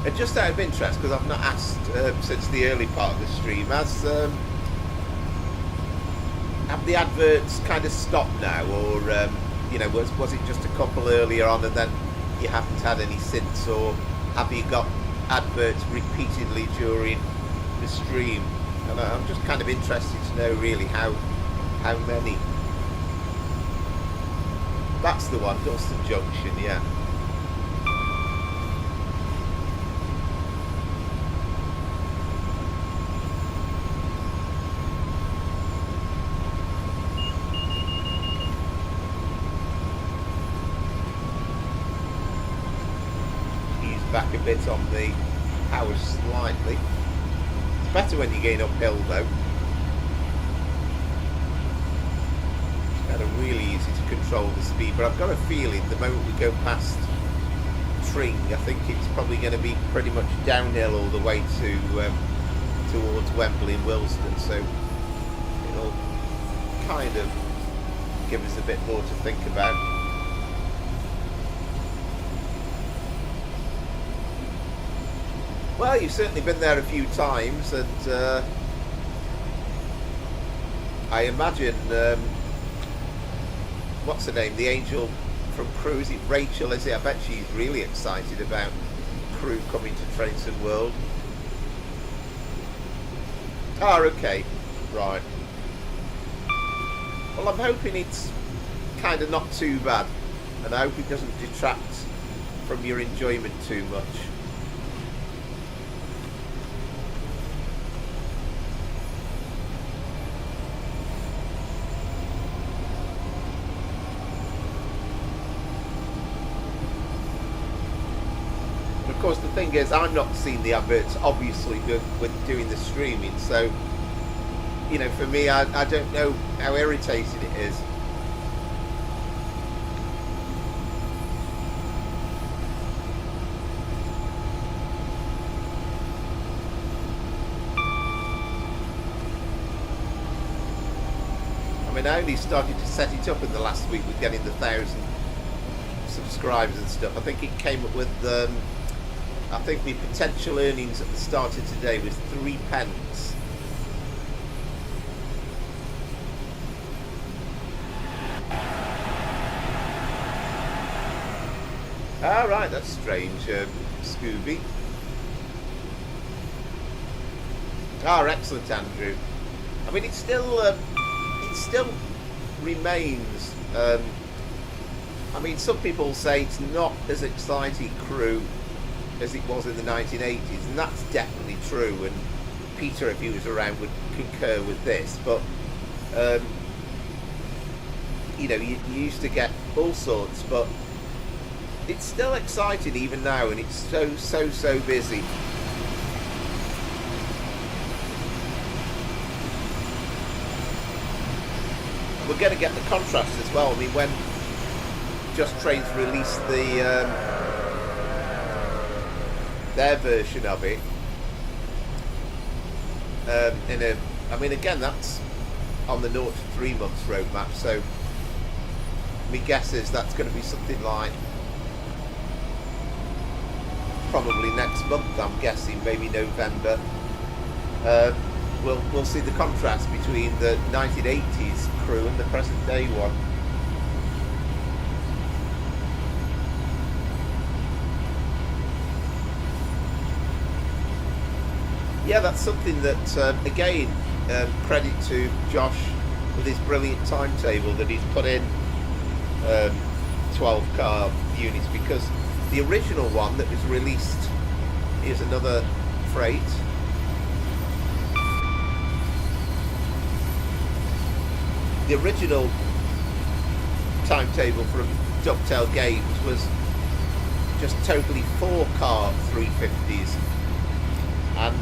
A: And just out of interest, because I've not asked since the early part of the stream, have the adverts kind of stopped now, or was it just a couple earlier on and then you haven't had any since, or have you got adverts repeatedly during the stream? And I'm just kind of interested to know really how many. That's the one, Euston Junction, yeah. Back a bit on the power slightly. It's better when you're going uphill though. It's kind of really easy to control the speed, but I've got a feeling the moment we go past Tring, I think it's probably going to be pretty much downhill all the way to towards Wembley and Willesden, so it'll kind of give us a bit more to think about. Well, you've certainly been there a few times, and I imagine, what's her name, the angel from Crew, is it Rachel, is it? I bet she's really excited about Crew coming to Paignton World. Oh, okay, right. Well, I'm hoping it's kind of not too bad. and I hope it doesn't detract from your enjoyment too much. Of course, the thing is, I'm not seeing the adverts, obviously, with doing the streaming, so, you know, for me, I don't know how irritating it is. I mean, I only started to set it up in the last week with getting the 1,000 subscribers and stuff. I think it came up with I think the potential earnings at the start of today was 3 pence. Ah, right, that's strange, Scooby. Ah, excellent, Andrew. I mean, it still remains. I mean, some people say it's not as exciting crew as it was in the 1980s, and that's definitely true, and Peter, if he was around, would concur with this, but you know, you used to get all sorts, but it's still exciting even now, and it's so busy. We're going to get the contrast as well. I mean, when Just Trains released their version of it, I mean, again, that's on the 0 to 3 months roadmap, so my guess is that's going to be something like probably next month, I'm guessing, maybe November. We'll see the contrast between the 1980s crew and the present day one. Yeah, that's something that, again, credit to Josh with his brilliant timetable that he's put in 12 car units, because the original one that was released, is another freight. The original timetable from Dovetail Games was just totally 4 car 350s. And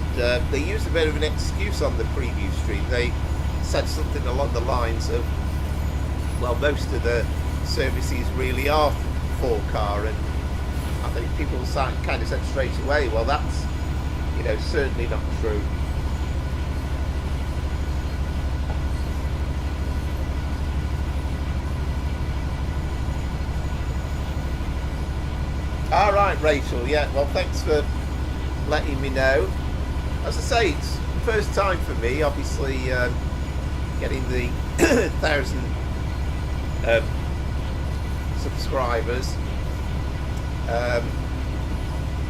A: they used a bit of an excuse on the preview stream. They said something along the lines of, well, most of the services really are 4 car, and I think people kind of said straight away, well, that's, you know, certainly not true. All right, Rachel, yeah, well, thanks for letting me know. As I say, it's the first time for me, obviously, getting the 1,000 subscribers.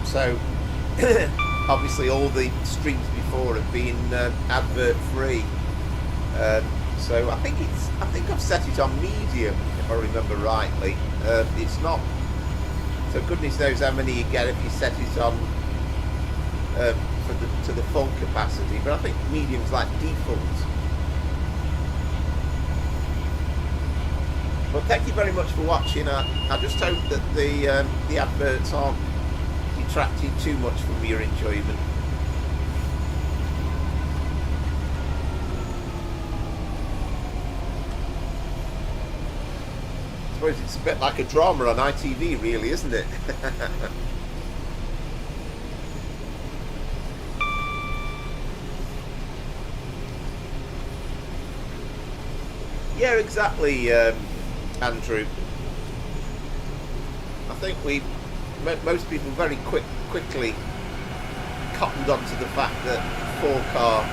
A: So, obviously, all the streams before have been advert free. So I think I've set it on medium, if I remember rightly. It's not. So goodness knows how many you get if you set it on to the full capacity, but I think medium's like default. Well, thank you very much for watching. I just hope that the adverts aren't detracting too much from your enjoyment. I suppose it's a bit like a drama on ITV, really, isn't it? Yeah, exactly, Andrew. I think most people very quickly cottoned onto the fact that 4-car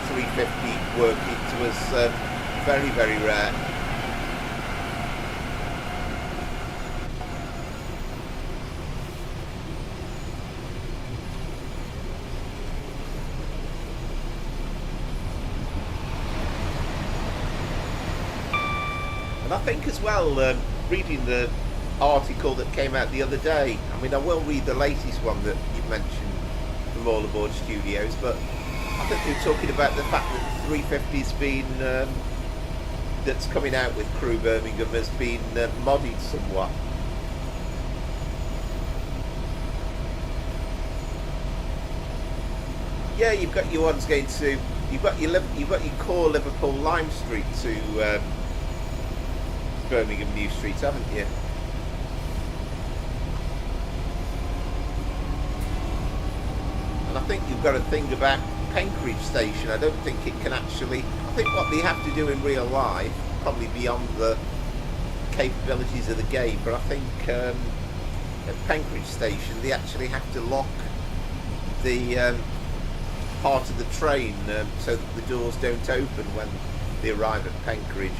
A: 350 workings was very, very rare. And I think as well, reading the article that came out the other day, I mean, I will read the latest one that you mentioned from All Aboard Studios, but I think they were talking about the fact that the 350's been, that's coming out with Crew Birmingham has been modded somewhat. Yeah, you've got your ones going to, you've got your core Liverpool Lime Street to Birmingham New Street, haven't you? And I think you've got to think about Penkridge Station. I don't think it can actually, I think what they have to do in real life, probably beyond the capabilities of the game, but I think at Penkridge Station they actually have to lock the part of the train so that the doors don't open when they arrive at Penkridge.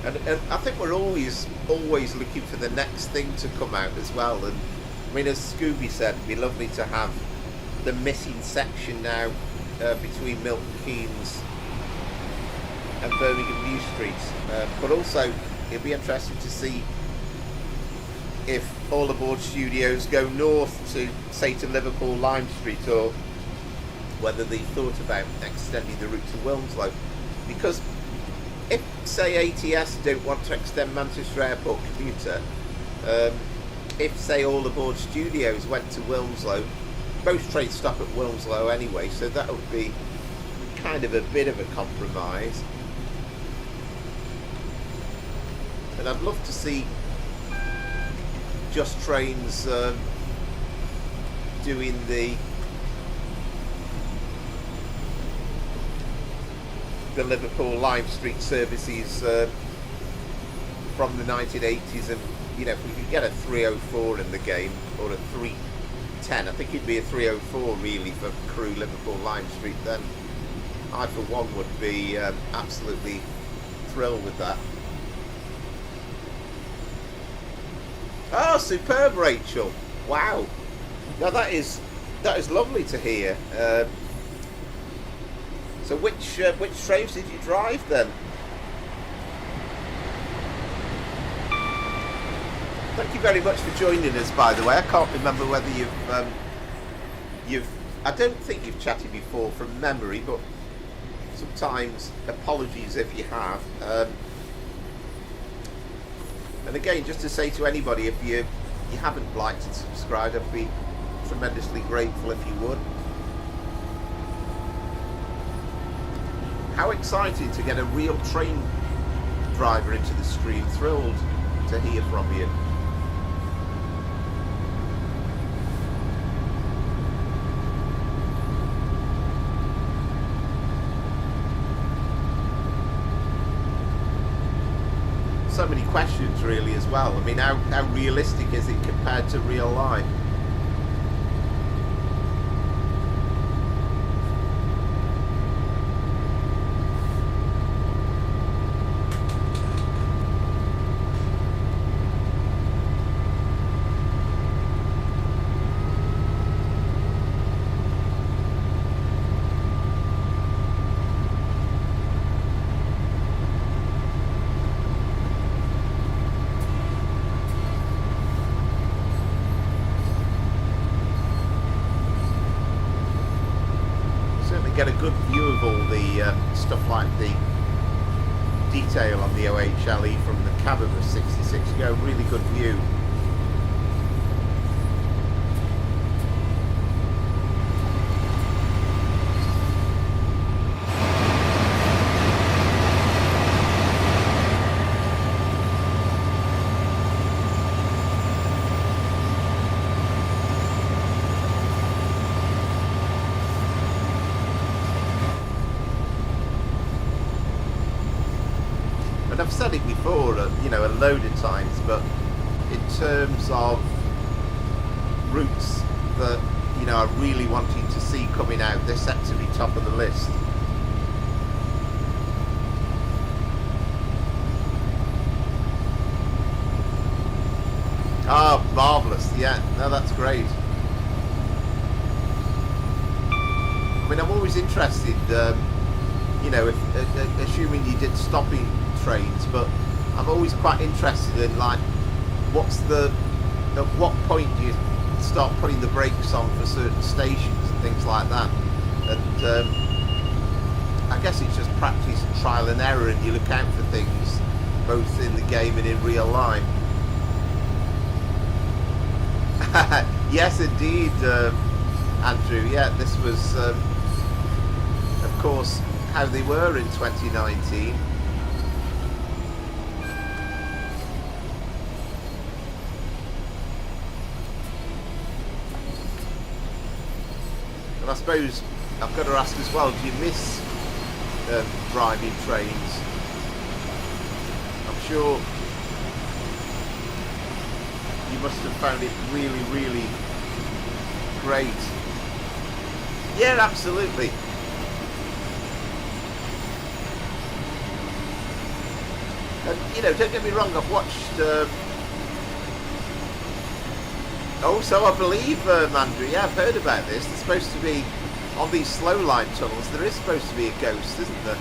A: And I think we're always looking for the next thing to come out as well. And I mean, as Scooby said, it'd be lovely to have the missing section now between Milton Keynes and Birmingham New Street. But also, it'd be interesting to see if All Aboard Studios go north to, say, to Liverpool Lime Street, or whether they thought about extending the route to Wilmslow. Because if, say, ATS don't want to extend Manchester Airport commuter, if, say, All Aboard Studios went to Wilmslow, most trains stop at Wilmslow anyway, so that would be kind of a bit of a compromise. And I'd love to see Just Trains doing the Liverpool Lime Street services from the 1980s, and you know, if we could get a 304 in the game, or a 310, I think it'd be a 304 really for Crew Liverpool Lime Street, then I for one would be absolutely thrilled with that. Oh, superb, Rachel! Wow, now that is lovely to hear. So which trains did you drive then? Thank you very much for joining us, by the way. I can't remember whether you've I don't think you've chatted before from memory, but sometimes apologies if you have. And again, just to say to anybody, if you haven't liked and subscribed, I'd be tremendously grateful if you would. How excited to get a real train driver into the stream. Thrilled to hear from you. So many questions really as well. I mean, how realistic is it compared to real life? Get a good view of all the stuff like the detail on the OHLE from the cabin of 66. You get a really good view. And I've said it before, you know, a load of times, but in terms of routes that, you know, I really wanted to see coming out, this had to be top of the list. Ah, marvellous, yeah, no, that's great. I mean, I'm always interested, you know, if, assuming you did stopping trains, but I'm always quite interested in, like, at what point do you start putting the brakes on for certain stations and things like that. And I guess it's just practice and trial and error, and you look out for things both in the game and in real life. Yes, indeed, Andrew. Yeah, this was, of course, how they were in 2019. And I suppose I've got to ask as well, do you miss driving trains? I'm sure you must have found it really, really great. Yeah, absolutely. And, you know, don't get me wrong, I've watched... oh, so I believe, Andrew, yeah, I've heard about this. There's supposed to be, on these slow line tunnels, there is supposed to be a ghost, isn't there?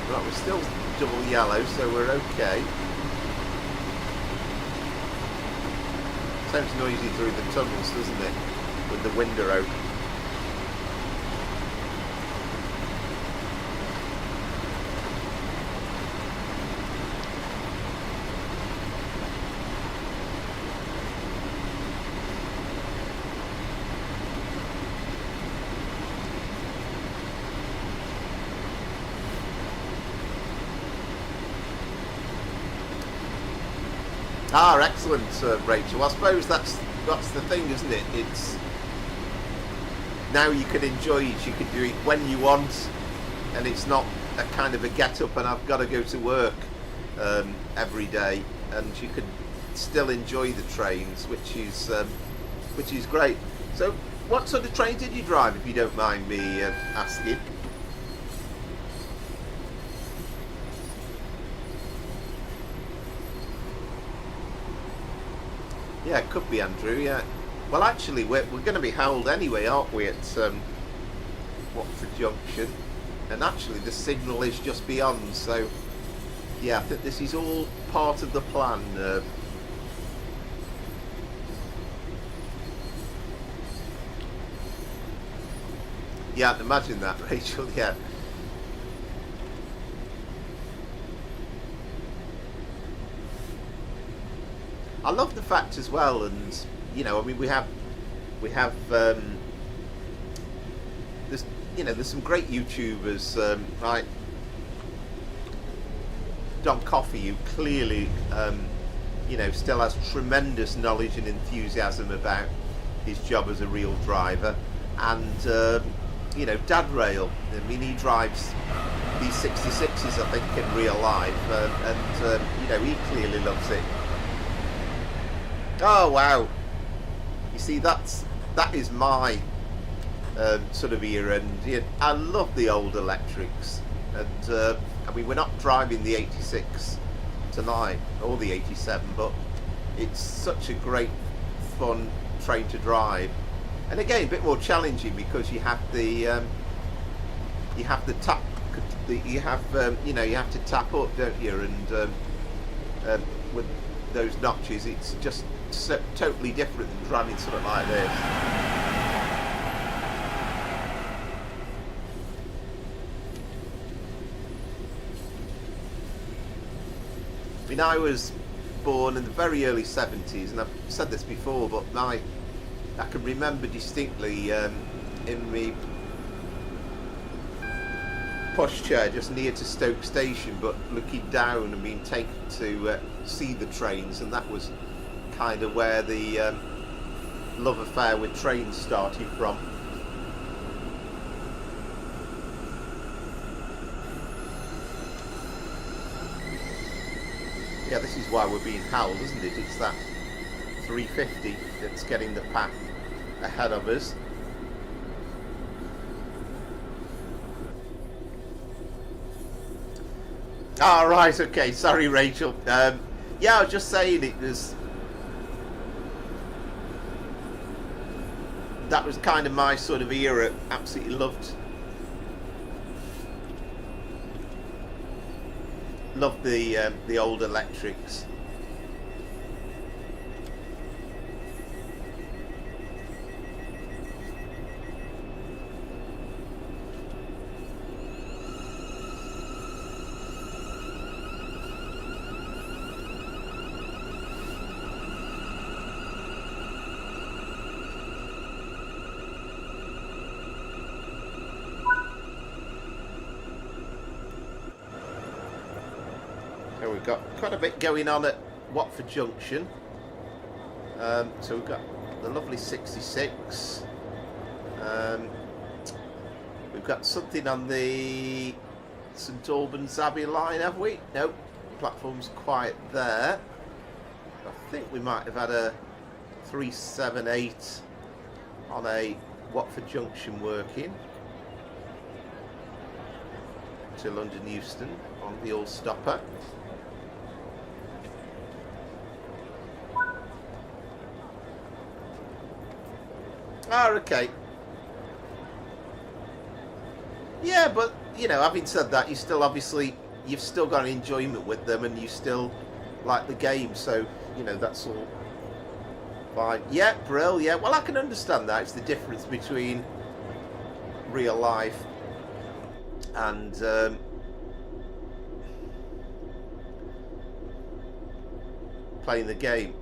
A: Right, we're still double yellow, so we're okay. Sounds noisy through the tunnels, doesn't it? With the window open. Ah, excellent, Rachel. I suppose that's the thing, isn't it? It's now you can enjoy it. You can do it when you want, and it's not a kind of a get up and I've got to go to work every day, and you can still enjoy the trains, which is great. So, what sort of train did you drive, if you don't mind me asking? Yeah, it could be, Andrew, yeah. Well, actually, we're going to be held anyway, aren't we, at Watford Junction? And actually, the signal is just beyond, so... yeah, I think this is all part of the plan. Yeah, I can imagine that, Rachel, yeah. I love the fact as well, and you know, I mean, we have there's some great YouTubers, right? Don Coffey, who clearly, you know, still has tremendous knowledge and enthusiasm about his job as a real driver, and you know, Dad Rail. I mean, he drives these 66s, I think, in real life, and you know, he clearly loves it. Oh wow! You see, that is my sort of era, and yeah, I love the old electrics. And I mean, we're not driving the 86 tonight or the 87, but it's such a great, fun train to drive. And again, a bit more challenging because you have the you have to tap up, don't you? And with those notches, it's just so totally different than driving something like this. I mean, I was born in the very early 70s, and I've said this before, but I can remember distinctly in my pushchair just near to Stoke Station, but looking down and being taken to see the trains, and that was kind of where the love affair with trains started from. Yeah, this is why we're being held, isn't it? It's that 350 that's getting the pack ahead of us. Ah, right, okay, sorry Rachel. Yeah, I was just saying that was kind of my sort of era. Absolutely loved the old electrics. So we've got quite a bit going on at Watford Junction. So we've got the lovely 66. We've got something on the St Albans Abbey line, have we? No, platform's quiet there. I think we might have had a 378 on a Watford Junction working to London Euston on the all stopper. Ah, okay. Yeah, but you know, having said that, you've still got an enjoyment with them, and you still like the game. So you know, that's all fine. Yeah, brill. Yeah, well, I can understand that. It's the difference between real life and playing the game.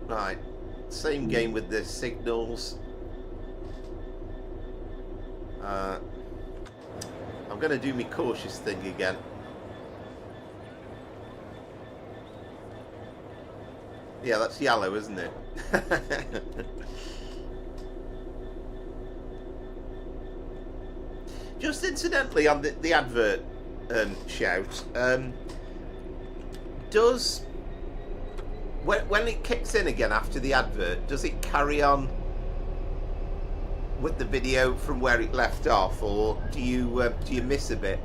A: Right, same game with the signals. I'm going to do my cautious thing again. Yeah, that's yellow, isn't it? Just incidentally on the advert shout, does when it kicks in again after the advert, does it carry on with the video from where it left off, or do you miss a bit?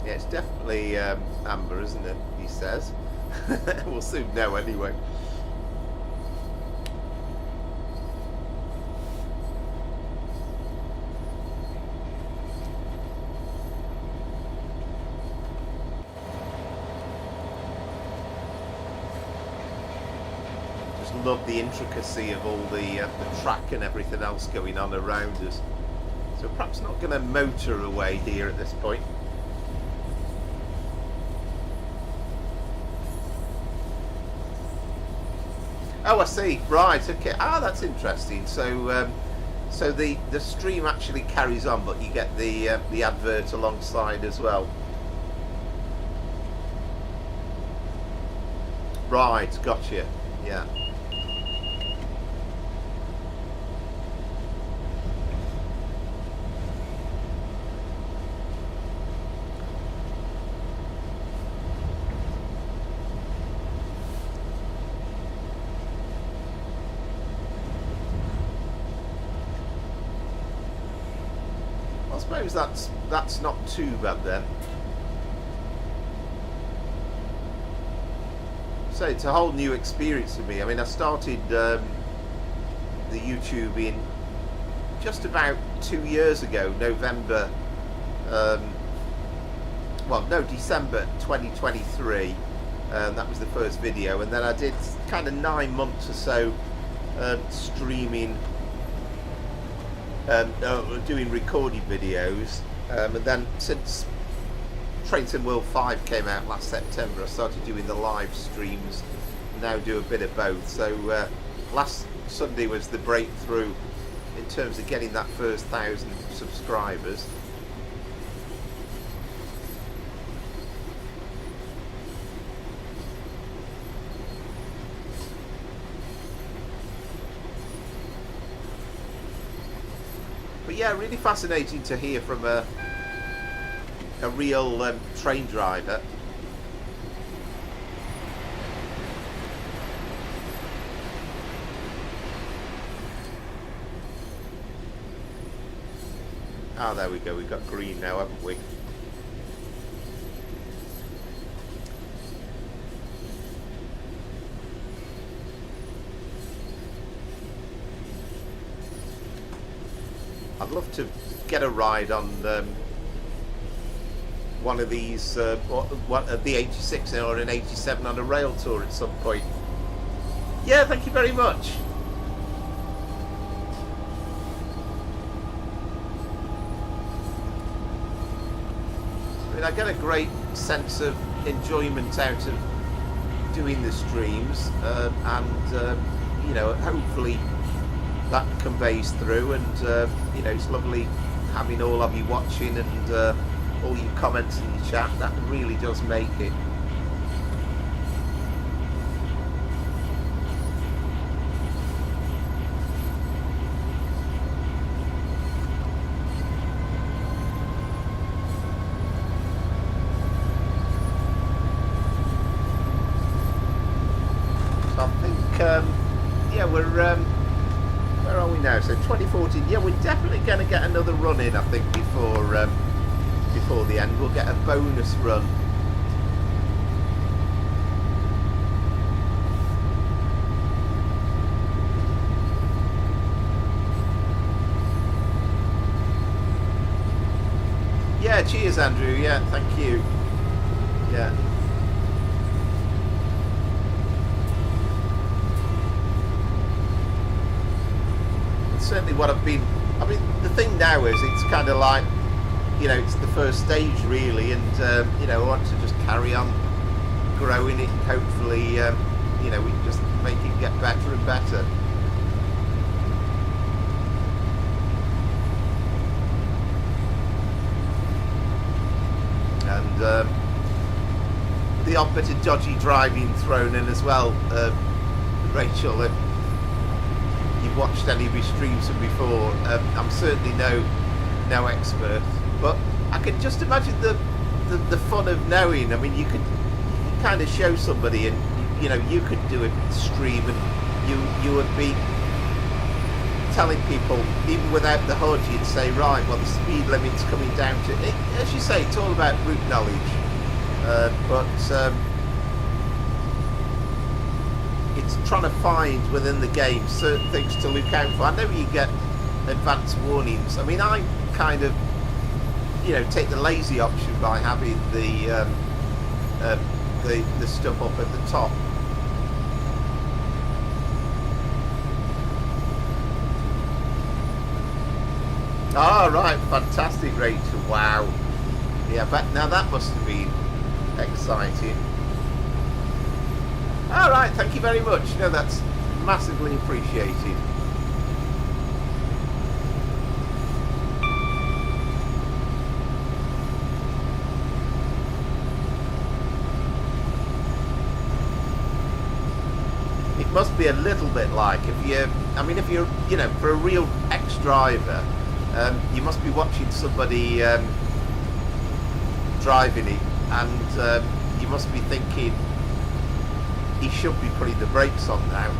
A: Yeah, it's definitely amber, isn't it? He says. We'll soon know anyway. Love the intricacy of all the track and everything else going on around us. So perhaps not going to motor away here at this point. Oh, I see. Right. Okay. Ah, that's interesting. So, so the stream actually carries on, but you get the advert alongside as well. Right. Gotcha. Yeah. I suppose that's not too bad then. So it's a whole new experience for me. I mean, I started the YouTube in just about 2 years ago, November. December 2023. That was the first video, and then I did kind of 9 months or so streaming doing recorded videos, and then since Trains World 5 came out last September, I started doing the live streams. Now do a bit of both. So last Sunday was the breakthrough in terms of getting that first 1,000 subscribers. But yeah, really fascinating to hear from a real train driver. Ah, there we go, we've got green now, haven't we? I'd love to get a ride on one of these, the 86 or an 87 on a rail tour at some point. Yeah, thank you very much. I mean, I get a great sense of enjoyment out of doing the streams, and you know, hopefully that conveys through, and you know, it's lovely having all of you watching, and all your comments in the chat. That really does make it. So I think yeah, we're where are we now? So 2014. Yeah, we're definitely going to get another run in, I think, before the end. We'll get a bonus run. Yeah, cheers, Andrew. Yeah, thank you. Yeah. It's certainly what I've been. I mean, the thing now is it's kind of like, you know, it's the first stage really, and you know, I want to just carry on growing it, and hopefully, you know, we can just make it get better and better. And the odd bit of dodgy driving thrown in as well. Rachel, if you've watched any of his streams from before, I'm certainly no expert. But I can just imagine the fun of knowing. I mean, you kind of show somebody, and you know, you could do a stream, and you would be telling people, even without the HUD, you'd say, right, well, the speed limit's coming down to it. As you say, it's all about route knowledge, but it's trying to find within the game certain things to look out for. I know you get advanced warnings. I mean, I kind of, you know, take the lazy option by having the stuff up at the top. Ah, right, fantastic, Rachel. Wow. Yeah, but now that must have been exciting. All right, thank you very much. No, that's massively appreciated. It must be a little bit like if you're, you know, for a real ex-driver, you must be watching somebody driving it, and you must be thinking, he should be putting the brakes on now.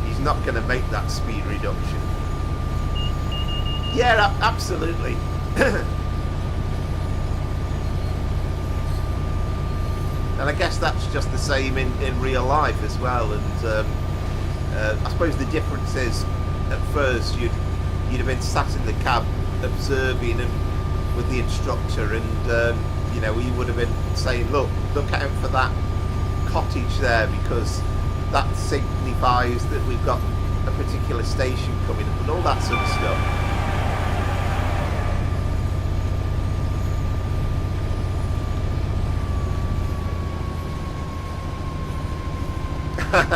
A: He's not going to make that speed reduction. Yeah, absolutely. And I guess that's just the same in real life as well. And I suppose the difference is, at first you'd have been sat in the cab observing and with the instructor, and you know, he would have been saying, look out for that cottage there, because that signifies that we've got a particular station coming up, and all that sort of stuff. But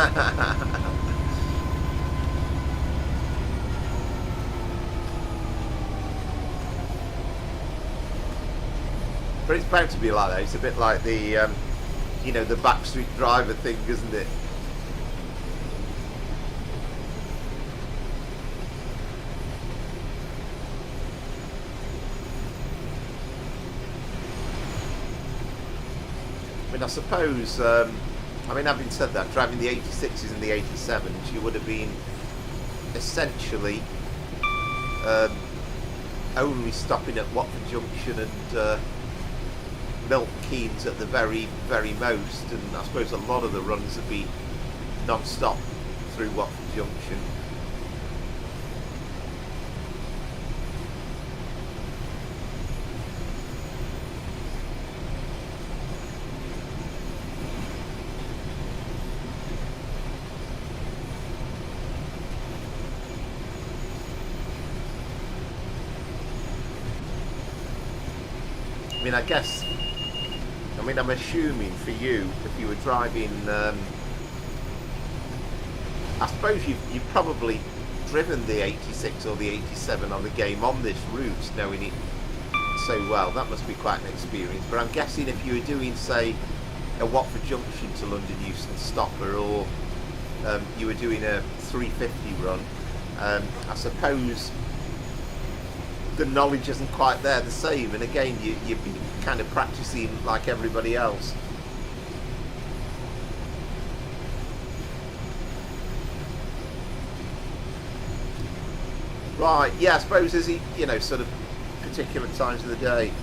A: it's bound to be like that. It's a bit like the, you know, the backstreet driver thing, isn't it? I mean, I suppose, I mean, having said that, driving the 86s and the 87s, you would have been essentially only stopping at Watford Junction and Milton Keynes at the very, very most, and I suppose a lot of the runs would be non-stop through Watford Junction. I mean, I mean, I'm assuming for you, if you were driving, I suppose you've probably driven the 86 or the 87 on the game on this route, knowing it so well. That must be quite an experience. But I'm guessing if you were doing, say, a Watford Junction to London Euston stopper, or you were doing a 350 run, I suppose the knowledge isn't quite there the same, and again you'd be kind of practicing like everybody else. Right, yeah, I suppose there's, you know, sort of particular times of the day.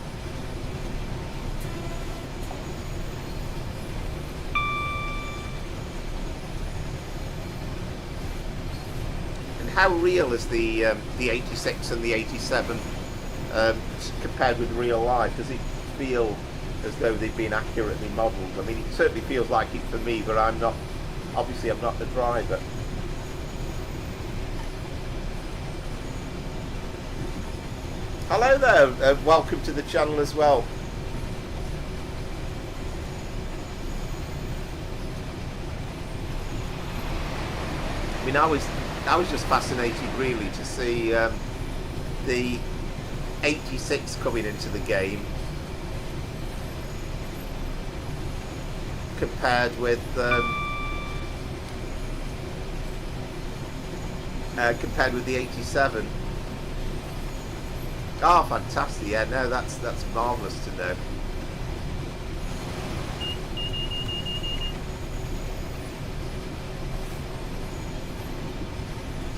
A: How real is the 86 and the 87 compared with real life? Does it feel as though they've been accurately modelled? I mean, it certainly feels like it for me, but I'm not, obviously I'm not the driver. Hello there, welcome to the channel as well. I mean, I was just fascinated really to see the 86 coming into the game compared with the 87. Oh, fantastic! Yeah, no, that's marvellous to know.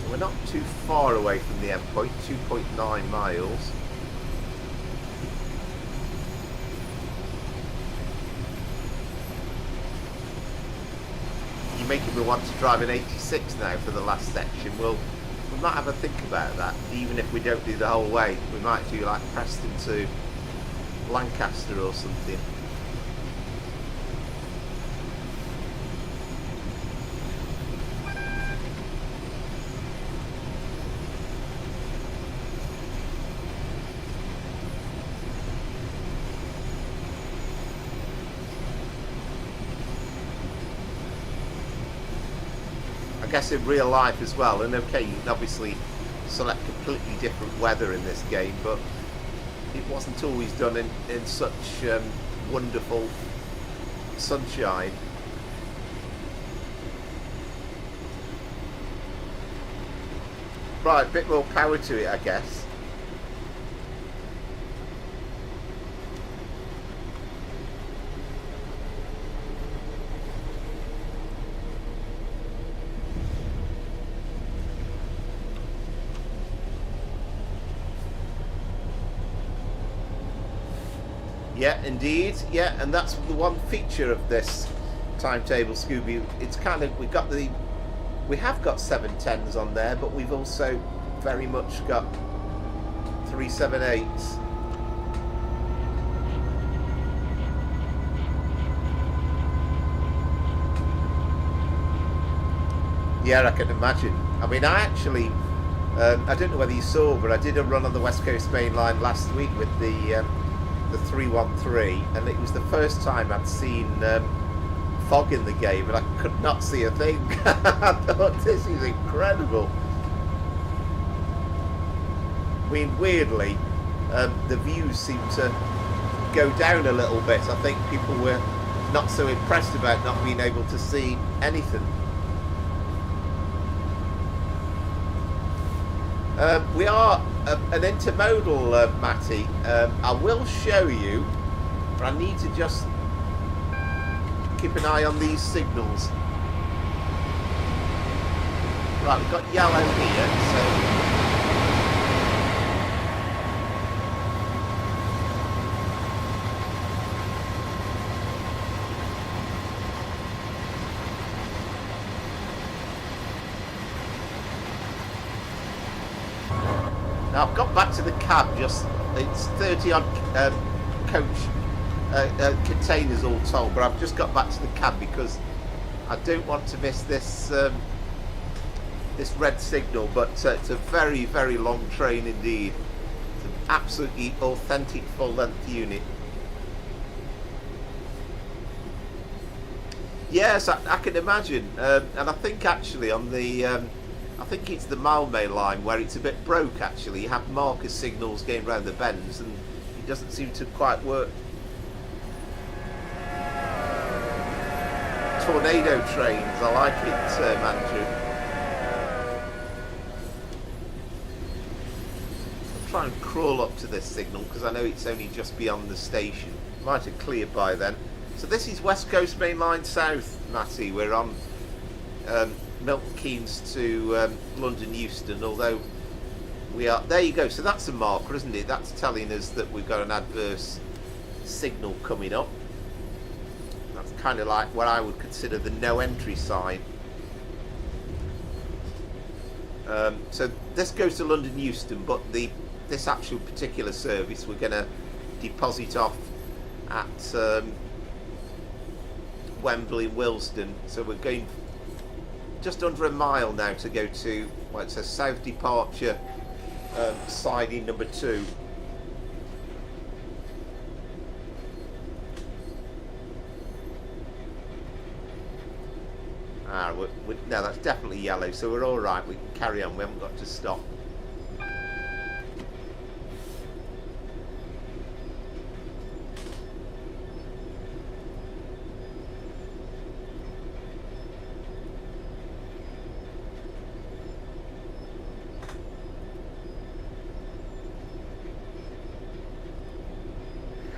A: We're not too far away from the endpoint, 2.9 miles. You're making me want to drive an 86 now for the last section. Well, we might have a think about that. Even if we don't do the whole way, we might do like Preston to Lancaster or something. I guess in real life as well, and okay, you can obviously select completely different weather in this game, but it wasn't always done in such wonderful sunshine. Right, a bit more power to it, I guess. Yeah, indeed. Yeah, and that's the one feature of this timetable, Scooby. It's kind of, we have got 710s on there, but we've also very much got 378s. Yeah, I can imagine. I mean, I actually, I don't know whether you saw, but I did a run on the West Coast Main Line last week with the 313, and it was the first time I'd seen fog in the game and I could not see a thing. I thought, this is incredible. I mean, weirdly, the views seem to go down a little bit. I think people were not so impressed about not being able to see anything. We are an intermodal, Matty. I will show you, but I need to just keep an eye on these signals. Right, we've got yellow here, so... Now I've got back to the cab, it's 30 odd containers all told, but I've just got back to the cab because I don't want to miss this this red signal, but it's a very, very long train indeed. It's an absolutely authentic full length unit. Yes, I can imagine, and I think actually on the I think it's the Malmö line where it's a bit broke actually. You have marker signals going round the bends and it doesn't seem to quite work. Tornado trains, I like it, Andrew. I'll try and crawl up to this signal because I know it's only just beyond the station. Might have cleared by then. So this is West Coast Main Line South, Matty. We're on Milton Keynes to London Euston, although we are... There you go, so that's a marker, isn't it? That's telling us that we've got an adverse signal coming up. That's kind of like what I would consider the no entry sign. So this goes to London Euston, but this actual particular service we're going to deposit off at Wembley, Willesden. So we're going just under a mile now to go to, well, it says South Departure siding number 2. No, that's definitely yellow, so we're all right. We can carry on. We haven't got to stop.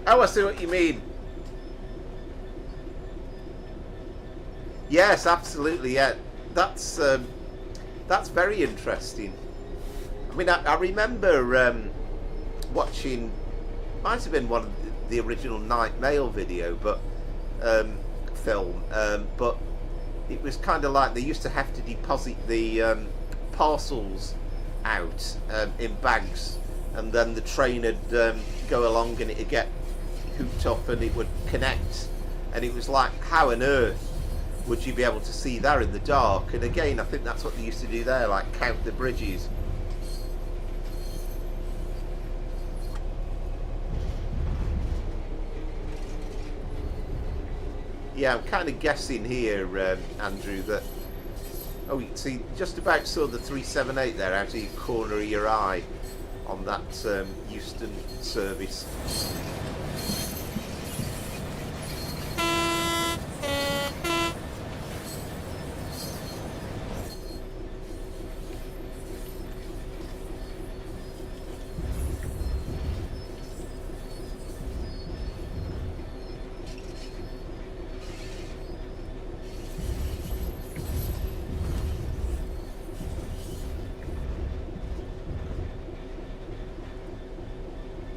A: Oh, I see what you mean. Yes, absolutely. Yeah, that's very interesting. I mean, I remember watching. Might have been one of the original Night Mail video, but film. But it was kind of like they used to have to deposit the parcels out in bags, and then the train would go along and it'd get hooked up and it would connect, and it was like, how on earth would you be able to see that in the dark? And again, I think that's what they used to do there, like count the bridges. Yeah, I'm kind of guessing here, Andrew, that, oh, you can see just about saw the 378 there out of the corner of your eye on that Euston service.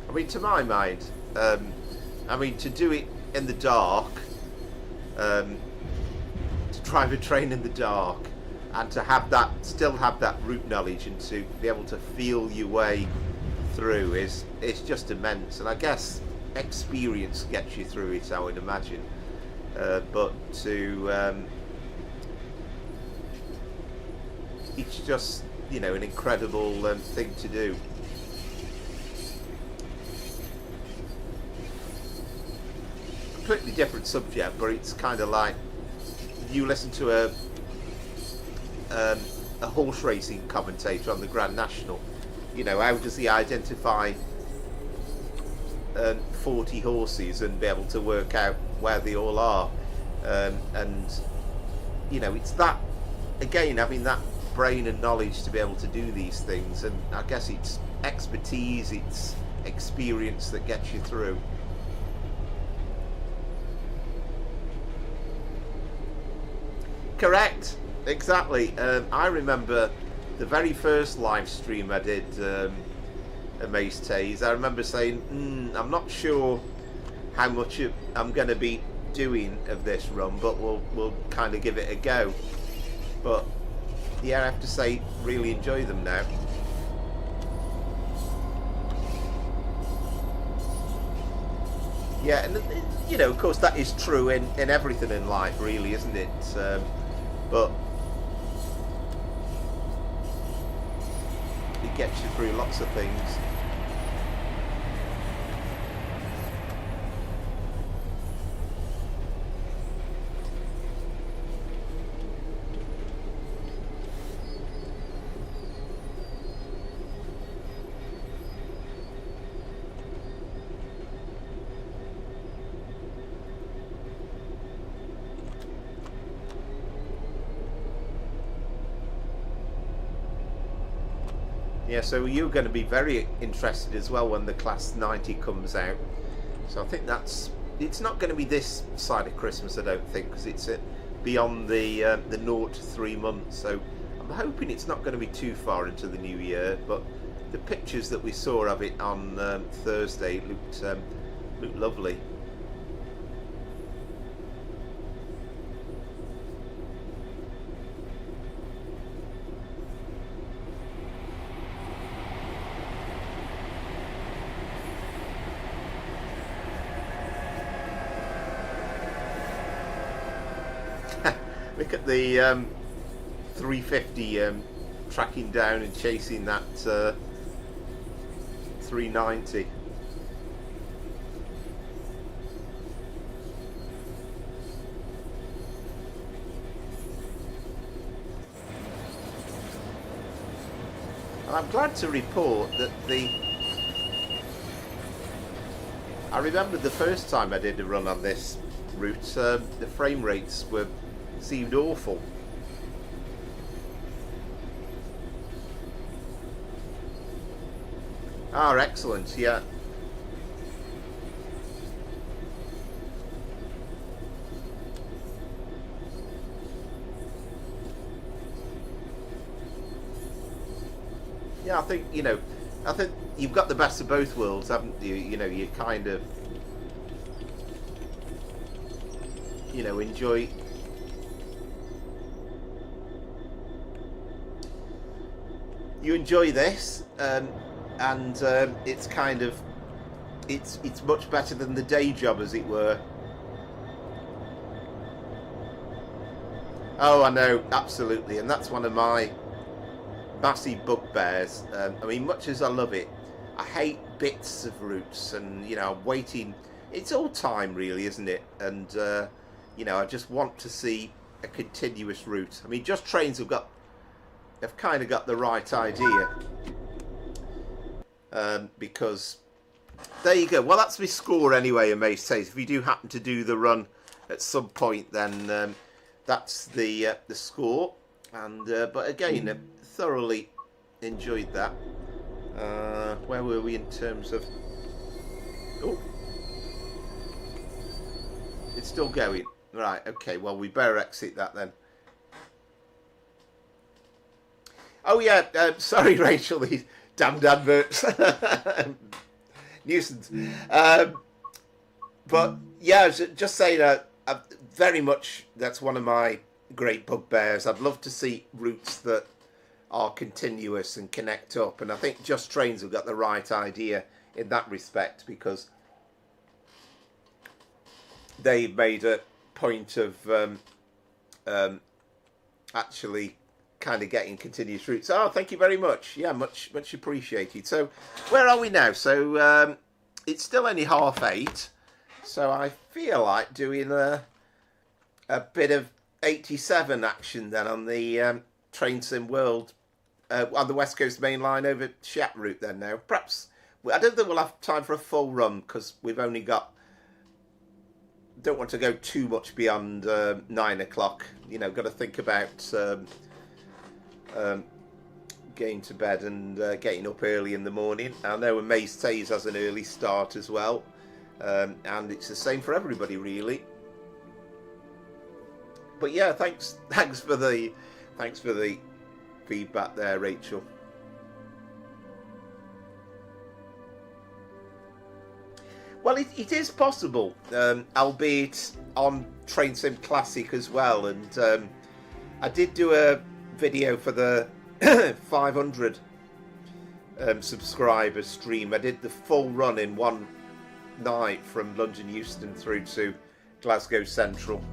A: I mean, to my mind, I mean, to do it in the dark, to drive a train in the dark, and to have that, still have that route knowledge, and to be able to feel your way through it's just immense. And I guess experience gets you through it, I would imagine. But to it's just, you know, an incredible thing to do. Completely different subject, but it's kind of like you listen to a horse racing commentator on the Grand National, you know, how does he identify 40 horses and be able to work out where they all are? And you know, it's that, again, having that brain and knowledge to be able to do these things, and I guess it's expertise, it's experience that gets you through. Correct, exactly. I remember the very first live stream I did, Amazed Tays, I remember saying, I'm not sure how much I'm going to be doing of this run, but we'll kind of give it a go. But yeah, I have to say, really enjoy them now. Yeah, and you know, of course, that is true in everything in life, really, isn't it? But it gets you through lots of things. Yeah, so you're going to be very interested as well when the Class 90 comes out. So I think it's not going to be this side of Christmas, I don't think, because it's beyond the 0 to 3 months. So I'm hoping it's not going to be too far into the new year. But the pictures that we saw of it on Thursday looked lovely. Look at the 350 tracking down and chasing that 390. And I'm glad to report that I remember the first time I did a run on this route, the frame rates seemed awful. Ah, excellent, yeah. Yeah, I think you've got the best of both worlds, haven't you? You know, you kind of, you know, enjoy this, and it's kind of it's much better than the day job, as it were. Oh, I know, absolutely, and that's one of my massive bugbears. I mean, much as I love it, I hate bits of routes, and you know, I'm waiting. It's all time, really, isn't it? And you know, I just want to see a continuous route. I mean, Just Trains have kind of got the right idea, because there you go. Well, that's my score anyway, Amazed Tays. If you do happen to do the run at some point, then that's the score. And but again, thoroughly enjoyed that. Where were we in terms of? Oh, it's still going. Right. Okay. Well, we better exit that then. Oh yeah, sorry Rachel, these damned adverts. Nuisance. But yeah, just saying, very much, that's one of my great bugbears. I'd love to see routes that are continuous and connect up, and I think Just Trains have got the right idea in that respect, because they made a point of actually kind of getting continuous routes. Oh, thank you very much. Yeah, much appreciated. So where are we now? So it's still only 8:30, so I feel like doing a bit of 87 action then on the Train Sim World on the West Coast Main Line over Shap route then now. Perhaps, I don't think we'll have time for a full run because we've only got, don't want to go too much beyond 9 o'clock. You know, got to think about getting to bed and getting up early in the morning. I know Maze Tays has an early start as well, and it's the same for everybody really. But yeah, thanks for the feedback there, Rachel. Well, it is possible, albeit on Train Sim Classic as well. And I did do a video for the 500 subscriber stream. I did the full run in one night from London Euston through to Glasgow Central.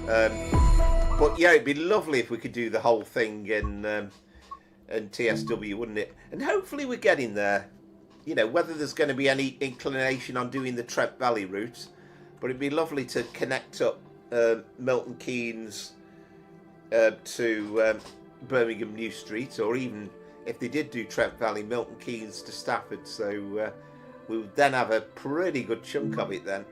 A: But yeah, it'd be lovely if we could do the whole thing in TSW, wouldn't it? And hopefully we're getting there. You know, whether there's going to be any inclination on doing the Trent Valley route, but it'd be lovely to connect up Milton Keynes to Birmingham New Street, or even if they did do Trent Valley, Milton Keynes to Stafford. So we would then have a pretty good chunk of it then.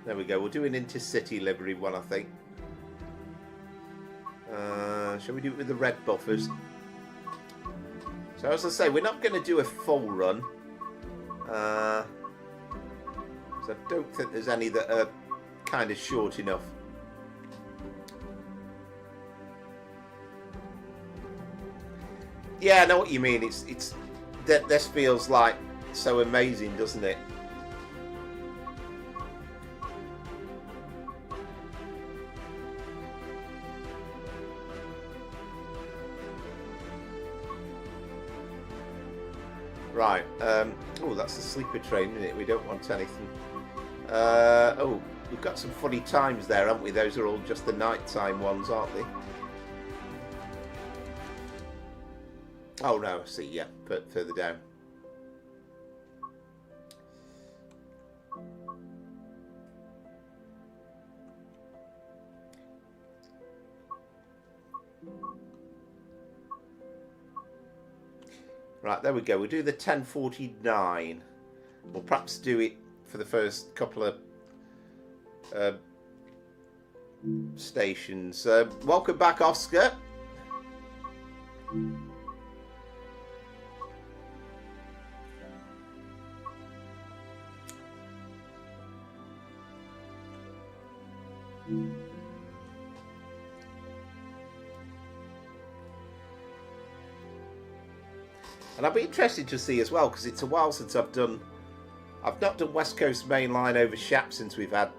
A: There we go. We'll do an intercity livery one, I think. Shall we do it with the red buffers? So as I say, we're not going to do a full run. So I don't think there's any that are kind of short enough. Yeah, I know what you mean. It's that this feels like so amazing, doesn't it? Right. Oh, that's the sleeper train, isn't it? We don't want anything. Oh, we've got some funny times there, haven't we? Those are all just the nighttime ones, aren't they? Oh no, I see, yeah, further down. Right, there we go. We'll do the 10:49. We'll perhaps do it for the first couple of stations. Welcome back, Oscar. And I'd be interested to see as well, because it's a while since I've not done West Coast Main Line over Shap since we've had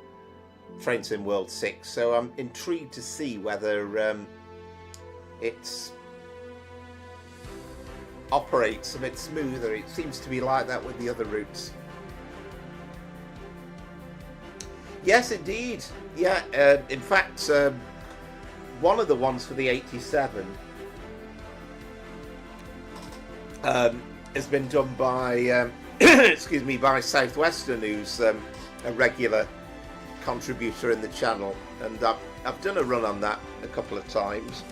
A: Train Sim World 6. So I'm intrigued to see whether it operates a bit smoother. It seems to be like that with the other routes. Yes, indeed. Yeah, in fact, one of the ones for the 87 has been done by, excuse me, by Southwestern, who's a regular contributor in the channel, and I've done a run on that a couple of times.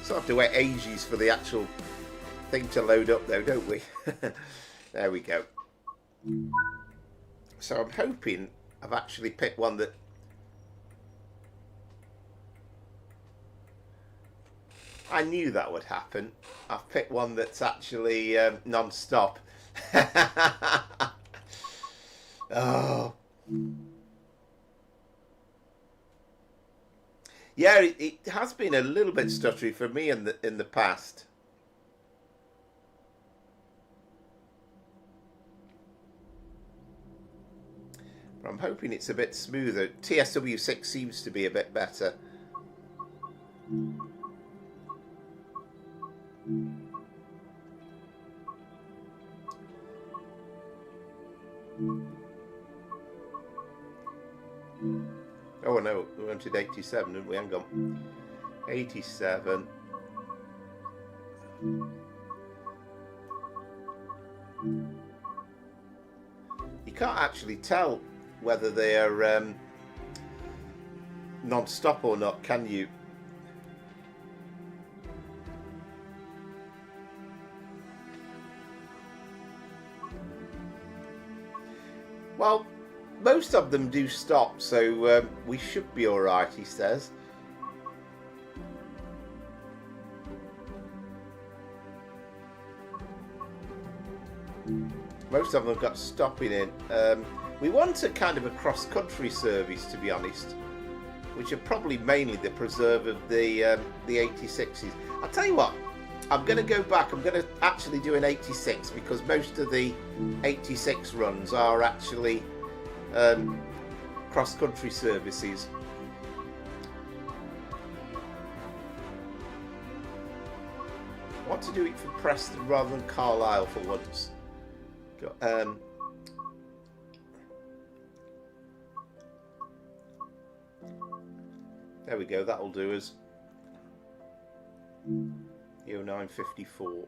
A: So have to wait ages for the actual thing to load up though, don't we? There we go. So I'm hoping I've actually picked one that I knew that would happen. I've picked one that's actually non-stop. Oh. Yeah, it has been a little bit stuttery for me in the past. But I'm hoping it's a bit smoother. TSW6 seems to be a bit better. Oh no, we wanted 87, didn't we? Hang on. 87. You can't actually tell whether they are non-stop or not, can you? Well, most of them do stop, so we should be alright, he says. Most of them have got stopping in. We want a kind of a cross-country service, to be honest, which are probably mainly the preserve of the 86s. I'll tell you what, I'm going to go back. I'm going to actually do an 86 because most of the 86 runs are actually cross-country services. I want to do it for Preston rather than Carlisle for once. There we go, that'll do us. 0954.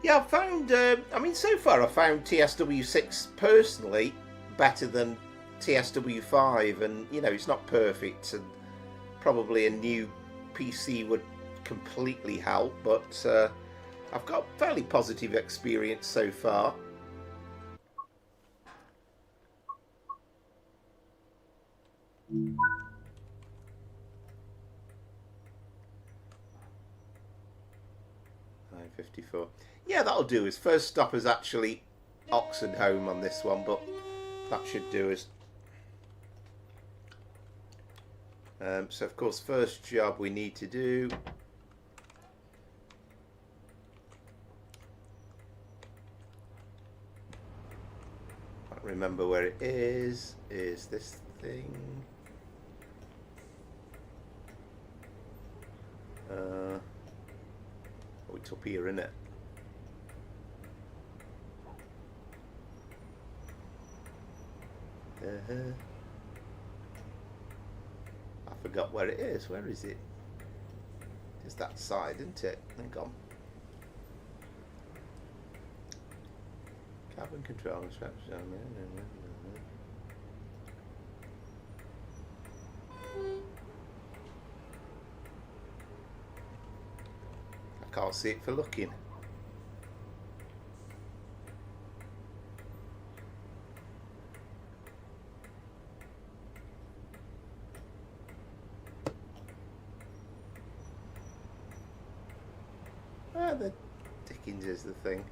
A: Yeah, I've found, I mean, so far I've found TSW6 personally better than TSW5, and, you know, it's not perfect, and probably a new PC would completely help, but I've got fairly positive experience so far. .54. Yeah, that'll do us. First stop is actually Oxenholme on this one, but that should do us. So of course, first job we need to do can't remember where it is this thing. Oh, it's up here, isn't it? I forgot where it is. Where is it? It's that side, isn't it? Hang on. Cabin control and straps. I can't see it for looking. Ah, the Dickens is the thing.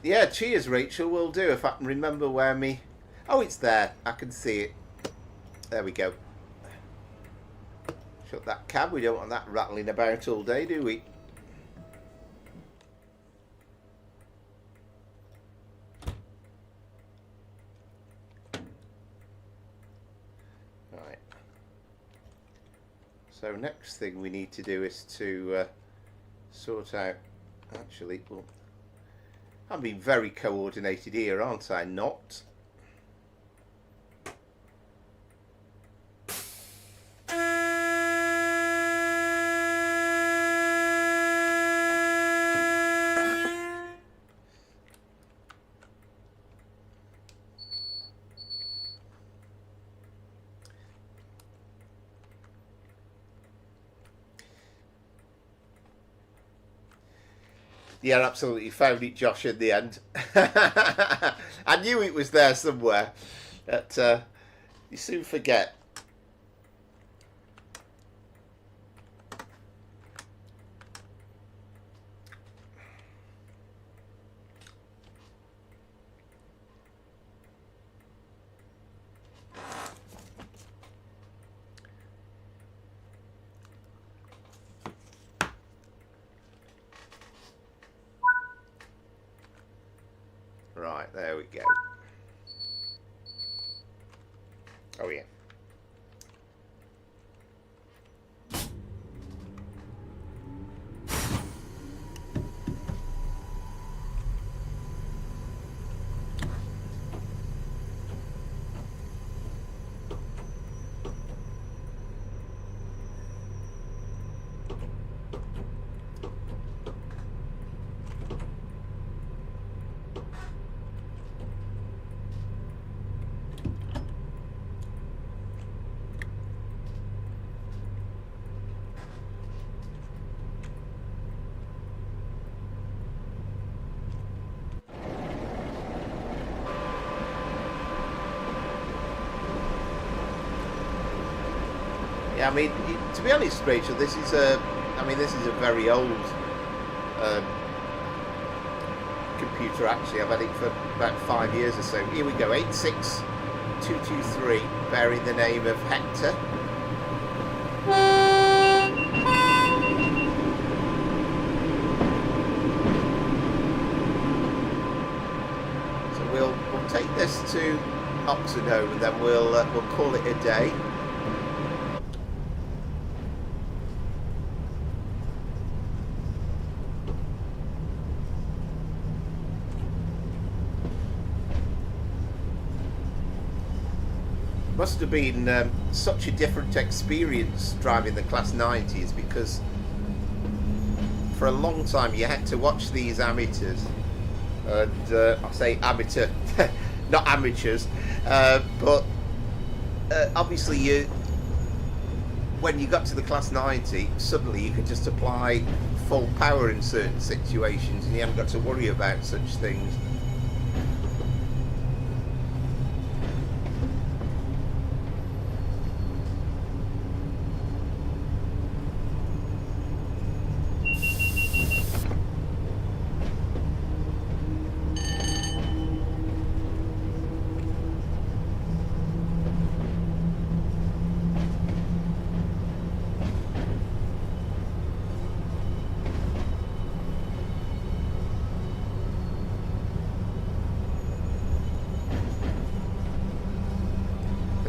A: Yeah, cheers, Rachel. Will do if I can remember where me. Oh, it's there. I can see it. There we go. Shut that cab. We don't want that rattling about all day, do we? Right. So next thing we need to do is to sort out. Actually, well, I'm being very coordinated here, aren't I? Not. Yeah, absolutely. Found it, Josh, in the end. I knew it was there somewhere. But you soon forget. Right, there we go. Oh yeah. Yeah, I mean, to be honest, Rachel, this is a very old computer. Actually, I've had it for about 5 years or so. Here we go, 86223, bearing the name of Hector. So we'll take this to Autumnal, and then we'll call it a day. Must have been such a different experience driving the Class 90s, because for a long time you had to watch these amateurs, and I say amateur, not amateurs, but obviously when you got to the Class 90, suddenly you could just apply full power in certain situations and you haven't got to worry about such things.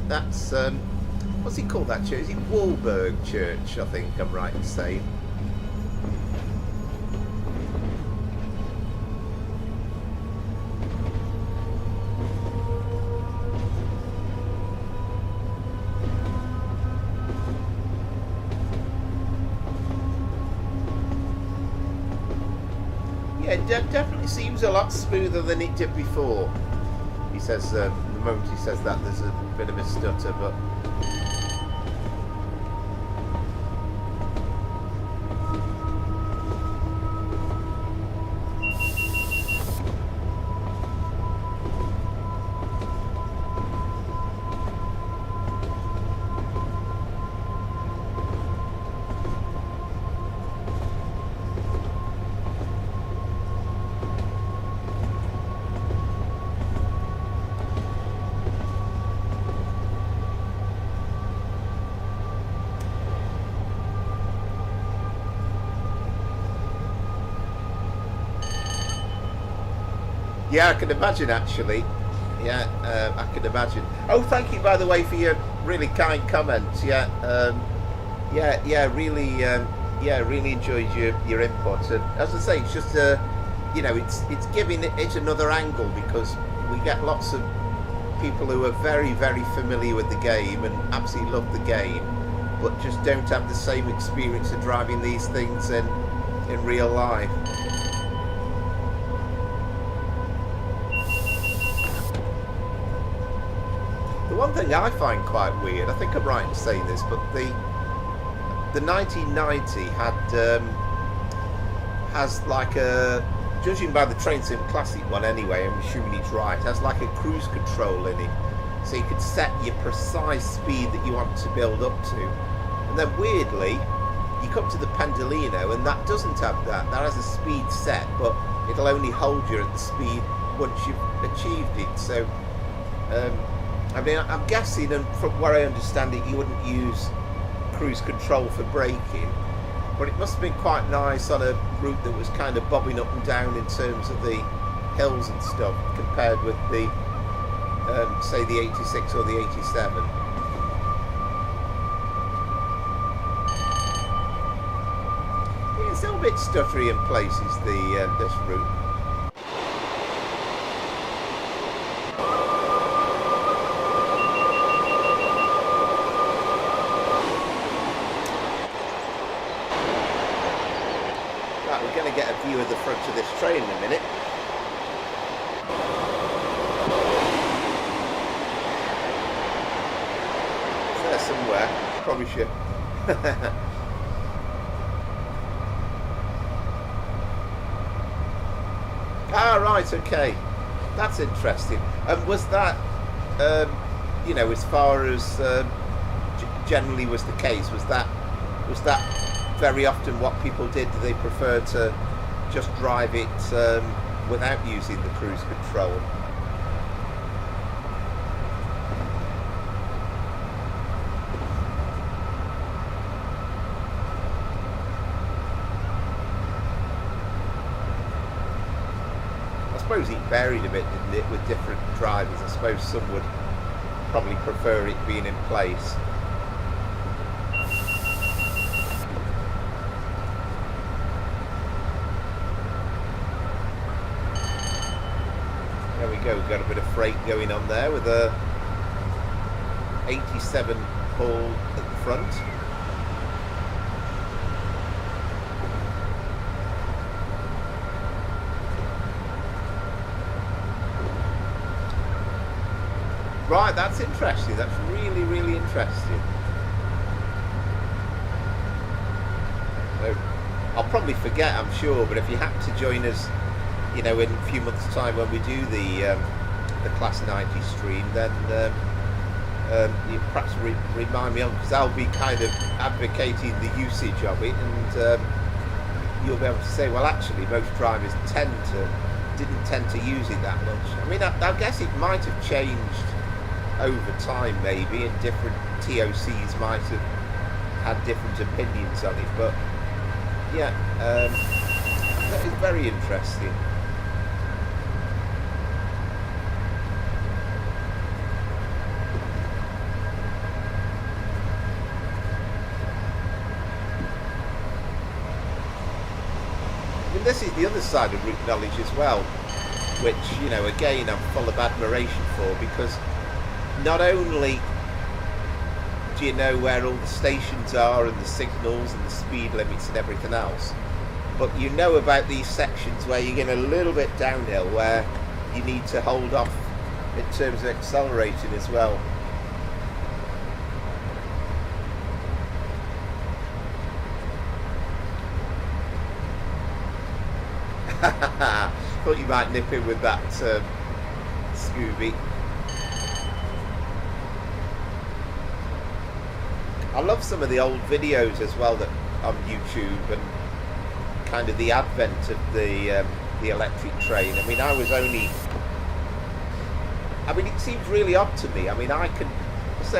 A: That's what's he called, that church? Is it Wahlberg Church, I think I'm right in saying? Yeah, it definitely seems a lot smoother than it did before. He says, the moment he says that, there's a bit of a stutter, but yeah, I can imagine actually. Yeah, I can imagine. Oh, thank you, by the way, for your really kind comments. Yeah, really enjoyed your input. And as I say, it's just it's giving it another angle, because we get lots of people who are very, very familiar with the game and absolutely love the game, but just don't have the same experience of driving these things in real life. One thing I find quite weird, I think I'm right in saying this, but the 1990 has like a, judging by the Train Sim Classic one anyway, I'm assuming it's right, has like a cruise control in it, so you could set your precise speed that you want to build up to. And then weirdly, you come to the Pendolino and that doesn't have that. That has a speed set, but it'll only hold you at the speed once you've achieved it. So I mean, I'm guessing, and from where I understand it, you wouldn't use cruise control for braking, but it must have been quite nice on a route that was kind of bobbing up and down in terms of the hills and stuff compared with the say the 86 or the 87. Yeah, it's a little bit stuttery in places, this route. Right, we're going to get a view of the front of this train in a minute. Somewhere, probably should. Right, okay, that's interesting. Was that, you know, as far as generally was the case, was that very often what people did? Do they prefer to just drive it without using the cruise control? I suppose it varied a bit, didn't it, with different drivers. I suppose some would probably prefer it being in place. There we go, we've got a bit of freight going on there with a 87 Hall at the front. Right, that's interesting. That's really, really interesting. So, I'll probably forget, I'm sure, but if you happen to join us, you know, in a few months' time when we do the Class 90 stream, then you perhaps remind me on, because I'll be kind of advocating the usage of it, and you'll be able to say, well, actually, most drivers didn't tend to use it that much. I mean, I guess it might have changed over time, maybe, and different TOCs might have had different opinions on it, but yeah, that is very interesting. I mean, this is the other side of route knowledge as well, which, you know, again, I'm full of admiration for, because not only do you know where all the stations are and the signals and the speed limits and everything else, but you know about these sections where you're getting a little bit downhill, where you need to hold off in terms of accelerating as well. Thought you might nip in with that, Scooby. I love some of the old videos as well that on YouTube, and kind of the advent of the electric train. I mean, it seems really odd to me. I mean, I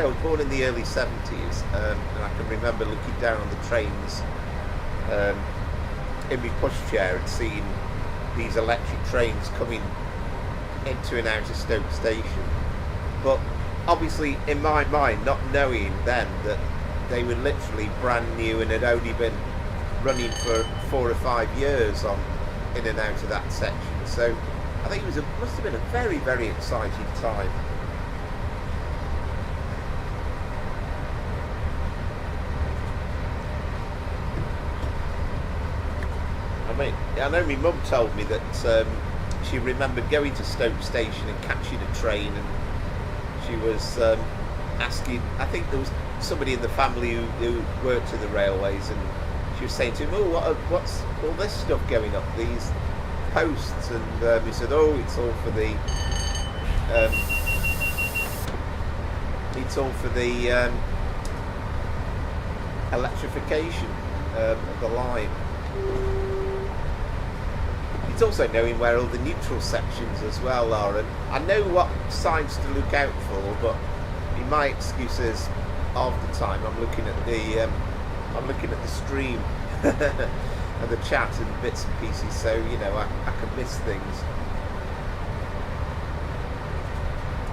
A: was born in the early 70s, and I can remember looking down on the trains in my pushchair and seeing these electric trains coming into and out of Stoke Station. But obviously, in my mind, not knowing then that they were literally brand new and had only been running for 4 or 5 years in and out of that section. So I think it must have been a very, very exciting time. I know my mum told me that she remembered going to Stoke Station and catching a train, and she was asking, I think there was somebody in the family who worked in the railways, and she was saying to him, oh, what's all this stuff going up, these posts? And he said, oh, it's all for the electrification of the line. It's also knowing where all the neutral sections as well are, and I know what signs to look out for, but in my excuses half the time I'm looking at the stream and the chat and bits and pieces, so you know I can miss things.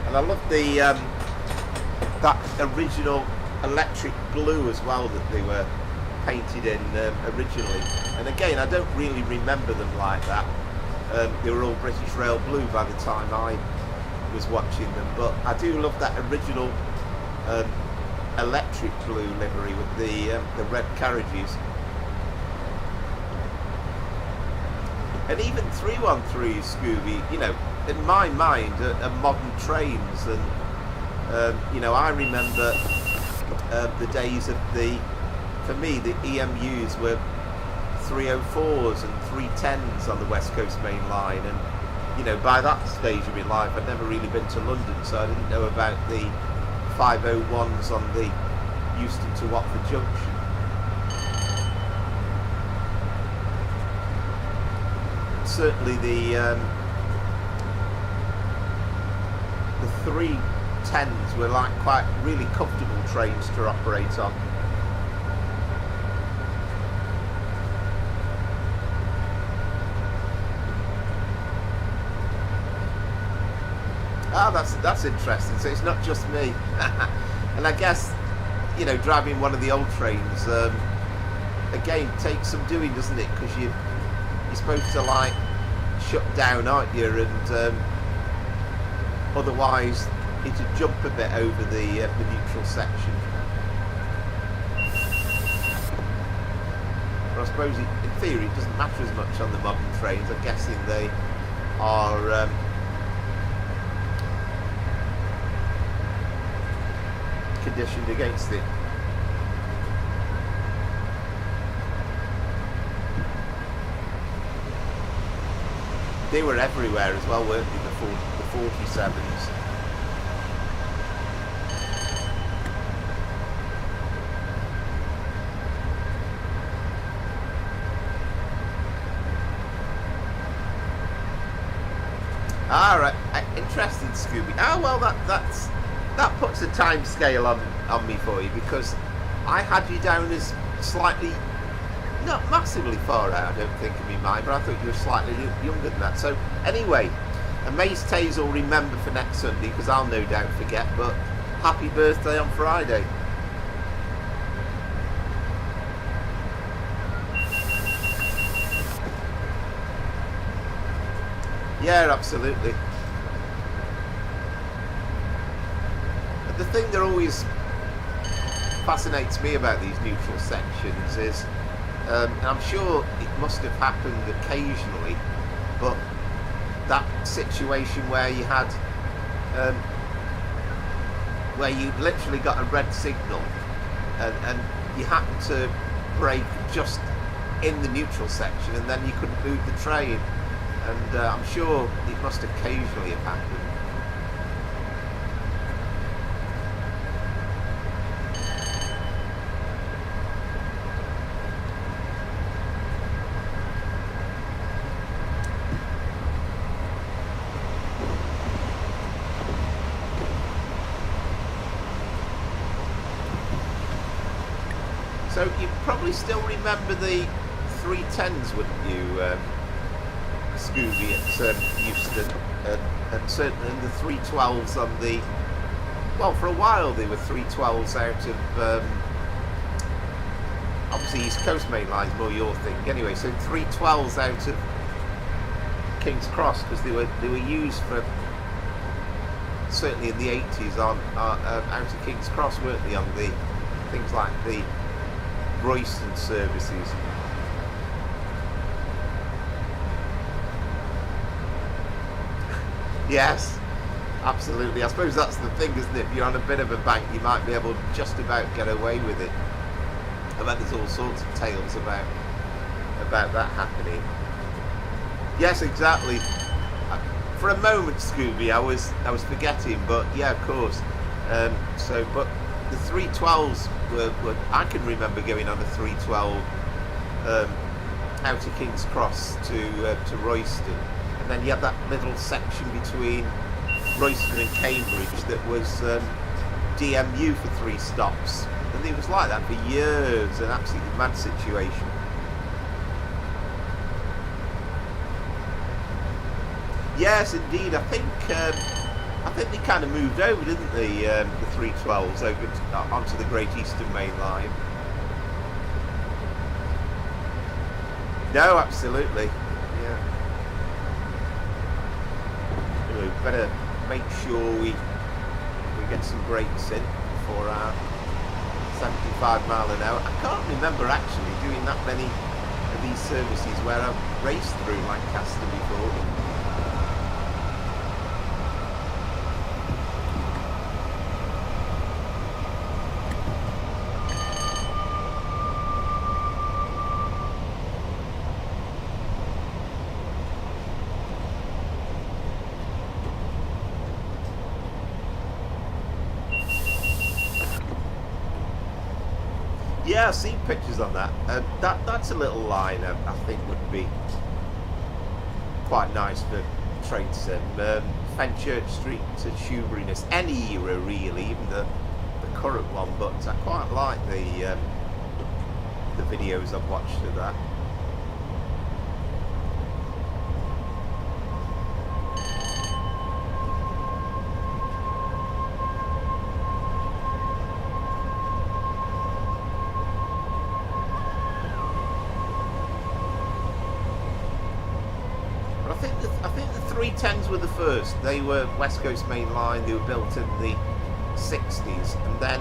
A: And I love the that original electric blue as well that they were painted in originally. And again, I don't really remember them like that. They were all British Rail blue by the time I was watching them, but I do love that original electric blue livery with the red carriages. And even 313s, Scooby, you know, in my mind are modern trains, and you know, I remember the days of for me the EMUs were 304s and 310s on the West Coast Main Line, and you know, by that stage of my life I'd never really been to London, so I didn't know about the 501s on the Euston to Watford Junction. Certainly the 310s were like quite really comfortable trains to operate on. Ah, that's interesting. So it's not just me. And I guess, you know, driving one of the old trains again takes some doing, doesn't it? Because you're supposed to like shut down, aren't you? And otherwise it'd jump a bit over the neutral section. But I suppose in theory it doesn't matter as much on the modern trains. I'm guessing they are conditioned against it. They were everywhere as well, weren't they, the 47s? All right, interesting, Scooby. Ah, well, that puts a time scale on me for you, because I had you down as slightly, not massively far out, I don't think, in my mind, but I thought you were slightly younger than that. So anyway, a Mace Tays will remember for next Sunday, because I'll no doubt forget, but happy birthday on Friday. Yeah, absolutely. The thing that always fascinates me about these neutral sections is, and I'm sure it must have happened occasionally, but that situation where you had, where you literally got a red signal and you happened to brake just in the neutral section, and then you couldn't move the train, and I'm sure it must occasionally have happened. So you probably still remember the 310s, wouldn't you, Scooby, at Euston, and certainly the 312s on the, well, for a while they were 312s out of, obviously East Coast Main Line's more your thing, anyway, so 312s out of King's Cross, because they were used for, certainly in the 80s, on out of King's Cross, weren't they, on the things like the Euston services. Yes, absolutely. I suppose that's the thing, isn't it? If you're on a bit of a bank, you might be able to just about get away with it. I bet there's all sorts of tales about that happening. Yes, exactly. For a moment, Scooby, I was forgetting, but yeah, of course. But the 312s were I can remember going on a 312 out of King's Cross to Royston, and then you had that little section between Royston and Cambridge that was DMU for 3 stops, and it was like that for years, an absolutely mad situation. Yes, indeed. I think I think they kind of moved over, didn't they, the 312s over onto the Great Eastern Main Line. No, absolutely. Yeah. Anyway, we better make sure we get some brakes in for our 75 mile an hour. I can't remember actually doing that many of these services where I've raced through Lancaster before. Yeah, I've seen pictures on that. That's a little line I think would be quite nice for train sim. Fenchurch Street to Shoeburyness, any era really, even the current one. But I quite like the videos I've watched of that. I think the 310s were the first. They were West Coast Main Line. They were built in the 60s, and then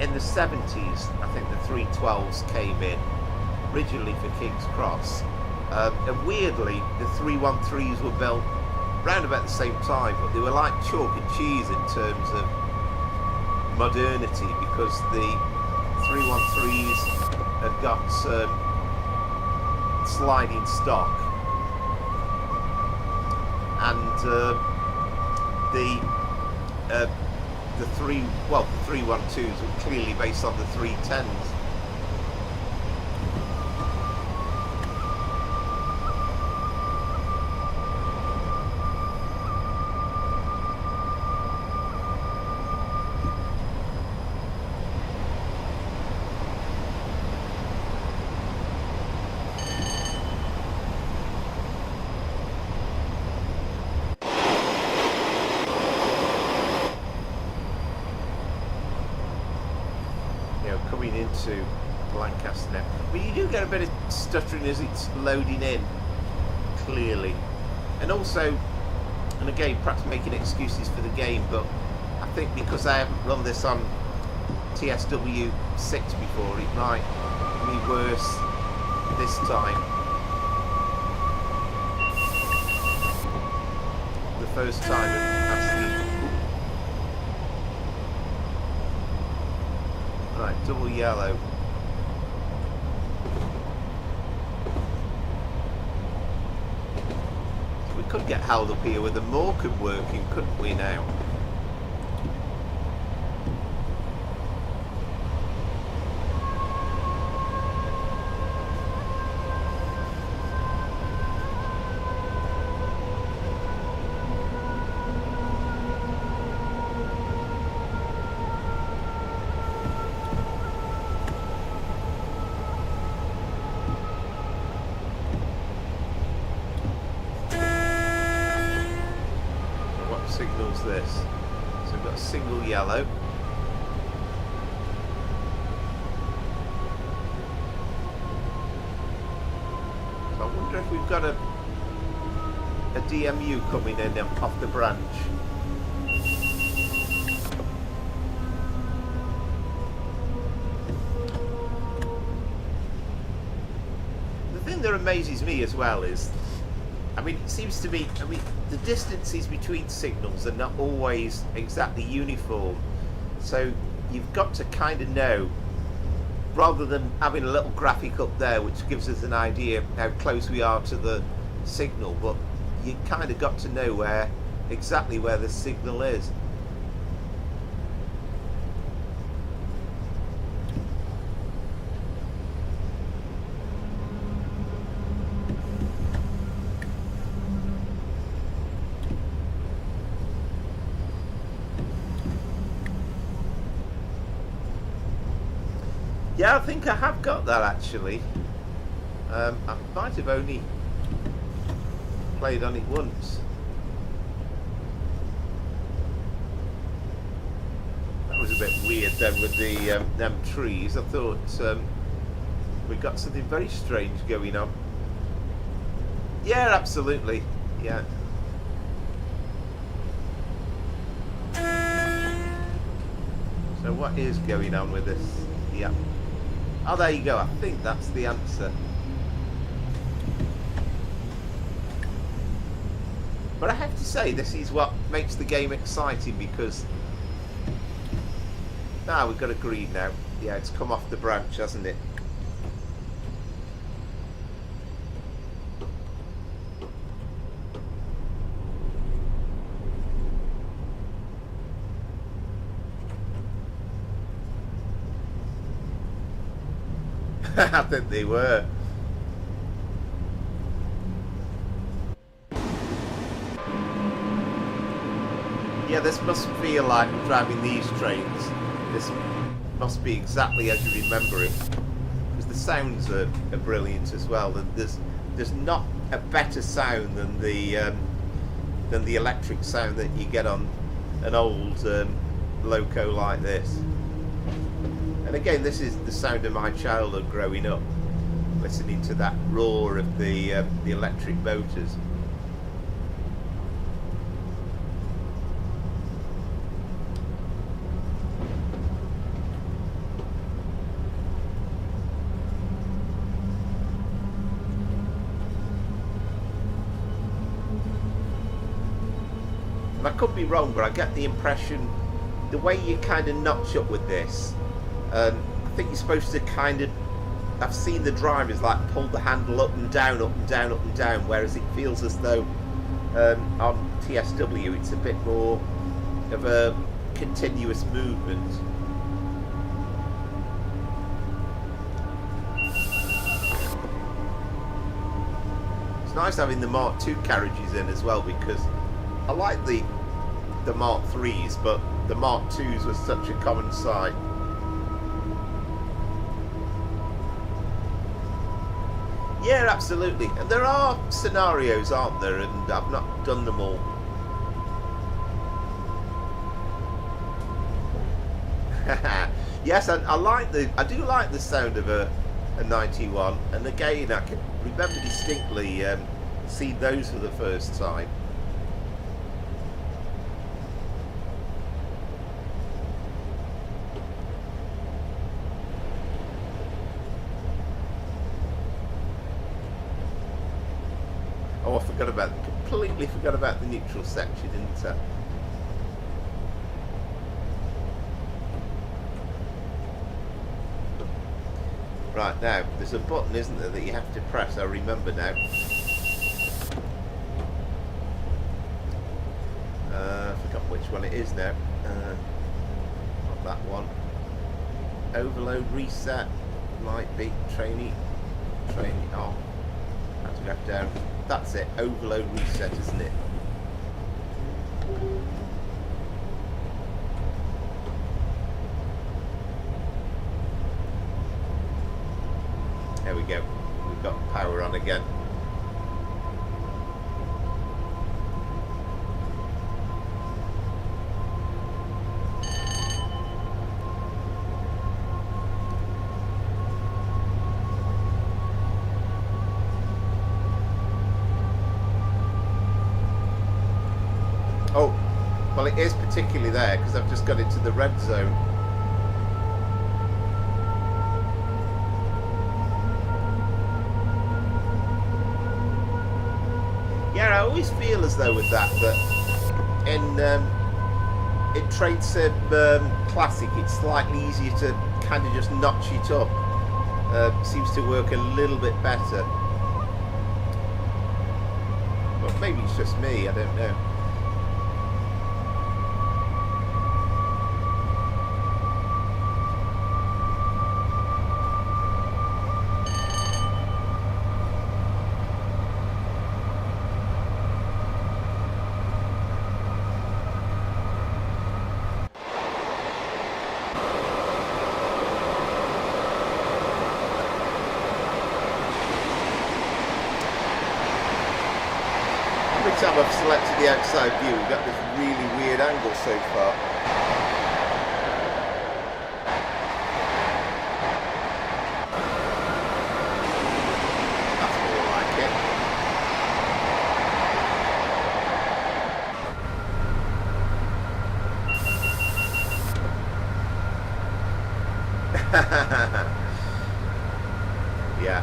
A: in the 70s, I think the 312s came in originally for King's Cross. And weirdly, the 313s were built round about the same time, but they were like chalk and cheese in terms of modernity, because the 313s had got sliding stock. And the 312s were clearly based on the 310s. Coming into Lancaster now, but you do get a bit of stuttering as it's loading in, clearly, and also, and again, perhaps making excuses for the game, but I think because I haven't run this on TSW6 before, it might be worse this time. The first time actually. Right, double yellow. We could get held up here with the Morecambe working, couldn't we now? Signals this. So we've got a single yellow. So I wonder if we've got a DMU coming in off the branch. The thing that amazes me as well is, I mean, it seems to me, the distances between signals are not always exactly uniform. So you've got to kind of know, rather than having a little graphic up there which gives us an idea how close we are to the signal, but you kind of got to know exactly where the signal is. Yeah, I think I have got that actually. I might have only played on it once. That was a bit weird then with the them trees. I thought we got something very strange going on. Yeah, absolutely. Yeah. So what is going on with this? Yeah. Oh, there you go. I think that's the answer. But I have to say, this is what makes the game exciting, because we've got a green now. Yeah, it's come off the branch, hasn't it? I think they were. Yeah, this must feel like driving these trains. This must be exactly as you remember it, because the sounds are brilliant as well. And there's not a better sound than the electric sound that you get on an old loco like this. And again, this is the sound of my childhood growing up, listening to that roar of the electric motors. And I could be wrong, but I get the impression the way you kind of notch up with this, I think you're supposed to kind of, I've seen the drivers like pull the handle up and down, up and down, up and down, whereas it feels as though on TSW it's a bit more of a continuous movement. It's nice having the Mark II carriages in as well, because I like the Mark IIIs, but the Mark IIs was such a common sight. Yeah, absolutely. And there are scenarios, aren't there? And I've not done them all. Yes, I do like the sound of a 91. And again, I can remember distinctly seeing those for the first time. Oh, I completely forgot about the neutral section, didn't I? Right, now, there's a button, isn't there, that you have to press, I remember now. I forgot which one it is now. Not that one. Overload reset, might be, trainee off. Have to go down. That's it, overload reset, isn't it? There we go. We've got power on again. Oh, well, it is particularly there because I've just got into the red zone. Yeah, I always feel as though with that in Trade Sim Classic, it's slightly easier to kind of just notch it up. Seems to work a little bit better. But maybe it's just me, I don't know. Every time I've selected the outside view, we've got this really weird angle so far. Yeah.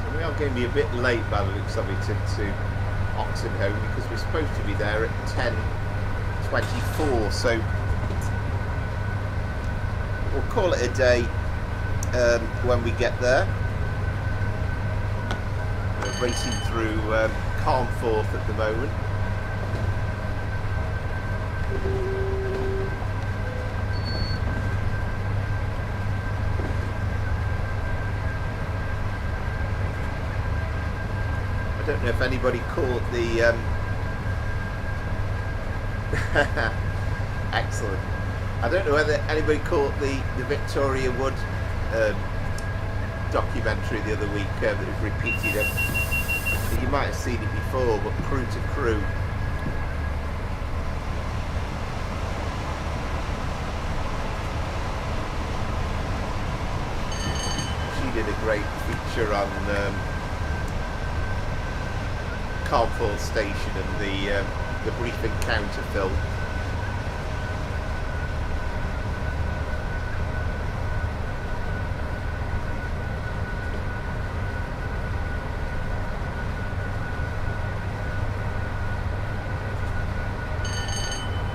A: So we are going to be a bit late by the looks of it into Oxenholme, because we're supposed to be there at 10:24. So we'll call it a day when we get there. We're racing through Carnforth at the moment. I don't know if anybody caught the excellent. I don't know whether anybody caught the Victoria Wood documentary the other week that was repeated. You might have seen it before, but Crew to Crew. She did a great feature on Carnforth Station and the brief encounter film.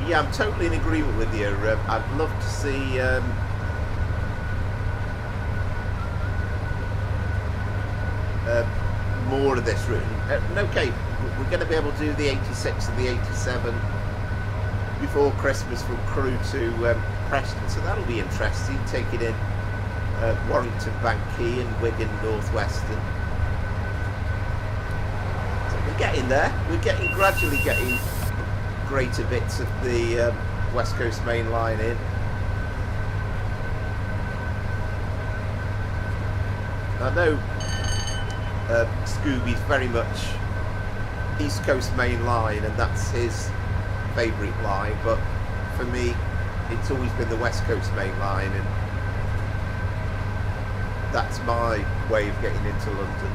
A: Yeah, I'm totally in agreement with you. I'd love to see more of this route. Okay, we're going to be able to do the 86 and the 87 before Christmas from Crewe to Preston, so that'll be interesting, taking in Warrington, Bankey and Wigan, North Western. So we're getting there. We're gradually getting greater bits of the West Coast Main Line in. I know Scooby's very much East Coast Main Line, and that's his favourite line, but for me it's always been the West Coast Main Line, and that's my way of getting into London.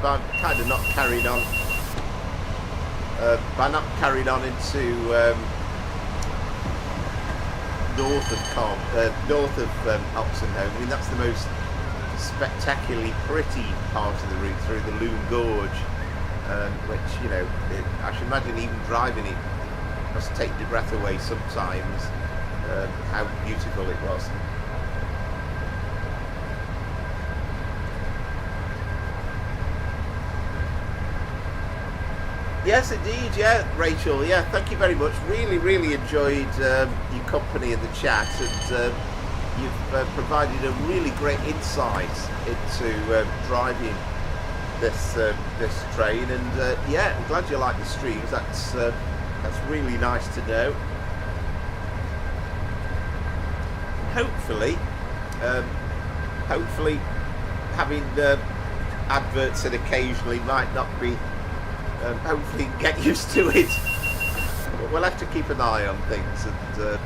A: By kind of not carried on, into north of Oxenholme. I mean, that's the most spectacularly pretty part of the route through the Loom Gorge, which, you know, I should imagine even driving it must take your breath away sometimes, how beautiful it was. Yes, indeed. Yeah, Rachel. Yeah, thank you very much. Really enjoyed your company in the chat, and you've provided a really great insight into driving this train. And yeah, I'm glad you like the streams. That's really nice to know. Hopefully having adverts in occasionally might not be. Hopefully get used to it. But we'll have to keep an eye on things and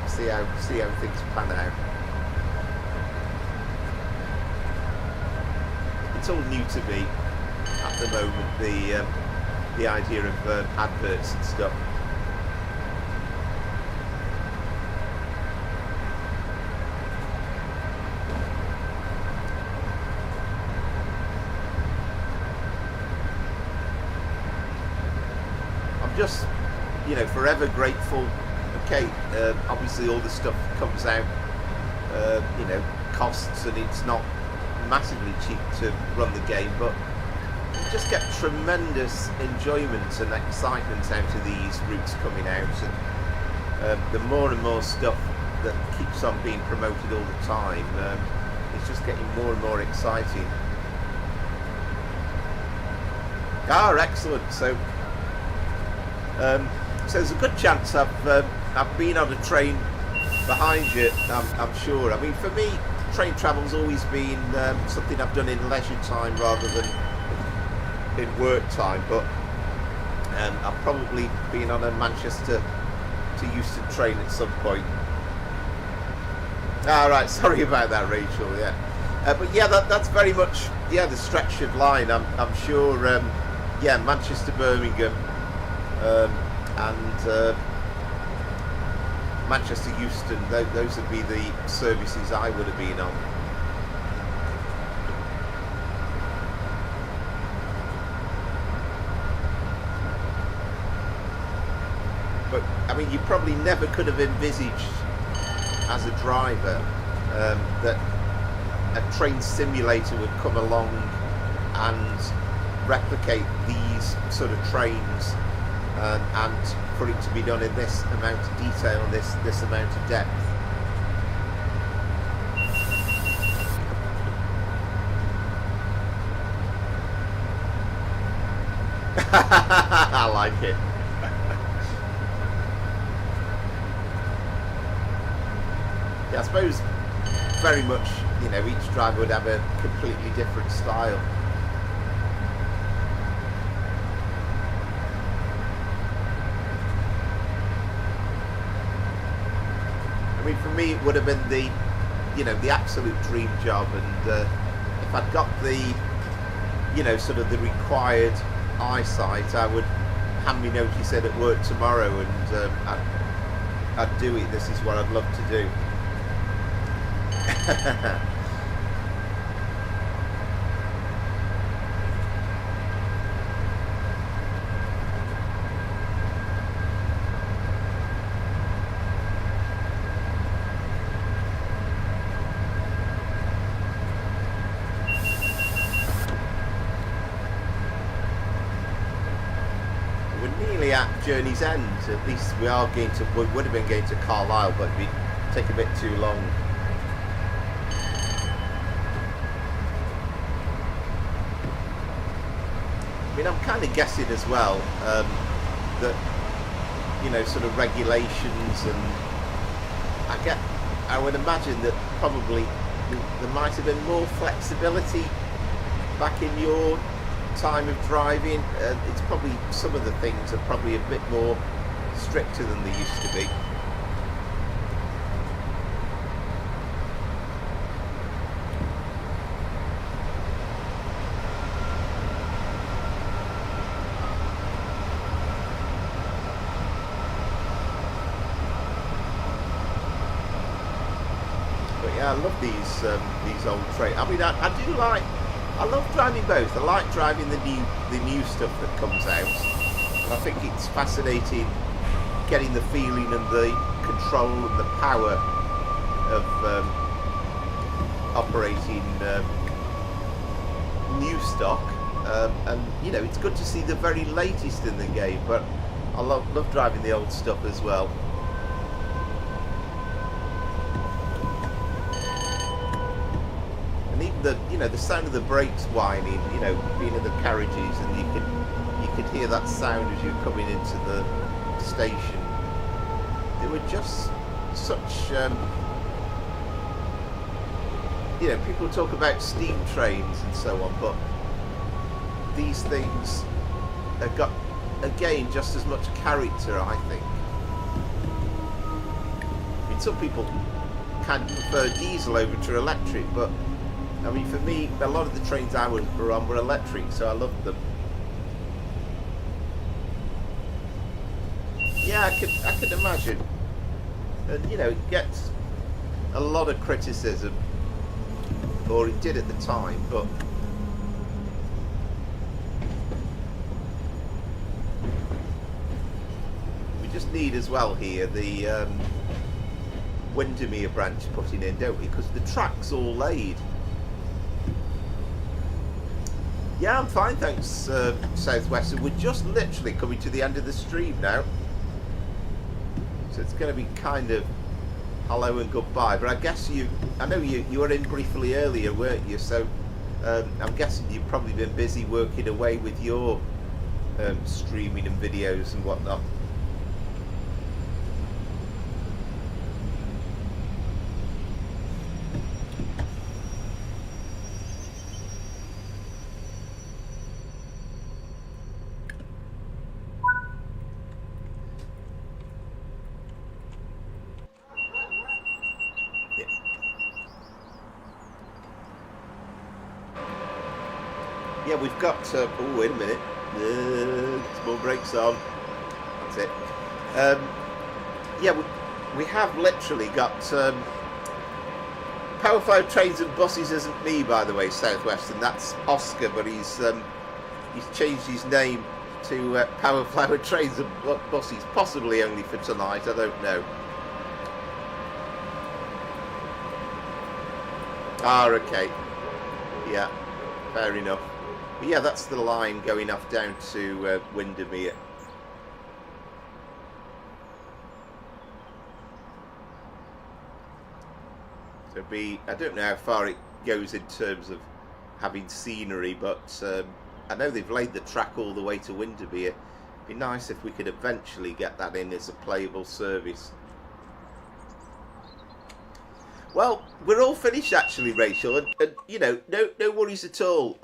A: see how things pan out. It's all new to me at the moment, the idea of adverts and stuff. Just, you know, forever grateful. Okay, obviously all the stuff comes out, you know, costs, and it's not massively cheap to run the game, but you just get tremendous enjoyment and excitement out of these routes coming out, and the more and more stuff that keeps on being promoted all the time, it's just getting more and more exciting. Ah, excellent. So there's a good chance I've been on a train behind you, I'm sure. I mean, for me, train travel's always been something I've done in leisure time rather than in work time, but I've probably been on a Manchester to Euston train at some point. Ah, right, sorry about that, Rachel, yeah. But yeah, that's very much, yeah, the stretched line. I'm sure, yeah, Manchester, Birmingham, and Manchester, Euston, those would be the services I would have been on. But, I mean, you probably never could have envisaged as a driver that a train simulator would come along and replicate these sort of trains and for it to be done in this amount of detail and this amount of depth. I like it. Yeah, I suppose very much, you know, each driver would have a completely different style. I mean, for me, it would have been the, you know, the absolute dream job, and if I'd got the, you know, sort of the required eyesight, I would hand me notice in at work tomorrow, and I'd do it. This is what I'd love to do. We're nearly at Journey's End. At least we are going to. We would have been going to Carlisle, but it'd take a bit too long. I mean, I'm kind of guessing as well that, you know, sort of regulations, and I would imagine that probably there might have been more flexibility back in your time of driving. It's probably, some of the things are probably a bit more stricter than they used to be. I love these old trains. I mean, I love driving both. I like driving the new stuff that comes out, and I think it's fascinating getting the feeling and the control and the power of operating new stock. And you know, it's good to see the very latest in the game. But I love driving the old stuff as well. The sound of the brakes whining, you know, being in the carriages, and you could hear that sound as you're coming into the station. They were just such, you know, people talk about steam trains and so on, but these things have got, again, just as much character, I think. I mean, some people kind of prefer diesel over to electric, but I mean, for me, a lot of the trains I were on were electric, so I loved them. Yeah, I could imagine. And you know, it gets a lot of criticism, or it did at the time, but we just need as well here the Windermere branch putting in, don't we? Because the track's all laid. Yeah, I'm fine, thanks, Southwest. And we're just literally coming to the end of the stream now. So it's going to be kind of hello and goodbye. But I guess I know you were in briefly earlier, weren't you? So I'm guessing you've probably been busy working away with your streaming and videos and whatnot. Yeah, we've got. Oh, wait a minute. Small brakes on. That's it. Yeah, we have literally got. Powerflow Trains and Buses isn't me, by the way, Southwest, and that's Oscar, but he's changed his name to Powerflow Trains and Buses, possibly only for tonight. I don't know. Ah, okay. Yeah, fair enough. But yeah, that's the line going off down to Windermere. So I don't know how far it goes in terms of having scenery, but I know they've laid the track all the way to Windermere. It'd be nice if we could eventually get that in as a playable service. Well, we're all finished actually, Rachel, and you know, no worries at all.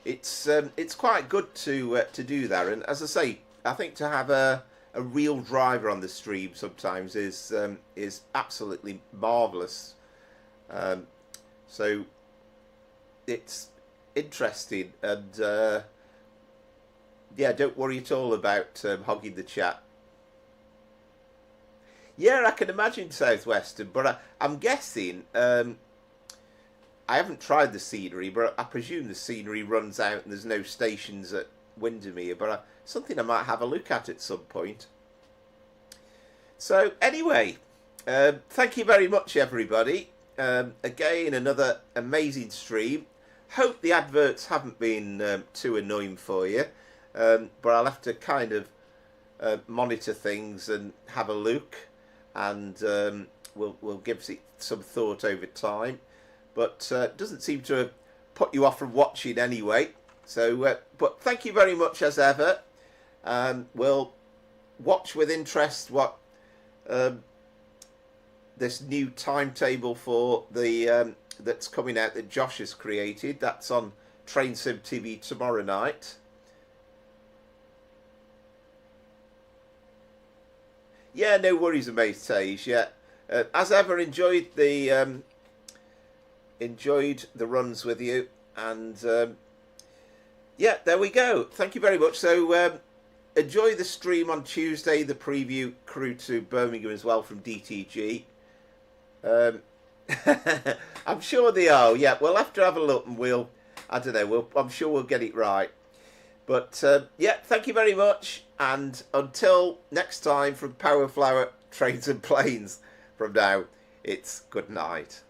A: It's quite good to do that, and as I say, I think to have a real driver on the stream sometimes is absolutely marvellous. So it's interesting, and yeah, don't worry at all about hogging the chat. Yeah, I can imagine Southwestern, but I'm guessing, I haven't tried the scenery, but I presume the scenery runs out and there's no stations at Windermere, but something I might have a look at some point. So anyway, thank you very much, everybody. Again, another amazing stream. Hope the adverts haven't been too annoying for you, but I'll have to kind of monitor things and have a look. And we'll give it some thought over time, but doesn't seem to have put you off from watching anyway. So, but thank you very much as ever. We'll watch with interest what this new timetable for the that's coming out that Josh has created. That's on Train Sim TV tomorrow night. Yeah, no worries, mate. Tage. Yeah, as ever, enjoyed the runs with you, and yeah, there we go. Thank you very much. So enjoy the stream on Tuesday. The preview crew to Birmingham as well from DTG. I'm sure they are. Yeah, we'll have to have a look, and I don't know. I'm sure we'll get it right. But yeah, thank you very much, and until next time from Powerflow Trains and Planes, from now, it's good night.